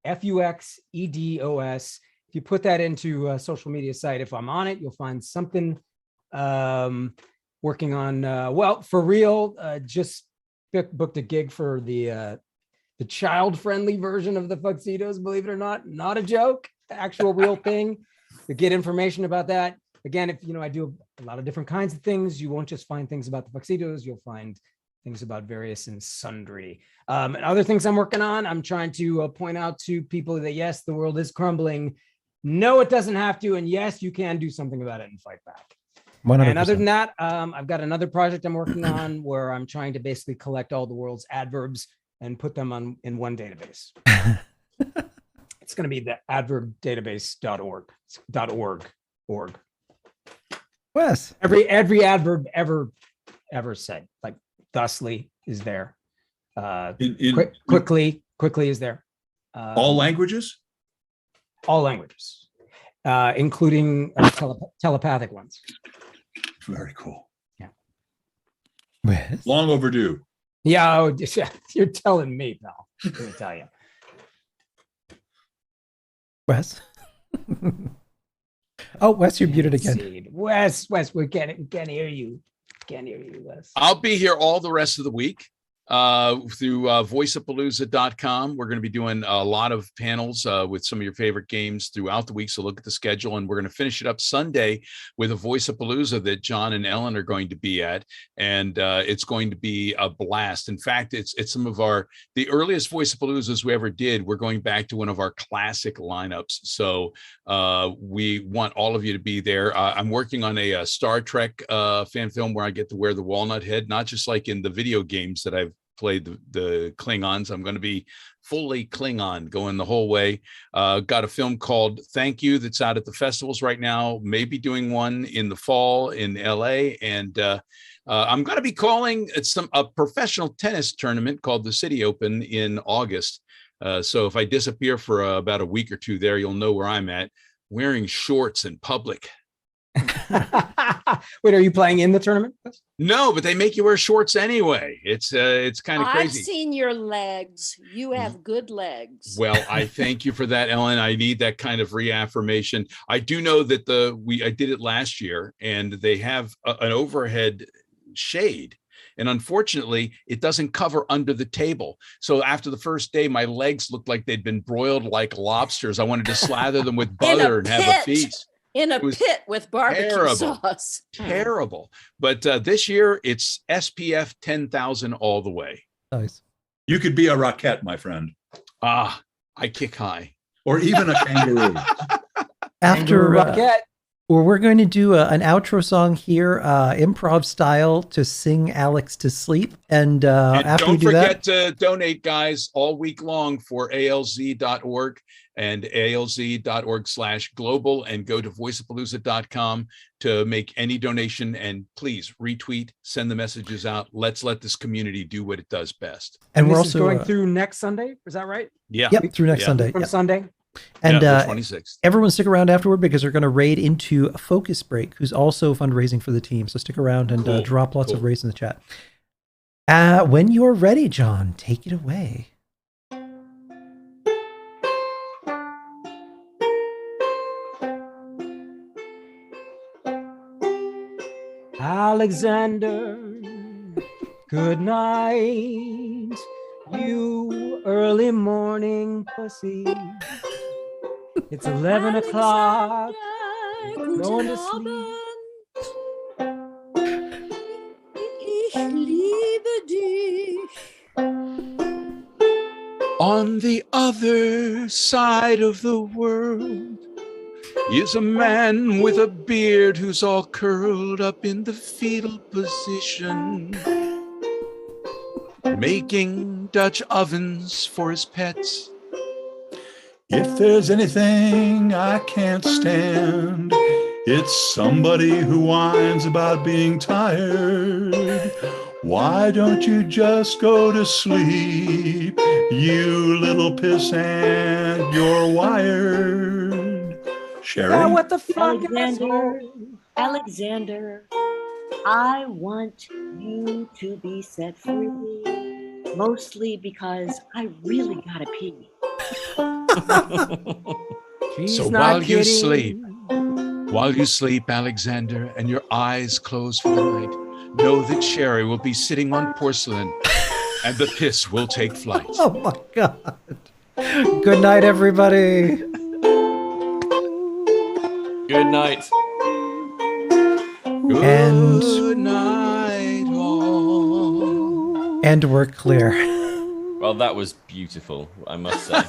FUXEDOS. If you put that into a social media site, if I'm on it, you'll find something. Working on, well, for real, just booked a gig for the child-friendly version of the Fuxedos, believe it or not a joke, actual real thing. To get information about that, again, if I do a lot of different kinds of things, you won't just find things about the Fuxedos, you'll find things about various and sundry. And other things I'm working on, I'm trying to point out to people that yes, the world is crumbling. No, it doesn't have to, and yes, you can do something about it and fight back. 100%. And other than that, I've got another project I'm working on where I'm trying to basically collect all the world's adverbs and put them in one database. It's going to be the adverbdatabase.org. Wes. Every adverb ever said, like thusly is there. Quickly is there. All languages? All languages, including telepathic ones. Very cool. Yeah. Wes. Long overdue. Yeah, you're telling me, pal. I'm going to tell you. Wes. Oh, Wes, you're muted again. Wes, we can't hear you. Can't hear you, Wes. I'll be here all the rest of the week through voiceapalooza.com. We're going to be doing a lot of panels with some of your favorite games throughout the week. So look at the schedule, and we're going to finish it up Sunday with a Voiceapalooza that John and Ellen are going to be at, and it's going to be a blast. In fact, it's some of the earliest Voiceapaloozas we ever did. We're going back to one of our classic lineups. So we want all of you to be there. I'm working on a Star Trek fan film where I get to wear the walnut head, not just like in the video games that I've played the Klingons. I'm going to be fully Klingon going the whole way. Got a film called Thank You that's out at the festivals right now, maybe doing one in the fall in LA. And I'm going to be calling a professional tennis tournament called the City Open in August. So if I disappear for about a week or two there, you'll know where I'm at, wearing shorts in public. Wait, are you playing in the tournament? No, but they make you wear shorts anyway. It's kind of crazy. I've seen your legs. You have good legs. Well, I thank you for that, Ellen. I need that kind of reaffirmation. I do know that I did it last year, and they have an overhead shade. And unfortunately, it doesn't cover under the table. So after the first day, my legs looked like they'd been broiled like lobsters. I wanted to slather them with butter and have a feast. In a pit with barbecue sauce. Terrible. But this year, it's SPF 10,000 all the way. Nice. You could be a rocket, my friend. I kick high. Or even a kangaroo. After we're going to do an outro song here, improv style, to sing Alex to sleep. And after we do that, don't forget to donate, guys, all week long for alz.org and alz.org/global, and go to voiceapalooza.com to make any donation. And please retweet, send the messages out. Let's let this community do what it does best. And we're also going through next Sunday. Is that right? Yeah. Yep, through next Sunday. From Sunday. And the 26th. Everyone stick around afterward, because they're going to raid into Focus Break, who's also fundraising for the team. So stick around and drop lots of raids in the chat. When you're ready, John, take it away. Alexander, good night. You early morning pussy. It's 11 o'clock. Going to sleep. Ich liebe dich. On the other side of the world is a man with a beard who's all curled up in the fetal position, making Dutch ovens for his pets. If there's anything I can't stand, it's somebody who whines about being tired. Why don't you just go to sleep, you little pissant? You're wired. Sherry? Yeah, what the fuck, Alexander, I want you to be set free, mostly because I really gotta pee. So while you sleep, Alexander, and your eyes close for the night, know that Sherry will be sitting on porcelain and the piss will take flight. Oh my God. Good night, everybody. Good night. Good night, all. And we're clear. Well, that was beautiful, I must say.